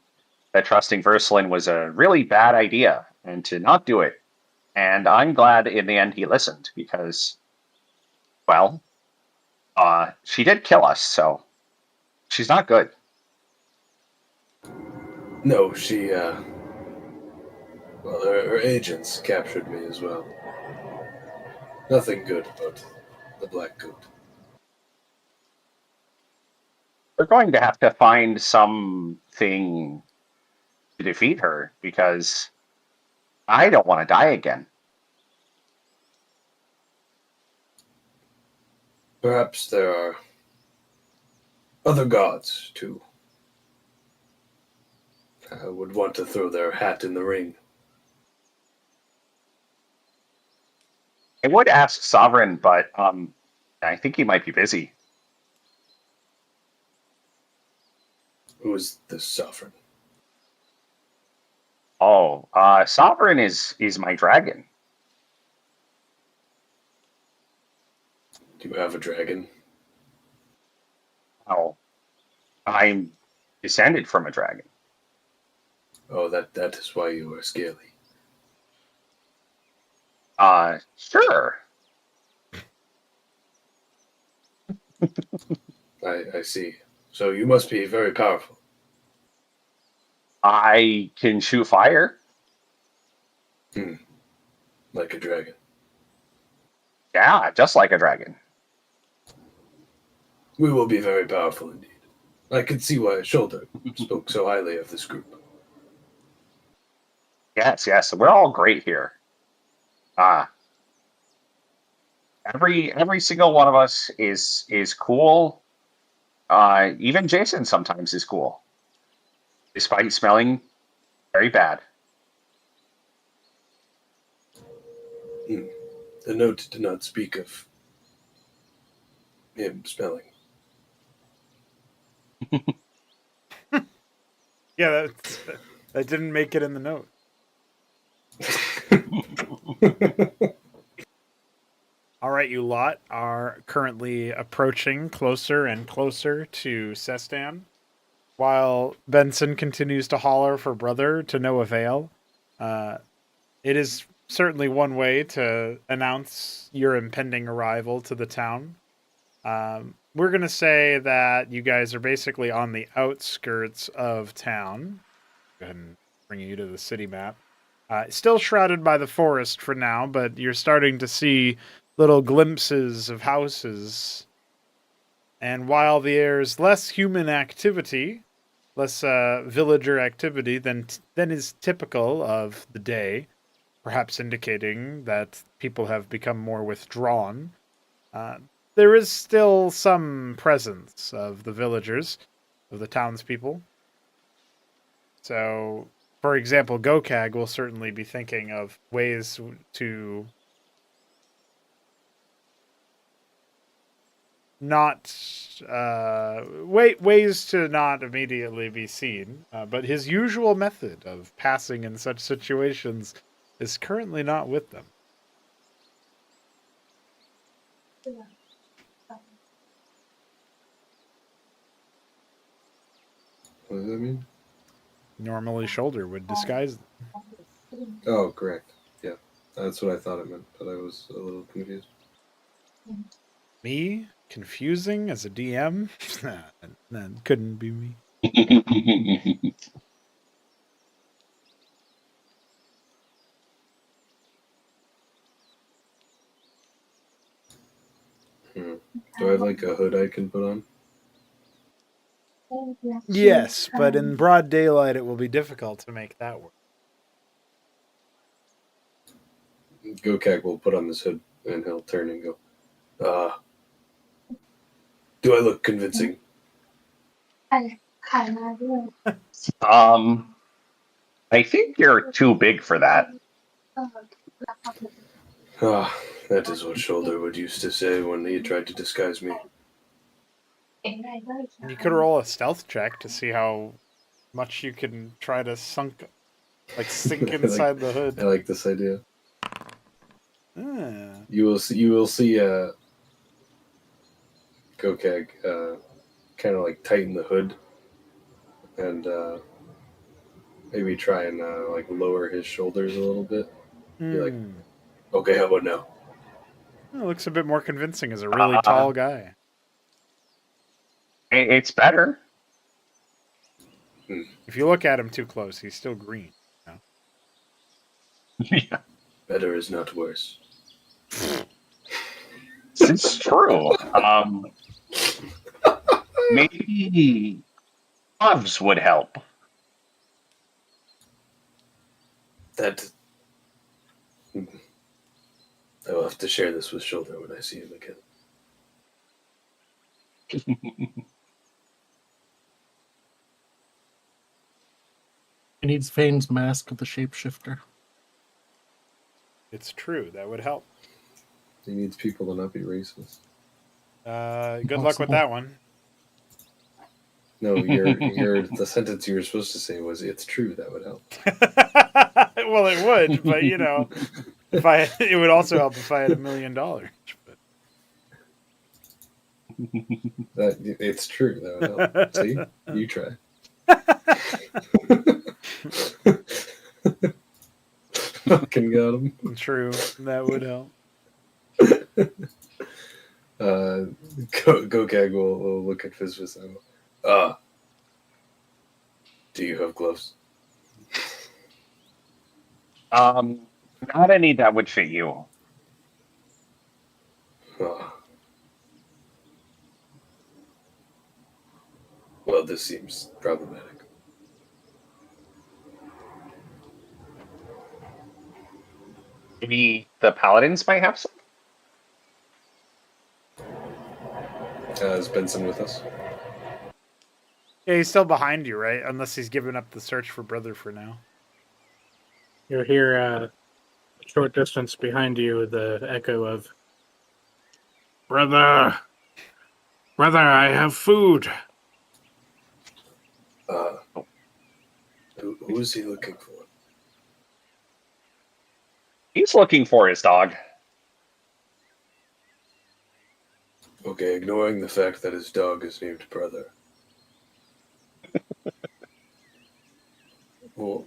that trusting Versalin was a really bad idea and to not do it. And I'm glad in the end he listened because, well, she did kill us, so she's not good. No, she, well, her agents captured me as well. Nothing good about the Black Coat. We're going to have to find something to defeat her because I don't want to die again. Perhaps there are other gods, too. I would want to throw their hat in the ring. I would ask Sovereign, but I think he might be busy. Who is this sovereign? Oh, Sovereign is my dragon. Do you have a dragon? Oh, I'm descended from a dragon. Oh, that is why you are scaly. Sure. I see. So you must be very powerful. I can shoot fire. Like a dragon. Yeah, just like a dragon. We will be very powerful indeed. I can see why Shoulder spoke so highly of this group. Yes, we're all great here. Every single one of us is cool. Even Jason sometimes is cool, despite smelling very bad. The note did not speak of him smelling. Yeah, that didn't make it in the note. All right, you lot are currently approaching closer and closer to Sestan, while Benson continues to holler for brother to no avail. It is certainly one way to announce your impending arrival to the town. We're going to say that you guys are basically on the outskirts of town. Go ahead and bring you to the city map. Still shrouded by the forest for now, but you're starting to see little glimpses of houses. And while there's less human activity, less villager activity than is typical of the day, perhaps indicating that people have become more withdrawn, there is still some presence of the villagers, of the townspeople. So, for example, Gokag will certainly be thinking of ways to not ways to not immediately be seen, but his usual method of passing in such situations is currently not with them. What does that mean? Normally, shoulder would disguise. Oh, correct. Yeah, that's what I thought it meant, but I was a little confused. Me confusing as a DM? Nah, that couldn't be me. Do I have like a hood I can put on? Yes, but in broad daylight, it will be difficult to make that work. Gokag will put on this hood and he'll turn and go, do I look convincing? I think you're too big for that. That is what Shoulder would used to say when he tried to disguise me. You could roll a stealth check to see how much you can try to sink inside the hood. I like this idea. Ah. You will see Gokag kind of like tighten the hood and maybe try and like lower his shoulders a little bit. Be like, okay, how about now? It looks a bit more convincing as a really tall guy. It's better. If you look at him too close, he's still green. Yeah. Better is not worse. It's true. Maybe gloves would help. That I will have to share this with Shoulder when I see him again. He needs Fane's mask of the shapeshifter. It's true. That would help. He needs people to not be racist. Good luck with that one. No, the sentence you were supposed to say was, "It's true." That would help. Well, it would, but it would also help if I had $1 million. But... It's true. That would help. See, you try. Fucking got him. True, that would help. Gokag will look at Fizz and go, do you have gloves? Not any that would fit you. Well, this seems problematic. Maybe the paladins might have some. Is Benson with us? Yeah, he's still behind you, right? Unless he's given up the search for brother for now. You'll hear a short distance behind you the echo of, Brother, I have food. Who is he looking for? He's looking for his dog. Okay, ignoring the fact that his dog is named Brother. Well,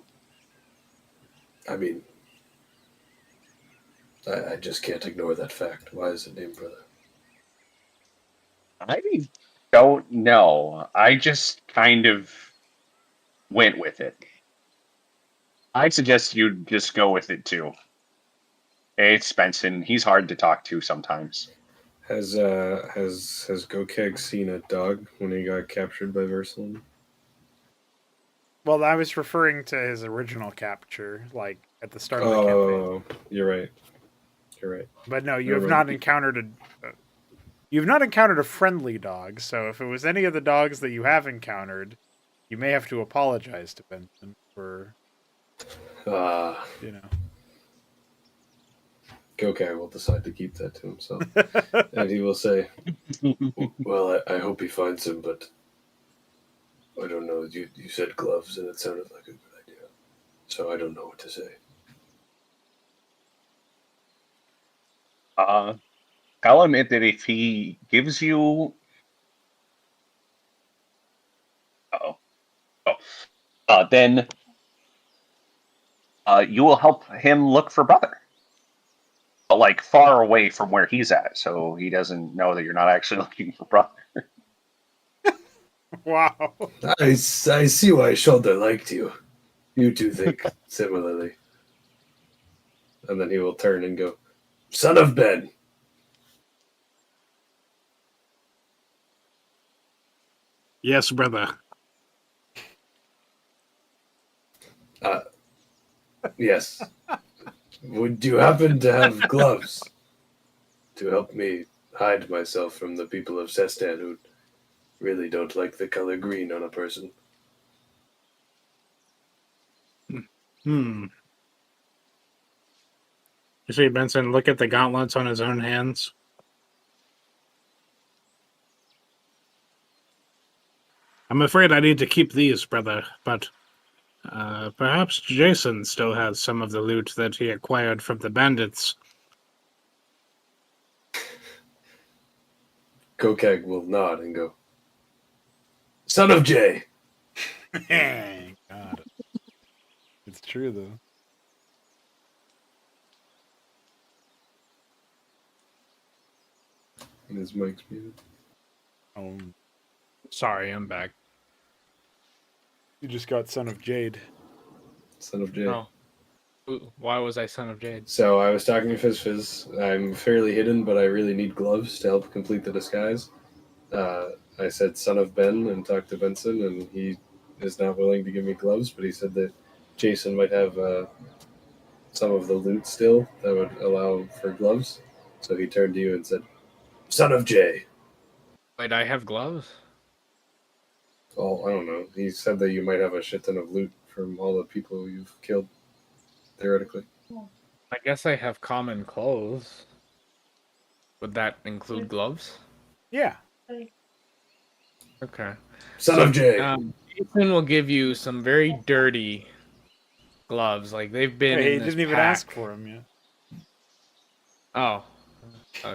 I mean, I just can't ignore that fact. Why is it named Brother? I don't know. I just kind of went with it. I suggest you just go with it too. It's Benson. He's hard to talk to sometimes. Has Gokeg seen a dog when he got captured by Versalin? Well, I was referring to his original capture, like at the start of the campaign. Oh, you're right. You're right. But no, you have not encountered you've not encountered a friendly dog. So if it was any of the dogs that you have encountered, you may have to apologize to Benson for, Gokeg will decide to keep that to himself, and he will say, "Well, I hope he finds him, but I don't know. You said gloves, and it sounded like a good idea, so I don't know what to say." tell him that if he gives you, then you will help him look for brother, but like far away from where he's at, so he doesn't know that you're not actually looking for brother. Wow. I see why Shoulder liked you. You two think similarly. And then he will turn and go, "Son of Ben." Yes, brother. Yes. Would you happen to have gloves to help me hide myself from the people of Sestan who really don't like the color green on a person? Hmm. You see Benson look at the gauntlets on his own hands. I'm afraid I need to keep these, brother, but perhaps Jason still has some of the loot that he acquired from the bandits. Kokag will nod and go, "Son of Jay." God. It's true though. And his mic's muted. Sorry, I'm back. You just got Son of Jade. Son of Jay. Oh. Why was I Son of Jade? So I was talking to Fizz. I'm fairly hidden, but I really need gloves to help complete the disguise. I said "Son of Ben" and talked to Benson, and he is not willing to give me gloves, but he said that Jason might have some of the loot still that would allow for gloves. So he turned to you and said, "Son of Jay." Wait, I have gloves? Well, I don't know. He said that you might have a shit ton of loot from all the people you've killed, theoretically. I guess I have common clothes. Would that include gloves? Yeah. Okay. Son of Jay. Jason will give you some very dirty gloves. Like they've been. Hey, in he this didn't even pack. ask for him yet. Oh.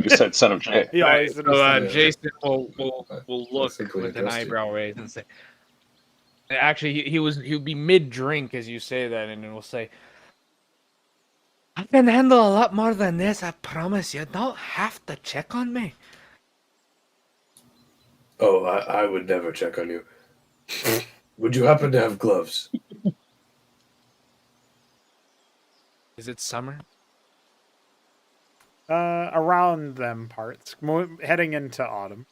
You said "Son of Jay." Yeah, Right, he said so Son of Jade. Jason will look simply with an adjust you. eyebrow raised and say, "Actually, he'll be mid drink as you say that, and it will say, I can handle a lot more than this. I promise you. Don't have to check on me." Oh, I would never check on you. Would you happen to have gloves? Is it summer? Around them parts, heading into autumn.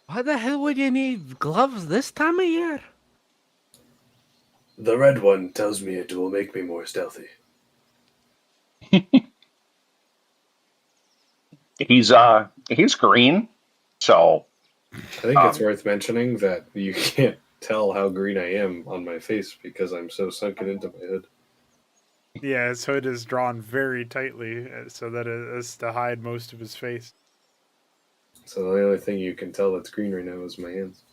Why the hell would you need gloves this time of year? The red one tells me it will make me more stealthy. He's green, so I think it's worth mentioning that you can't tell how green I am on my face because I'm so sunken into my hood. Yeah, his hood is drawn very tightly so that it is to hide most of his face. So the only thing you can tell that's green right now is my hands.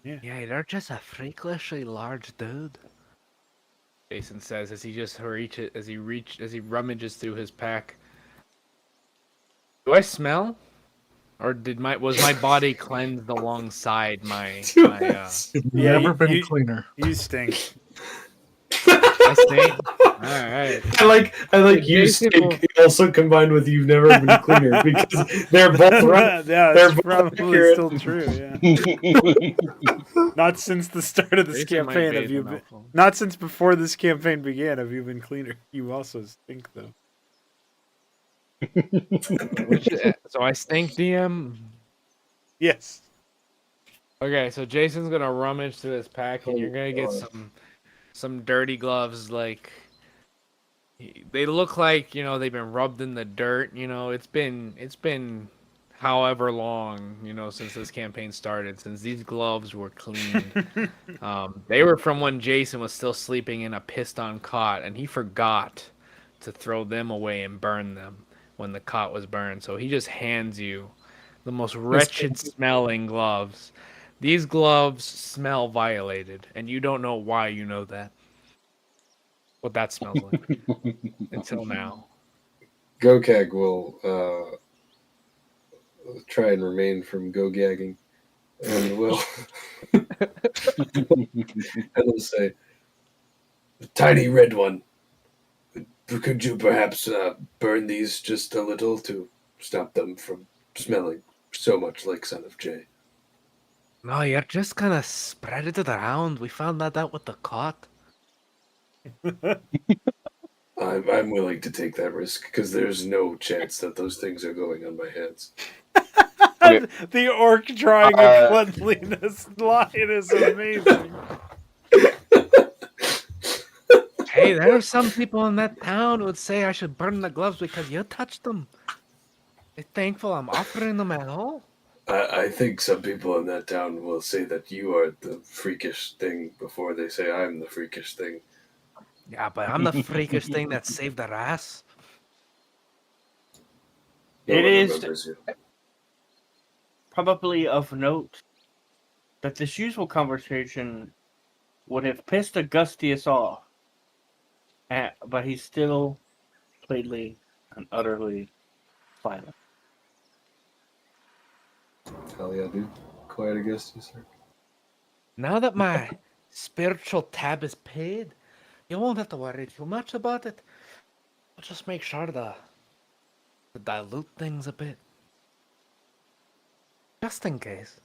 Yeah, you're just a freakishly large dude. Jason says as he rummages through his pack. Do I smell? Or was my body cleansed alongside my You've Yeah, never you- been you- cleaner. You stink. I stink? Alright. I like you Jason stink also combined with you've never been cleaner because they're both right. Yeah, They're that's both probably accurate. still true. Yeah. Not since the start of this Jason might campaign have bathe you in been. alcohol. Not since before this campaign began have you been cleaner. You also stink though. So I stink, DM? Yes. Okay, so Jason's gonna rummage through his pack, and you're gonna get God. some dirty gloves. Like they look like they've been rubbed in the dirt. It's been however long since this campaign started, since these gloves were cleaned. They were from when Jason was still sleeping in a pissed-on cot, and he forgot to throw them away and burn them when the cot was burned. So he just hands you the most wretched smelling gloves. These gloves smell violated, and you don't know why you know that. What that smells like. Until now. Gokag will try and remain from go-gagging, and will and will say, "Tiny red one, could you perhaps burn these just a little to stop them from smelling so much like Son of Jay?" No, you're just gonna spread it around. We found that out with the cot. I'm willing to take that risk because there's no chance that those things are going on my hands. Okay. The orc drawing a Uh, cleanliness line is amazing. Hey, there are some people in that town who would say I should burn the gloves because you touched them. They're thankful I'm offering them at all. I think some people in that town will say that you are the freakish thing before they say I'm the freakish thing. Yeah, but I'm the freakish thing that saved their ass. No It one is remembers you. probably of note that this usual conversation would have pissed Augustius off, but he's still completely and utterly silent. Hell yeah, dude. Quiet against you, sir. Now that my spiritual tab is paid, you won't have to worry too much about it. I'll just make sure to dilute things a bit. Just in case.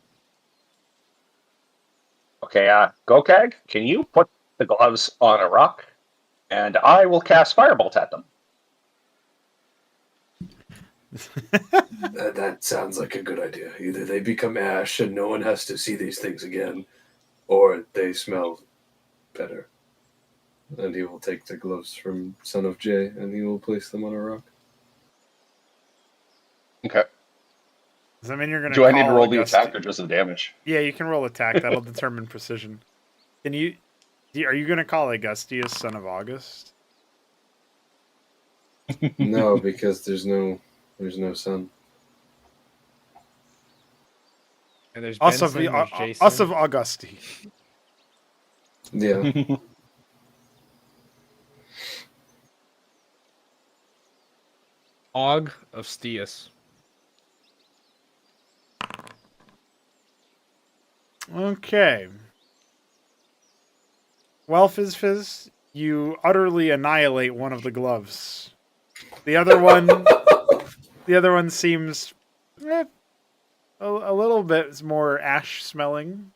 Okay, Gokag, can you put the gloves on a rock, and I will cast Firebolt at them. That sounds like a good idea. Either they become ash and no one has to see these things again, or they smell better. And he will take the gloves from Son of Jay and he will place them on a rock. Okay. Does that mean you're going Do I need to call roll the Augusti- attack or just the damage? Yeah, you can roll attack. That'll determine precision. Can you? Are you going to call Augustius son of August? No, because there's no sun. And there's Us of Benson, there's Jason. us of Augusti. Yeah. Og of Stius. Okay. Well, Fizz, you utterly annihilate one of the gloves. The other one seems a little bit more ash smelling,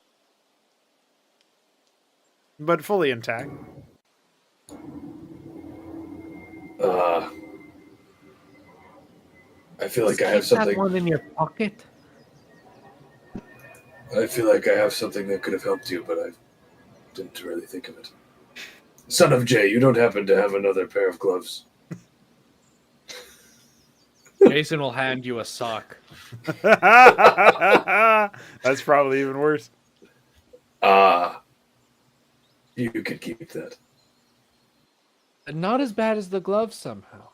but fully intact. I feel like I Keep have that something. one in your pocket. I feel like I have something that could have helped you, but I didn't really think of it. Son of Jay, you don't happen to have another pair of gloves? Jason will hand you a sock. That's probably even worse. You could keep that. Not as bad as the gloves somehow.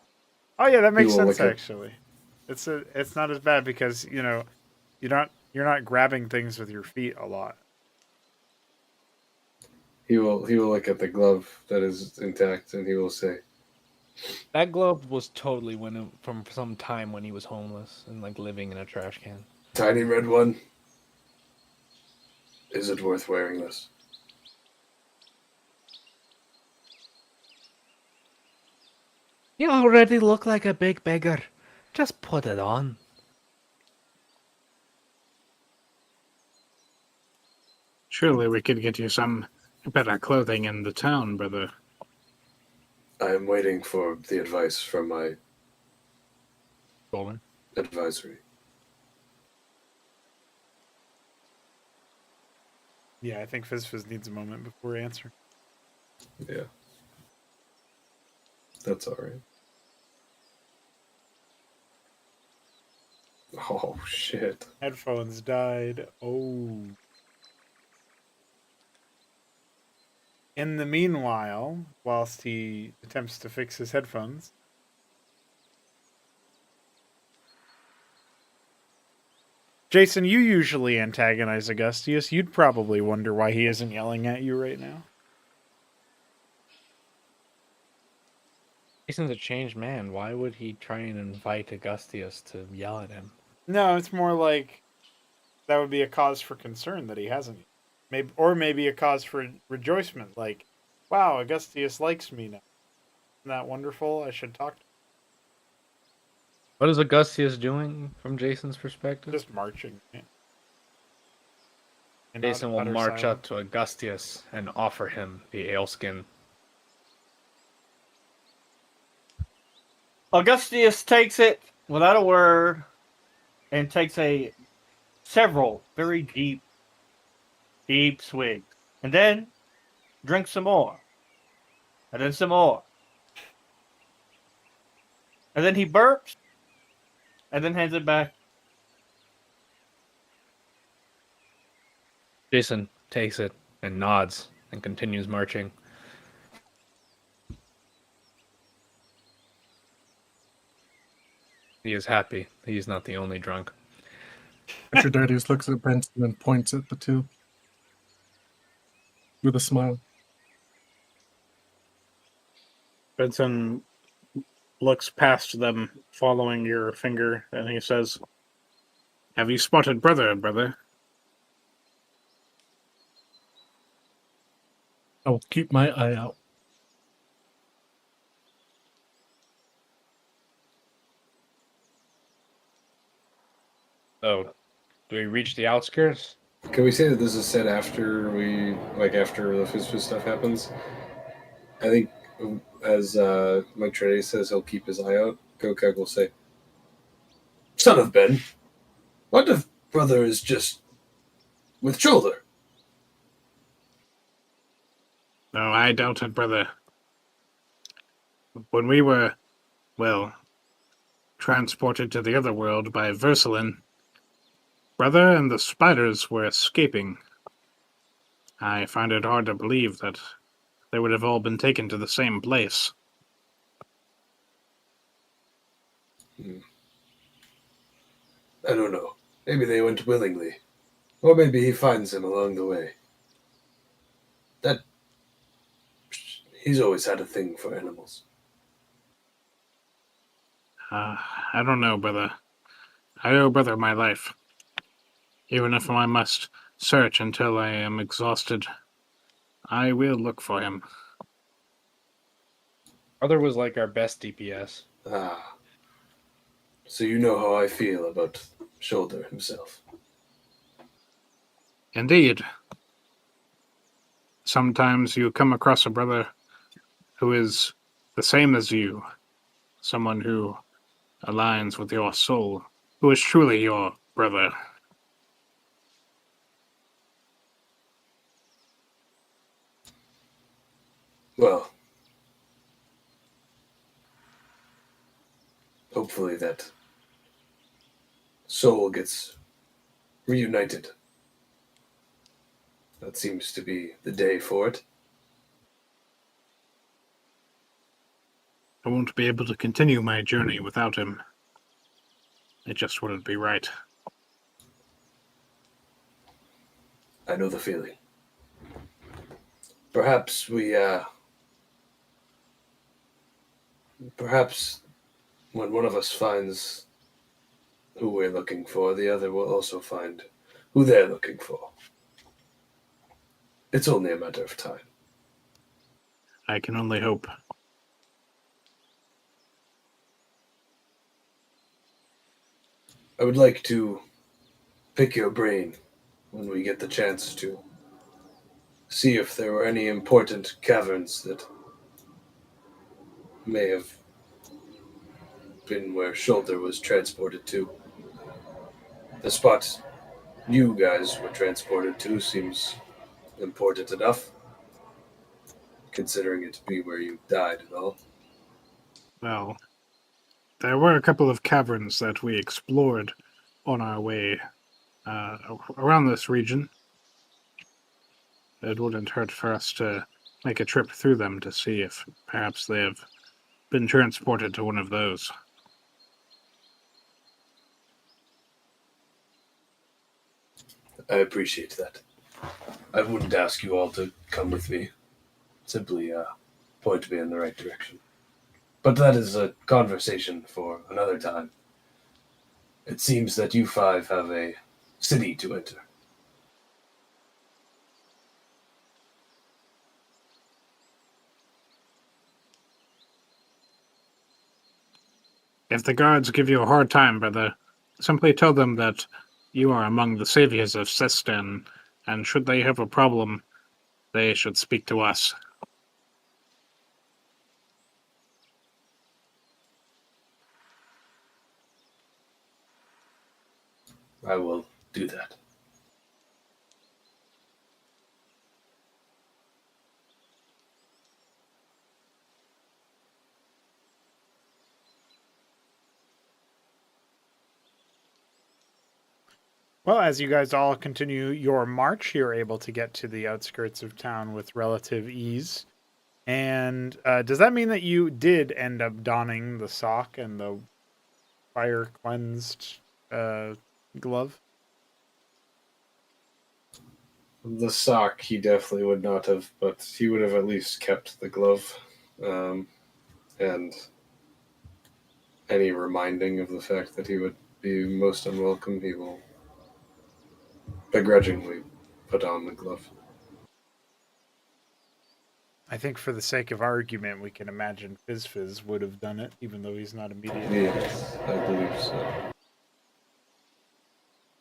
Oh yeah, that makes You will sense look at- actually. It's not as bad because you're not grabbing things with your feet a lot. He will look at the glove that is intact and he will say, That glove was totally from some time when he was homeless and like living in a trash can. "Tiny red one, is it worth wearing this?" You already look like a big beggar. Just put it on. Surely we could get you some better clothing in the town, brother. I am waiting for the advice from my Golden. advisory. Yeah, I think Fizz needs a moment before answering. Yeah. That's alright. Oh, shit. Headphones died. Oh. In the meanwhile, whilst he attempts to fix his headphones, Jason, you usually antagonize Augustius. You'd probably wonder why he isn't yelling at you right now. Jason's a changed man. Why would he try and invite Augustius to yell at him? No, it's more like that would be a cause for concern that he hasn't. Maybe a cause for rejoicement. Like, wow, Augustius likes me now. Isn't that wonderful? I should talk to him. What is Augustius doing from Jason's perspective? Just marching. Right? And Jason will march up to Augustius and offer him the aleskin. Augustius takes it without a word and takes several very deep swigs. And then drinks some more. And then some more. And then he burps and then hands it back. Jason takes it and nods and continues marching. He is happy. He's not the only drunk. Aphrodite looks at Benson and points at the two with a smile. Benson looks past them, following your finger, and he says, Have you spotted brother? I will keep my eye out. So, do we reach the outskirts? Can we say that this is said after after the Fizz stuff happens? I think, as Mike Trey says, he'll keep his eye out. Gokag will say, "Son of Ben, what if brother is just with shoulder?" No, I doubt it, brother. When we were, transported to the other world by Versalin, brother and the spiders were escaping. I find it hard to believe that they would have all been taken to the same place. I don't know. Maybe they went willingly. Or maybe he finds them along the way. He's always had a thing for animals. I don't know, brother. I owe brother my life. Even if I must search until I am exhausted, I will look for him. Brother was like our best DPS. Ah. So you know how I feel about Shoulder himself. Indeed. Sometimes you come across a brother who is the same as you, someone who aligns with your soul, who is truly your brother. Well, hopefully that soul gets reunited. That seems to be the day for it. I won't be able to continue my journey without him. It just wouldn't be right. I know the feeling. Perhaps when one of us finds who we're looking for, the other will also find who they're looking for. It's only a matter of time. I can only hope. I would like to pick your brain when we get the chance to see if there were any important caverns that may have been where Shoulder was transported to. The spot you guys were transported to seems important enough, considering it to be where you died and all. Well, there were a couple of caverns that we explored on our way around this region. It wouldn't hurt for us to make a trip through them to see if perhaps they have been transported to one of those. I appreciate that. I wouldn't ask you all to come with me. Simply point me in the right direction. But that is a conversation for another time. It seems that you five have a city to enter. If the guards give you a hard time, brother, simply tell them that you are among the saviors of Sistan, and should they have a problem, they should speak to us. I will do that. Well, as you guys all continue your march, you're able to get to the outskirts of town with relative ease. And does that mean that you did end up donning the sock and the fire cleansed glove? The sock he definitely would not have, but he would have at least kept the glove. And any reminding of the fact that he would be most unwelcome, he will begrudgingly put on the glove. I think for the sake of argument, we can imagine Fizz would have done it, even though he's not immediate. Yes, I believe so.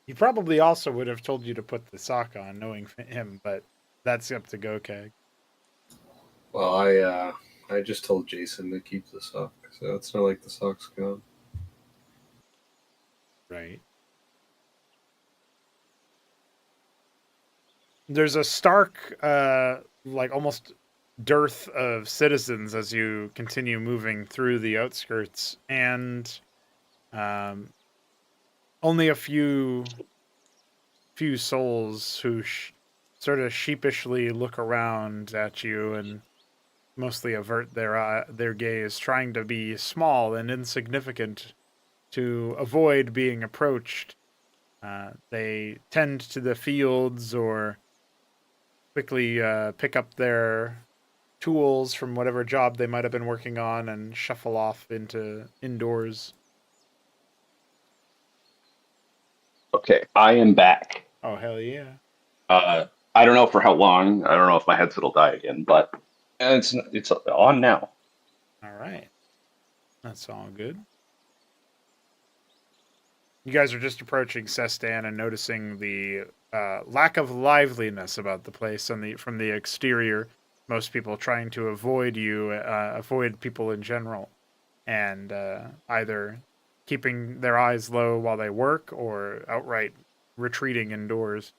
He probably also would have told you to put the sock on, knowing him, but that's up to Gokag. Well, I just told Jason to keep the sock, so it's not like the sock's gone. Right. There's a stark, like almost dearth of citizens as you continue moving through the outskirts, and only a few souls who sort of sheepishly look around at you and mostly avert their gaze, trying to be small and insignificant to avoid being approached. They tend to the fields or quickly pick up their tools from whatever job they might have been working on and shuffle off into indoors. Okay, I am back. Oh, hell yeah. I don't know for how long. I don't know if my headset will die again, but it's on now. All right. That's all good. You guys are just approaching Sestan and noticing the lack of liveliness about the place from the exterior. Most people trying to avoid you, avoid people in general, and either keeping their eyes low while they work or outright retreating indoors.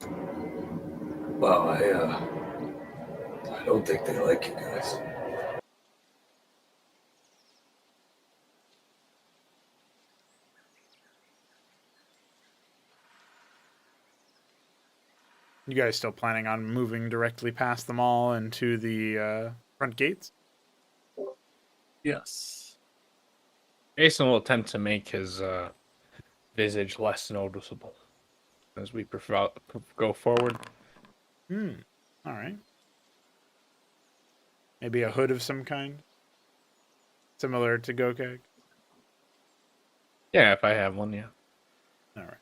Wow, I don't think they like you guys. You guys still planning on moving directly past them all into the front gates? Yes. Jason will attempt to make his visage less noticeable as we go forward. All right. Maybe a hood of some kind? Similar to Gokag? Yeah, if I have one, yeah. All right.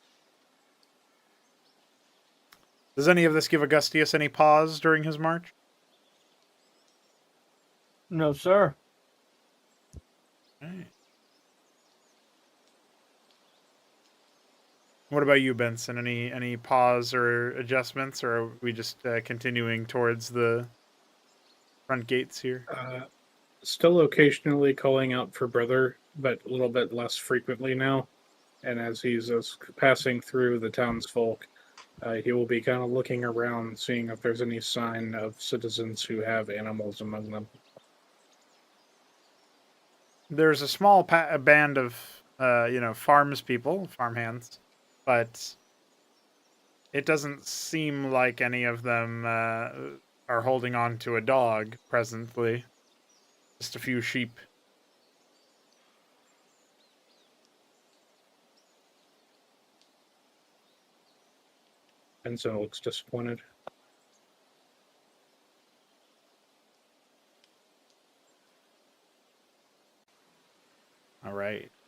Does any of this give Augustius any pause during his march? No, sir. Right. What about you, Benson? Any pause or adjustments, or are we just continuing towards the front gates here? Still occasionally calling out for brother, but a little bit less frequently now. And as he's passing through the townsfolk, he will be kind of looking around, seeing if there's any sign of citizens who have animals among them. There's a small band of, farms people, farmhands, but it doesn't seem like any of them are holding on to a dog presently. Just a few sheep. Benson looks disappointed.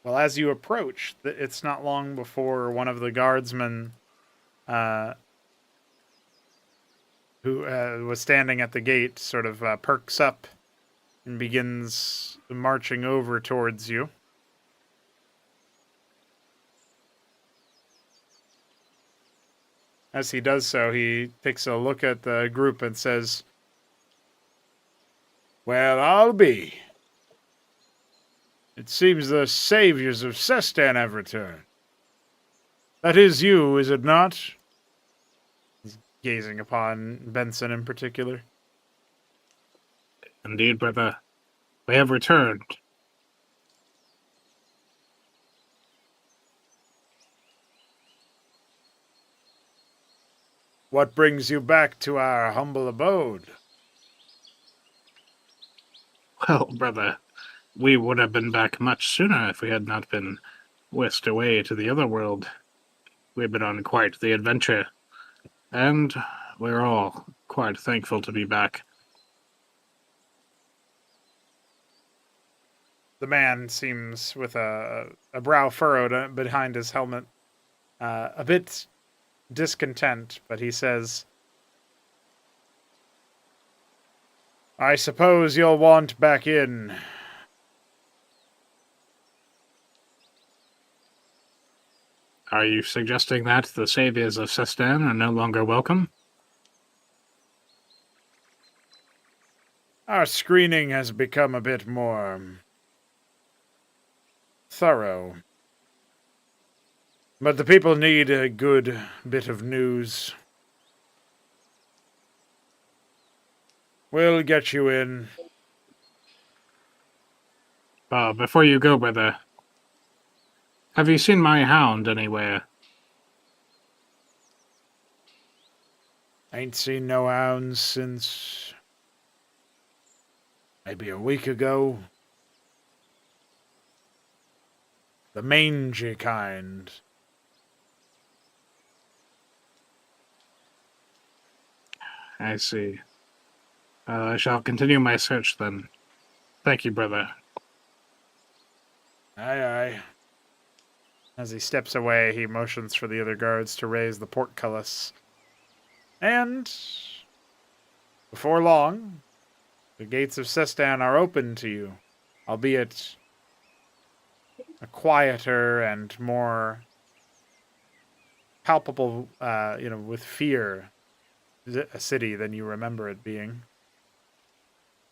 Well, as you approach, it's not long before one of the guardsmen who was standing at the gate sort of perks up and begins marching over towards you. As he does so, he takes a look at the group and says, "Well, I'll be. It seems the saviors of Sestan have returned. That is you, is it not?" He's gazing upon Benson in particular. Indeed, brother. We have returned. What brings you back to our humble abode? Well, brother, we would have been back much sooner if we had not been whisked away to the other world. We've been on quite the adventure, and we're all quite thankful to be back. The man seems with a brow furrowed behind his helmet, a bit discontent, but he says, "I suppose you'll want back in." Are you suggesting that the saviors of Sestan are no longer welcome? Our screening has become a bit more thorough. But the people need a good bit of news. We'll get you in. Before you go, brother, have you seen my hound anywhere? Ain't seen no hounds since maybe a week ago. The mangy kind. I see. I shall continue my search then. Thank you, brother. Aye, aye. As he steps away, he motions for the other guards to raise the portcullis. And before long, the gates of Sestan are open to you, albeit a quieter and more palpable, with fear, a city than you remember it being.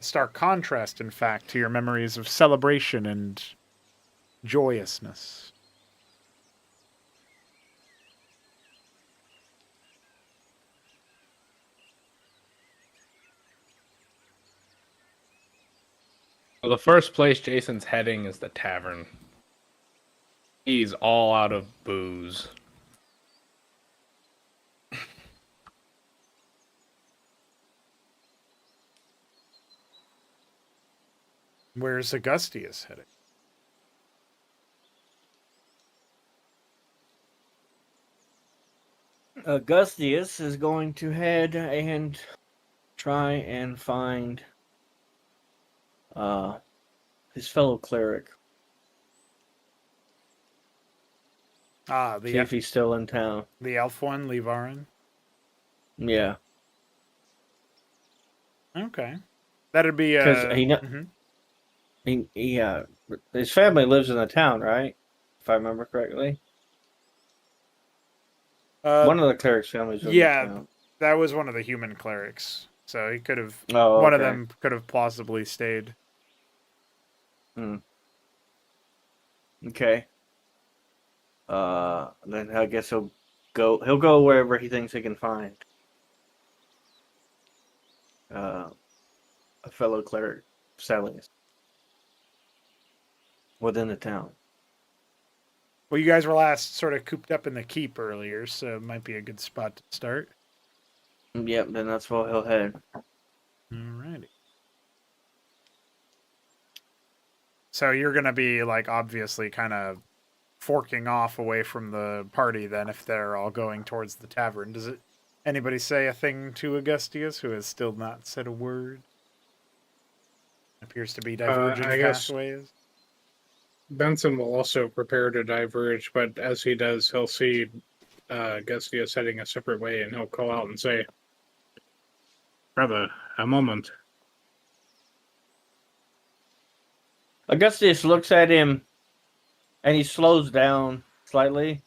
A stark contrast, in fact, to your memories of celebration and joyousness. So the first place Jason's heading is the tavern. He's all out of booze. Where's Augustius heading? Augustius is going to head and try and find his fellow cleric. Ah, See if he's still in town. the elf one, Levarin. Yeah, Okay, that'd be because mhm. his family lives in the town, right? If I remember correctly, one of the cleric's families lives in town. That was one of the human clerics, so he could have. Oh, one of okay. them could have plausibly stayed. Okay. Then I guess he'll go wherever he thinks he can find a fellow cleric selling within the town. Well, you guys were last sort of cooped up in the keep earlier, so it might be a good spot to start. Yep, then that's where he'll head. Alrighty. So you're gonna be obviously kind of forking off away from the party then, if they're all going towards the tavern. Does anybody say a thing to Augustius, who has still not said a word? Appears to be diverging I guess pathways. Benson will also prepare to diverge, but as he does, he'll see Gustius heading a separate way, and he'll call out and say, Brother, a moment. Augustus looks at him and he slows down slightly,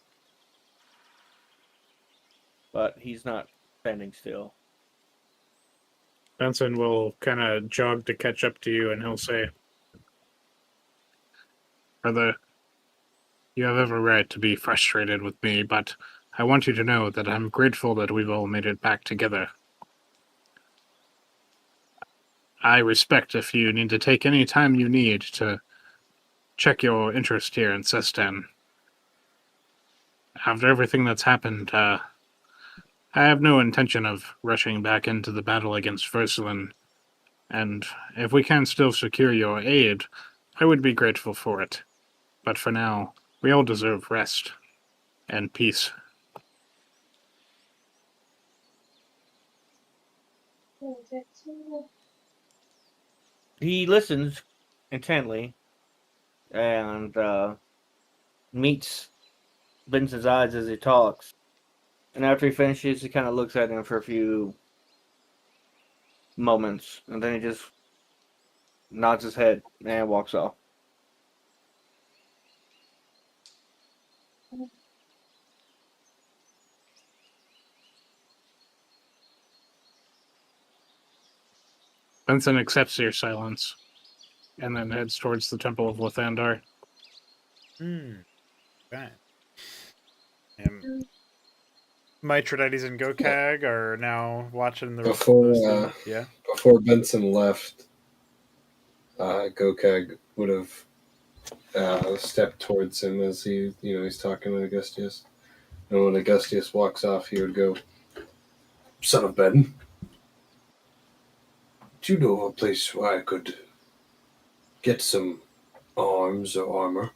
but he's not standing still. Benson will kind of jog to catch up to you, and he'll say, Brother, you have every right to be frustrated with me, but I want you to know that I'm grateful that we've all made it back together. I respect if you need to take any time you need to check your interest here in Sestan. After everything that's happened, I have no intention of rushing back into the battle against Versalin, and if we can still secure your aid, I would be grateful for it. But for now, we all deserve rest and peace. He listens intently and meets Benson's eyes as he talks. And after he finishes, he kind of looks at him for a few moments, and then he just nods his head and walks off. Benson accepts your silence, and then heads towards the Temple of Lathandar. Okay. Mitridates and Gokag are now watching the yeah. Before Benson left, Gokag would have stepped towards him as he's talking to Augustius. And when Augustius walks off, he would go, "Son of Ben, do you know of a place where I could get some arms or armor?"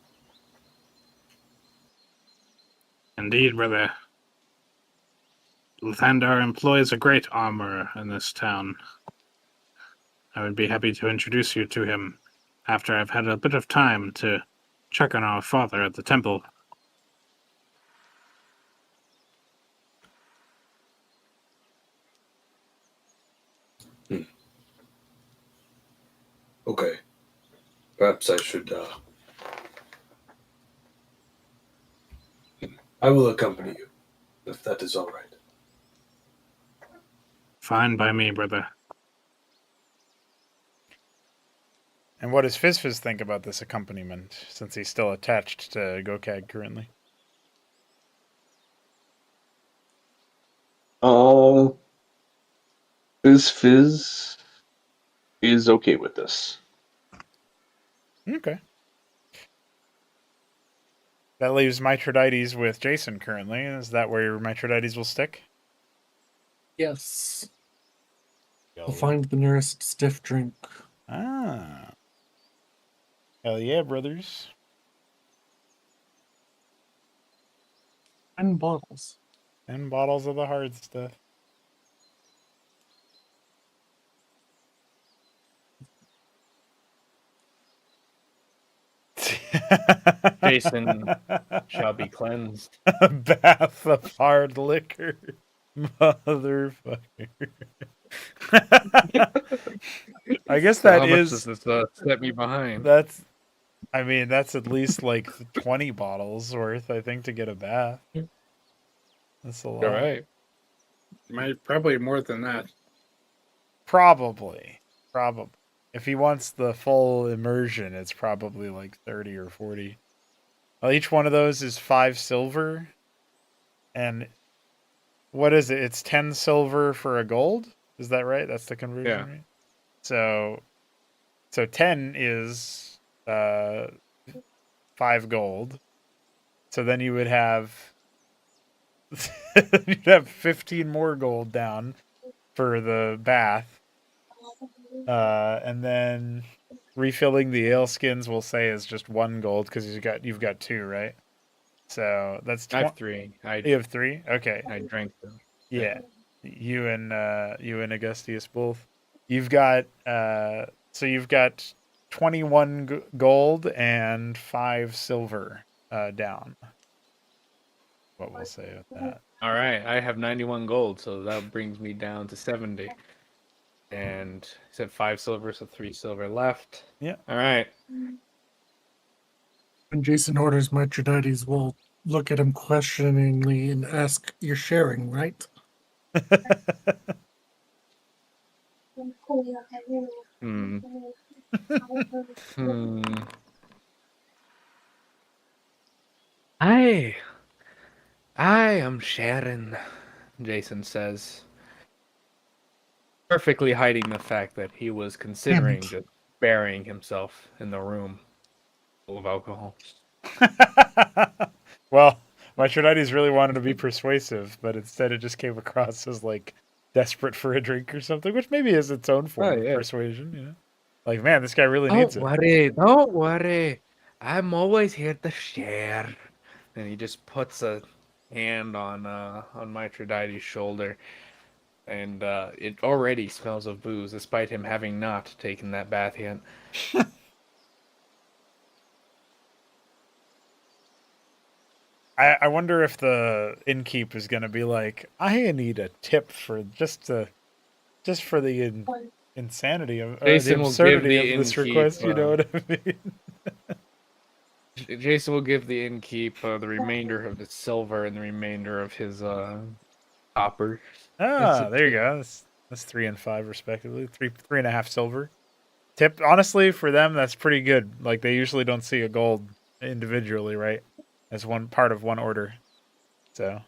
Indeed, brother. Lathandar employs a great armorer in this town. I would be happy to introduce you to him after I've had a bit of time to check on our father at the temple. Okay. Perhaps I should, I will accompany you, if that is all right. Fine by me, brother. And what does Fizz think about this accompaniment, since he's still attached to Gokag currently? Fizz is okay with this. Okay. That leaves Mitridates with Jason currently. Is that where Mitridates will stick? Yes. I'll find the nearest stiff drink. Ah. Hell yeah, brothers. 10 bottles. 10 bottles of the hard stuff. Jason shall be cleansed. A bath of hard liquor. Motherfucker. I guess So that how much is. does this set me behind? That's at least like 20 bottles worth, I think, to get a bath. That's a lot. All right. probably more than that. Probably. If he wants the full immersion, it's probably like 30 or 40. Well, each one of those is 5 silver. And what is it? It's 10 silver for a gold? Is that right? That's the conversion rate? So 10 is 5 gold. So then you would have you'd have 15 more gold down for the bath. And then refilling the ale skins, we'll say, is just 1 gold because you've got 2, right? So that's I have 3. You have 3? Okay. I drank them. Yeah. You and Augustius both. You've got so you've got 21 gold and 5 silver down. What we'll say with that. All right, I have 91 gold, so that brings me down to 70. And he said 5 silver, so 3 silver left. Yeah. All right. When Jason orders Mithridates, we'll look at him questioningly and ask, "You're sharing, right?" Hmm. Hmm. I am Sharon, Jason says, perfectly hiding the fact that he was considering it. just burying himself in the room full of alcohol. Well, Mithridates really wanted to be persuasive, but instead it just came across as like desperate for a drink or something, which maybe is its own form of persuasion, you know? Like, man, this guy really needs it. Don't worry. I'm always here to share. And he just puts a hand on Mithridates' shoulder, and it already smells of booze, despite him having not taken that bath yet. I wonder if the innkeep is going to be like, I need a tip for just for the insanity of the Jason will give absurdity the of this innkeep, request. You know what I mean? Jason will give the innkeep the remainder of his silver and the remainder of his copper. Ah, there you go. That's 3 and 5 respectively. 3.5 silver. Tip, honestly, for them that's pretty good. Like they usually don't see a gold individually, right? As one part of one order. So,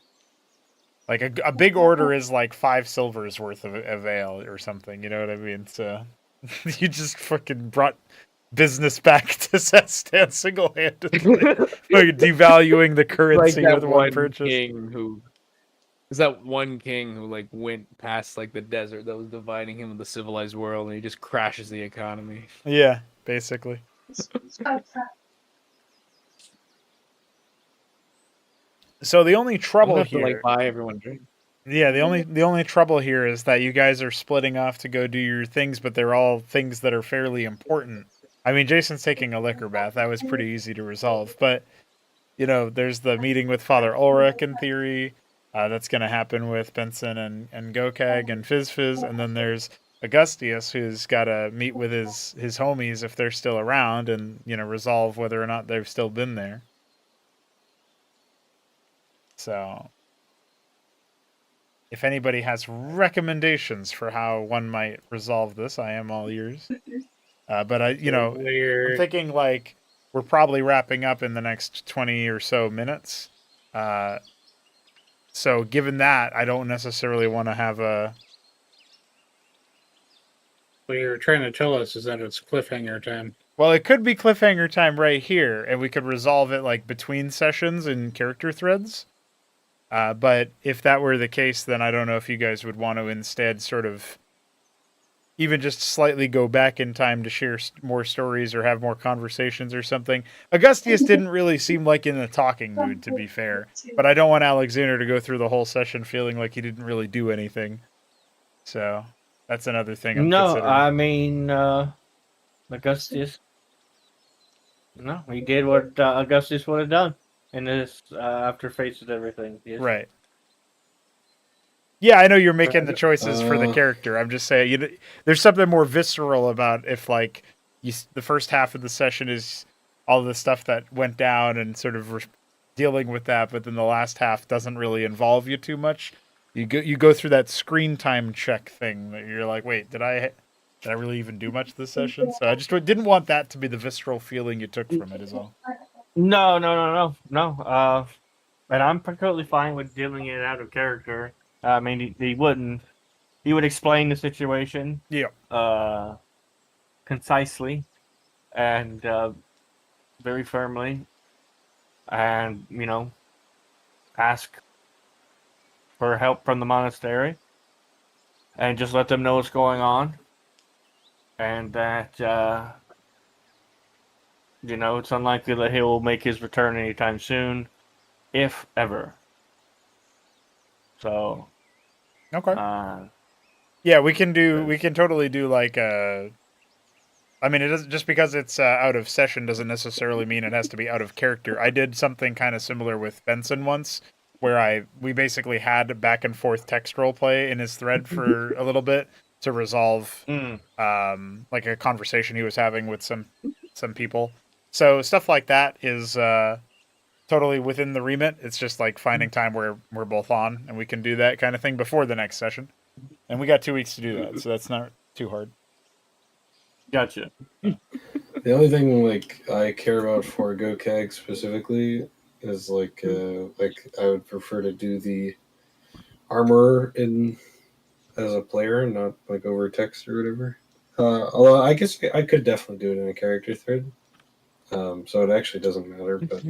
like a big order is like 5 silvers worth of ale or something. You know what I mean? So you just fucking brought business back to Stan single-handedly, like devaluing the currency Like that with one one purchase. king who is that one king who like went past like the desert that was dividing him with the civilized world, and he just crashes the economy. Yeah, basically. So the only I'm trouble gonna have to like here, buy everyone drink. yeah, the only trouble here is that you guys are splitting off to go do your things, but they're all things that are fairly important. I mean, Jason's taking a liquor bath. That was pretty easy to resolve, but you know, there's the meeting with Father Ulrich in theory. That's going to happen with Benson and Gokag and Fizz, and then there's Augustius who's got to meet with his homies if they're still around, and you know, resolve whether or not they've still been there. So, if anybody has recommendations for how one might resolve this, I am all ears. But I'm thinking like we're probably wrapping up in the next 20 or so minutes. So given that, I don't necessarily want to have a... What you're trying to tell us is that it's cliffhanger time. Well, it could be cliffhanger time right here, and we could resolve it like between sessions and character threads. But if that were the case, then I don't know if you guys would want to instead sort of even just slightly go back in time to share more stories or have more conversations or something. Augustius didn't really seem like in a talking mood, to be fair. But I don't want Alexander to go through the whole session feeling like he didn't really do anything. So that's another thing I'm considering. I mean, Augustus. No, he did what Augustus would have done in this after facing everything. Yes. Right. Yeah, I know you're making the choices for the character. I'm just saying, there's something more visceral about if, like, the first half of the session is all the stuff that went down and sort of dealing with that, but then the last half doesn't really involve you too much. You go through that screen time check thing that you're like, wait, did I really even do much this session? So I just didn't want that to be the visceral feeling you took from it, is all. No. And I'm perfectly fine with dealing it out of character. I mean, he wouldn't. He would explain the situation. Yeah. Concisely, and very firmly, and ask for help from the monastery, and just let them know what's going on, and that it's unlikely that he will make his return anytime soon, if ever. So. Okay. Yeah, we can totally do like a I mean, it doesn't just because it's out of session doesn't necessarily mean it has to be out of character. I did something kind of similar with Benson once, where we basically had back and forth text role play in his thread for a little bit to resolve like a conversation he was having with some people. So stuff like that is totally within the remit. It's just like finding time where we're both on and we can do that kind of thing before the next session. And we got 2 weeks to do that, so that's not too hard. Gotcha. The only thing like I care about for GoCag specifically is like I would prefer to do the armor in as a player, not like over text or whatever. Although I guess I could definitely do it in a character thread. So it actually doesn't matter. But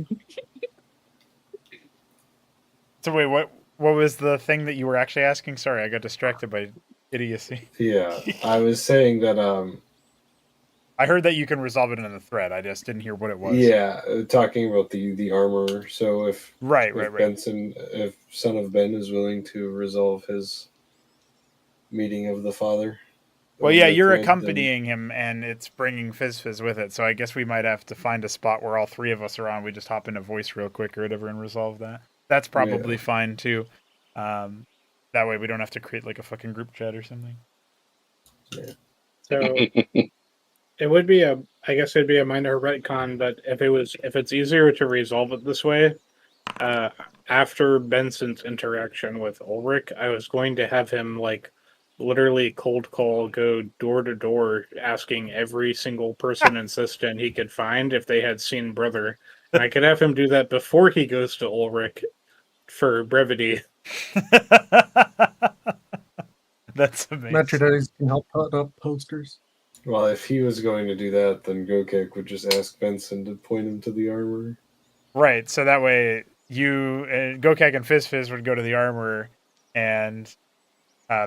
So wait, what was the thing that you were actually asking? Sorry, I got distracted by idiocy. yeah, I was saying that I heard that you can resolve it in a thread. I just didn't hear what it was. yeah, talking about the armor. So if Right. Benson, if Son of Ben is willing to resolve his meeting of the father. Well, yeah, over you're thread, accompanying him, and it's bringing Fizz with it. So I guess we might have to find a spot where all three of us are on. We just hop into voice real quick or whatever and resolve that. That's probably fine too. That way we don't have to create like a fucking group chat or something. Yeah. So it would be I guess it'd be a minor retcon, but if it's easier to resolve it this way, after Benson's interaction with Ulrich, I was going to have him like literally cold call, go door to door, asking every single person in Sistan he could find if they had seen Brother. And I could have him do that before he goes to Ulrich for brevity. That's amazing. Metro Daddies can help put up posters. Well, if he was going to do that, then GoCag would just ask Benson to point him to the armor. Right, so that way you Gokag and Fizz would go to the armor, and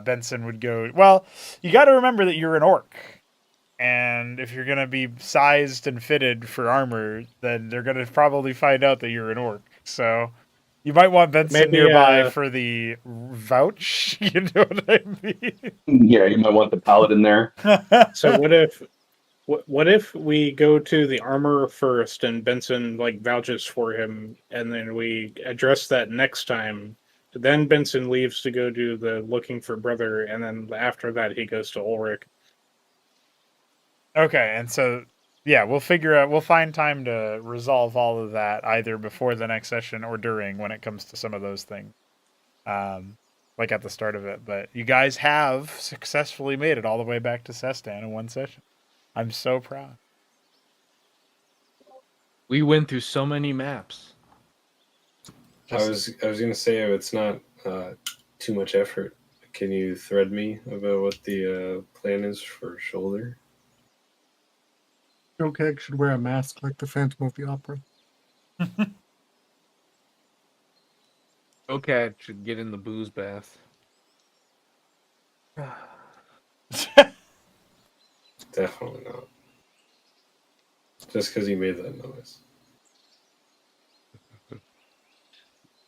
Benson would go. Well, you got to remember that you're an orc, and if you're gonna be sized and fitted for armor, then they're gonna probably find out that you're an orc. So you might want Benson nearby for the vouch. You know what I mean? Yeah, you might want the paladin there. So what if we go to the armor first and Benson like vouches for him, and then we address that next time? Then Benson leaves to go do the looking for Brother, and then after that he goes to Ulrich. Okay, and so yeah, we'll find time to resolve all of that either before the next session or during when it comes to some of those things. Like at the start of it. But you guys have successfully made it all the way back to Sestan in one session. I'm so proud. We went through so many maps. I was gonna say if it's not too much effort, can you thread me about what the plan is for shoulder? GoCag should wear a mask like the Phantom of the Opera. Okay, should get in the booze bath. Definitely not. Just because you made that noise.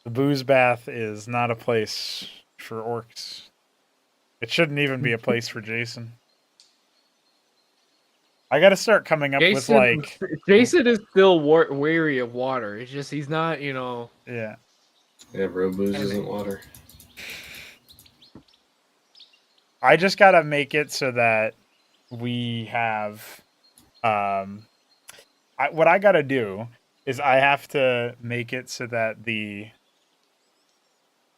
The booze bath is not a place for orcs. It shouldn't even be a place for Jason. I got to start coming up with like. Jason is still wary of water. It's just he's not, Yeah. Yeah, bro, booze isn't water. I just got to make it so that we have. What I got to do is I have to make it so that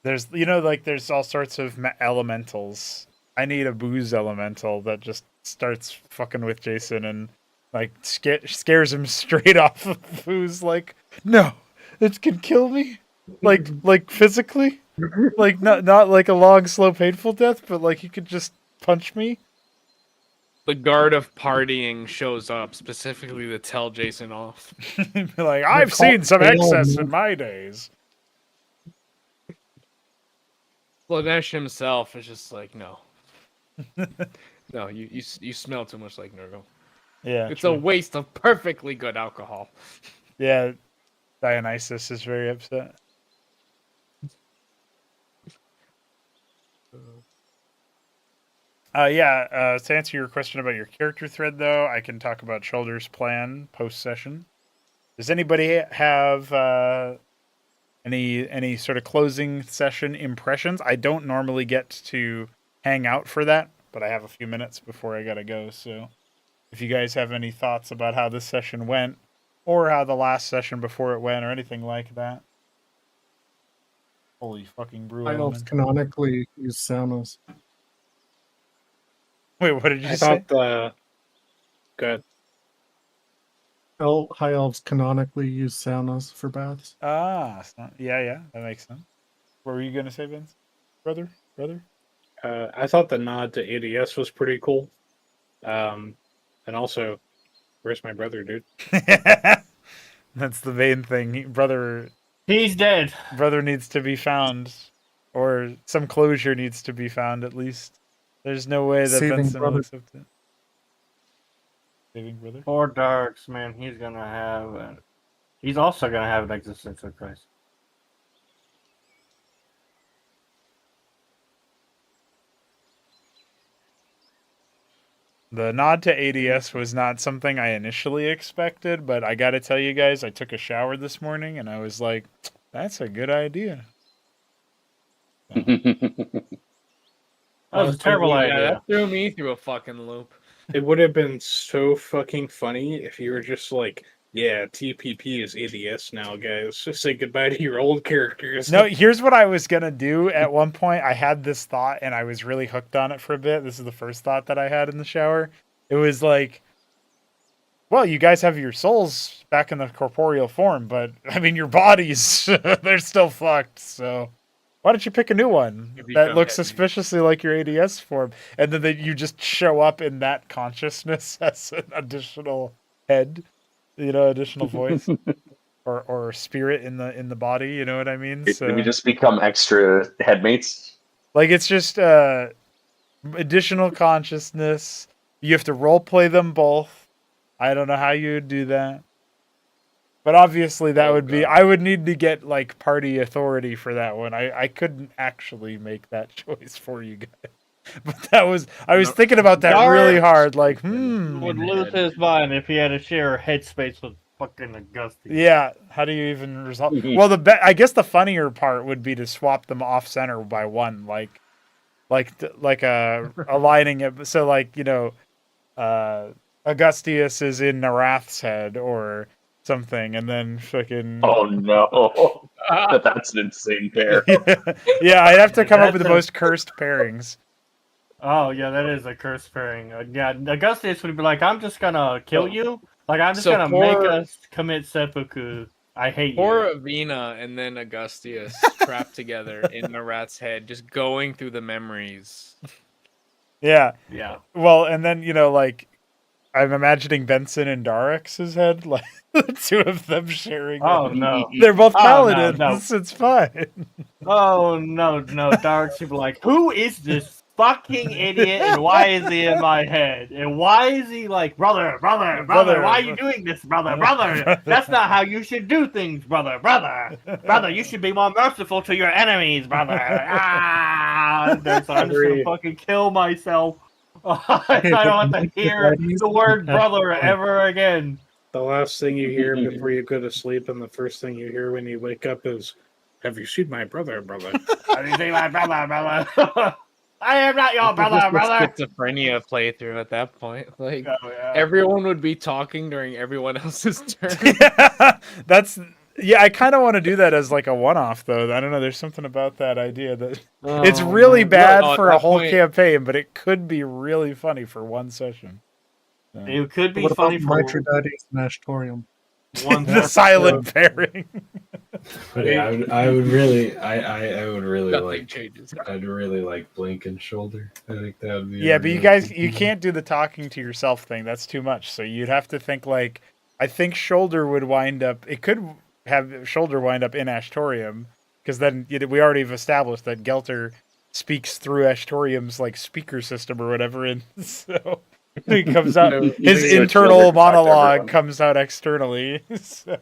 there's there's all sorts of elementals. I need a booze elemental that just starts fucking with Jason and like scares him straight off of booze. Like, no, it can kill me, like physically, like not like a long, slow, painful death, but like he could just punch me. The guard of partying shows up specifically to tell Jason off. Like, I've seen some excess in my days. Slanesh himself is just like, no. No, you smell too much like Nurgle. Yeah. It's true. a waste of perfectly good alcohol. Yeah. Dionysus is very upset. To answer your question about your character thread, though, I can talk about Shoulder's plan post-session. Does anybody have any sort of closing session impressions? I don't normally get to hang out for that, but I have a few minutes before I gotta go, so if you guys have any thoughts about how this session went, or how the last session before it went, or anything like that. Holy fucking brew High elves element. canonically use saunas. Wait, what did you I say? thought good. High elves canonically use saunas for baths. Yeah, that makes sense. What were you gonna say, Vince? Brother? I thought the nod to ADS was pretty cool. And also, where's my brother, dude? That's the main thing. Brother He's dead. needs to be found, or some closure needs to be found at least. There's no way that Saving Benson will brother. accept it. Saving brother? Poor Darks, man. He's also gonna have an existential crisis. The nod to ADS was not something I initially expected, but I gotta tell you guys, I took a shower this morning and I was like, that's a good idea. That was a terrible Yeah, idea. that threw me through a fucking loop. It would have been so fucking funny if you were just like, yeah, TPP is ADS now, guys. Just say goodbye to your old characters. No, here's what I was gonna do. At one point, I had this thought, and I was really hooked on it for a bit. This is the first thought that I had in the shower. It was like, well, you guys have your souls back in the corporeal form, but I mean, your bodies, they're still fucked. So why don't you pick a new one You that become looks heavy. suspiciously like your ADS form, and then you just show up in that consciousness as an additional head, additional voice. Or spirit in the body, you know what I mean? Do we just become extra headmates? Like it's just additional consciousness. You have to role play them both. I don't know how you would do that. But obviously that would be I would need to get like party authority for that one. I couldn't actually make that choice for you guys. But I was thinking about that really hard, like, Would lose his mind if he had to share headspace with fucking Augustus. Yeah, how do you even resolve? Well, I guess the funnier part would be to swap them off center by one, aligning it. So Augustius is in Narath's head or something, and then fucking. Oh no, that's an insane pair. Yeah, I'd have to come up with the most cursed pairings. Oh yeah, that is a curse pairing. Yeah, Augustus would be like, "I'm just gonna kill you. Like I'm just So gonna make us commit seppuku. I hate Poor you." Avina and then Augustius trapped together in the rat's head, just going through the memories. Yeah. Yeah. Well, and then I'm imagining Benson and Darix's head, like the two of them sharing. Oh it. no. They're both Oh, no, paladins. no. It's fine. Oh no, Dark would be like, "Who is this fucking idiot, and why is he in my head? And why is he like, brother, why are you doing this, brother? That's not how you should do things, brother. You should be more merciful to your enemies, brother." I'm just gonna fucking kill myself. I don't want to hear the word brother ever again. The last thing you hear before you go to sleep, and the first thing you hear when you wake up is, "Have you seen my brother?" Have you seen my brother? I am not your brother. Schizophrenia playthrough at that point. Like everyone would be talking during everyone else's turn. I kind of want to do that as like a one-off, though. I don't know. There's something about that idea that it's really bad for a whole campaign, but it could be really funny for one session. So. It could be What funny about for Mithridates and Ashtorium? The silent pairing. But yeah, I would really Nothing like. changes. I'd really like Blink and Shoulder. I think that would be. Yeah, but you can't do the talking to yourself thing. That's too much. So you'd have to think like, I think Shoulder would wind up. It could have Shoulder wind up in Ashtorium, because then we already have established that Gelter speaks through Ashtorium's like speaker system or whatever, and so he comes out. His internal monologue comes out externally. So.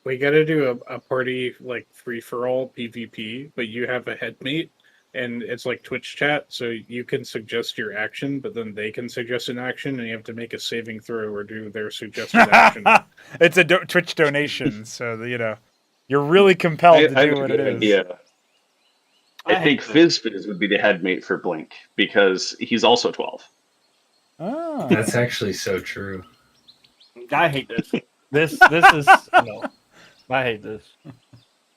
We got to do a party like free for all PvP, but you have a headmate, and it's like Twitch chat, so you can suggest your action, but then they can suggest an action, and you have to make a saving throw or do their suggested action. It's a Twitch donation, so you're really compelled to I do have a what it good is. idea. I think Fizz would be the headmate for Blink because he's also 12. Oh. That's actually so true. I hate this. This is no. I hate this.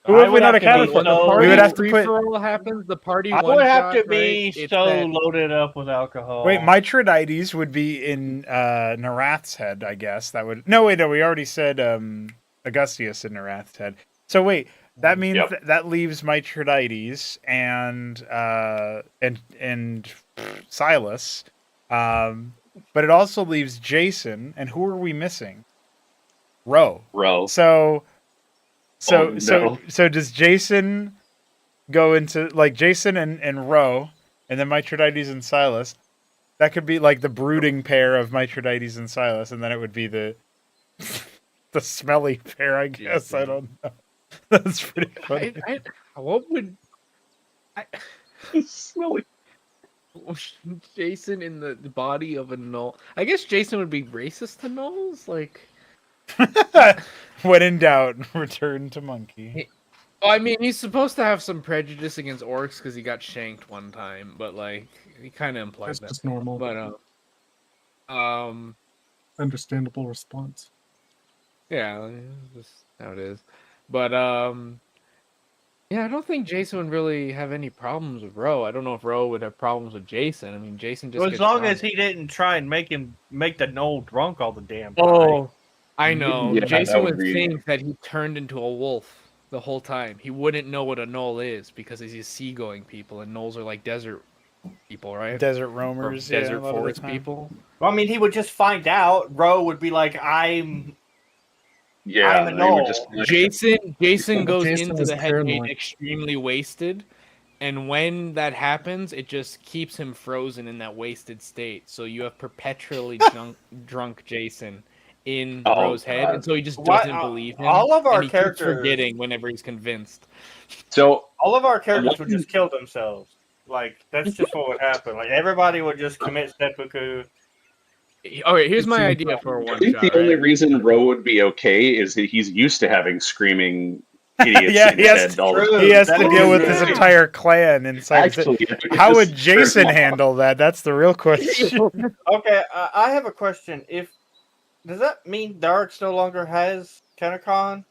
Who have we would not have to accounted be for? When the so- party We would have to free put- for all happens, the party I one would have shot, to be right? It's so that- loaded up with alcohol. Wait, Mithridates would be in Narath's head, I guess. That would no. We already said Augustius in Narath's head. So wait, that means Yep. that leaves Mithridates and Silas, but it also leaves Jason. And who are we missing? Ro. Row. So Oh, no. does Jason go into like Jason and Ro, and then Mithridates and Silas? That could be like the brooding pair of Mithridates and Silas, and then it would be the the smelly pair, I guess. I don't know. That's pretty funny. What would Smelly. Jason in the body of a gnoll? I guess Jason would be racist to gnolls, like. When in doubt, return to monkey. I mean, he's supposed to have some prejudice against orcs because he got shanked one time, but like he kind of implied That's that. just normal. But Understandable response. yeah, just how it is. But yeah, I don't think Jason would really have any problems with Ro. I don't know if Ro would have problems with Jason. I mean, Jason just as gets long drunk. as he didn't try and make the gnoll drunk all the damn time. Oh, I know. Yeah, Jason that would would be- think that he turned into a wolf the whole time. He wouldn't know what a gnoll is because he's seagoing people, and gnolls are like desert people, right? Desert Or roamers, desert a lot of the forest time. people. Well, I mean, he would just find out. Ro would be like, Yeah, I'm a they would gnoll. just be like, Jason goes Jason into is the head paranoid. gate extremely wasted, and when that happens, it just keeps him frozen in that wasted state. So you have perpetually drunk Jason in Oh, Ro's head, God. and so he just What- doesn't believe him. all of our and he characters- keeps forgetting whenever he's convinced. So all of our characters would just kill themselves. Like, that's just what would happen. Like, everybody would just commit seppuku. Okay, here's my idea for a I one think shot. the only Right? reason Ro would be okay is that he's used to having screaming idiots Yeah, in he his has head to- all the True. time. He has That to is deal with his right. entire clan inside. Actually, How would just Jason turn him off. handle that? That's the real question. Okay, I have a question. Does that mean Darks no longer has Kenacon,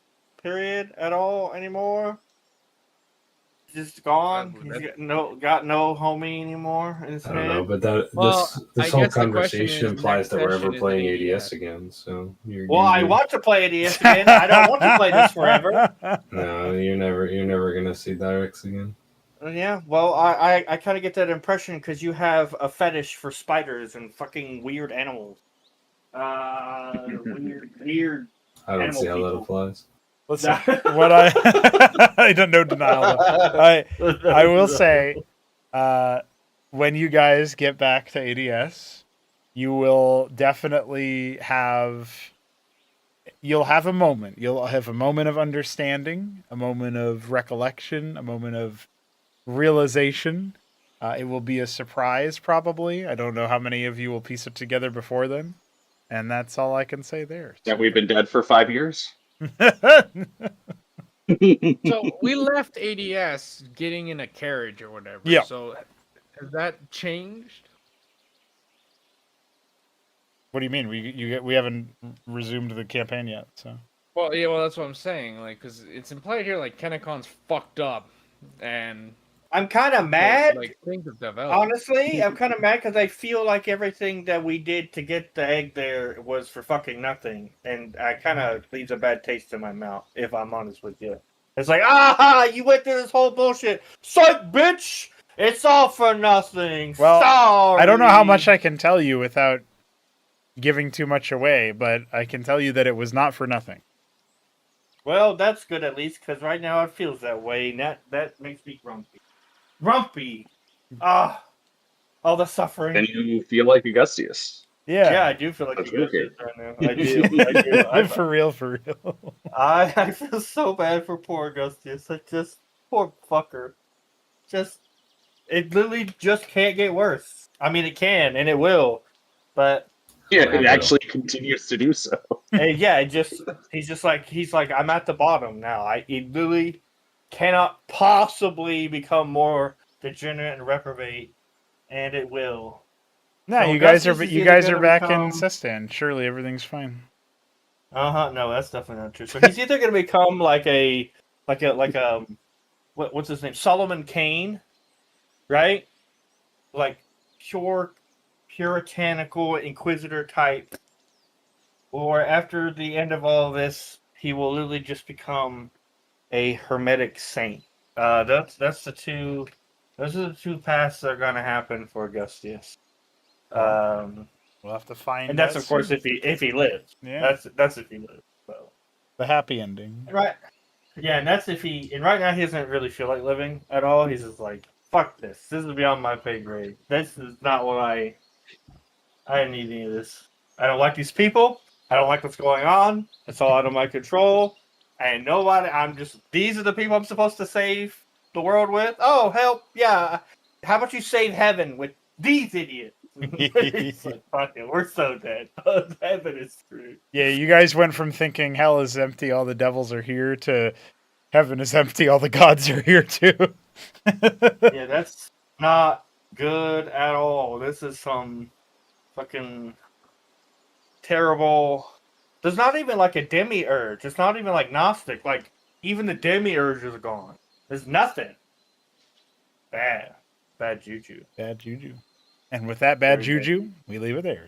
period, at all anymore? Just gone. He's got no homie anymore in his I don't head. know, but that Well, this I whole guess the question conversation is, implies next that we're ever session is playing an ADS ADS. again. So Well, I want to play ADS again. I don't want to play this forever. No, you're never gonna see Direks again. Yeah, well, I kind of get that impression because you have a fetish for spiders and fucking weird animals. Weird. I don't Animal see how that people. applies. Listen, what I don't know denial. I will say, when you guys get back to ADS, you will definitely you'll have a moment. You'll have a moment of understanding, a moment of recollection, a moment of realization. It will be a surprise, probably. I don't know how many of you will piece it together before then. And that's all I can say there. That we've been dead for 5 years. So we left ADS getting in a carriage or whatever. Yeah. So has that changed? What do you mean? We haven't resumed the campaign yet, so. Well, yeah, that's what I'm saying. Like, because it's implied here, like Kenacon's fucked up, and I'm kind of mad. like things have developed. Honestly, I'm kind of mad because I feel like everything that we did to get the egg there was for fucking nothing, and I kind of leaves a bad taste in my mouth. If I'm honest with you, it's like, you went through this whole bullshit, psych, bitch. It's all for nothing. Well, Sorry. I don't know how much I can tell you without giving too much away, but I can tell you that it was not for nothing. Well, that's good at least, because right now it feels that way, and that makes me grumpy. Grumpy. All the suffering. And you feel like Augustius. Yeah, I do feel like That's a okay. good right now. I do. For real. I feel so bad for poor Augustius. Poor fucker. It literally just can't get worse. I mean, it can and it will, but Yeah, Well, it actually continues to do so. yeah, he's like I'm at the bottom now. He literally cannot possibly become more degenerate and reprobate, and it will. No, So you guys Augustus are is you either guys are gonna back in become- Sestan. Surely everything's fine. No, that's definitely not true. So he's either going to become like what's his name, Solomon Kane, right? Like pure puritanical inquisitor type, or after the end of all this, he will literally just become a hermetic saint. That's the two. Those are the two paths that are going to happen for Augustus. We'll have to find. And that's that of course soon. if he lives. Yeah. That's if he lives. So. The happy ending. Right. Yeah, and that's if he. And right now he doesn't really feel like living at all. He's just like, "Fuck this. This is beyond my pay grade. This is not what I didn't need any of this. I don't like these people. I don't like what's going on. It's all out of my control. And nobody. I'm just. These are the people I'm supposed to save the world with. Oh, help! Yeah. How about you save heaven with these idiots?" It's like, fuck it, we're so dead. Heaven is screwed. Yeah, you guys went from thinking hell is empty, all the devils are here, to heaven is empty, all the gods are here too. Yeah, that's not good at all. This is some fucking terrible. There's not even like a demiurge. It's not even like Gnostic. Like, even the demiurge is gone. There's nothing. Bad. Bad juju. Bad juju. And with that bad Very bad juju, we leave it there.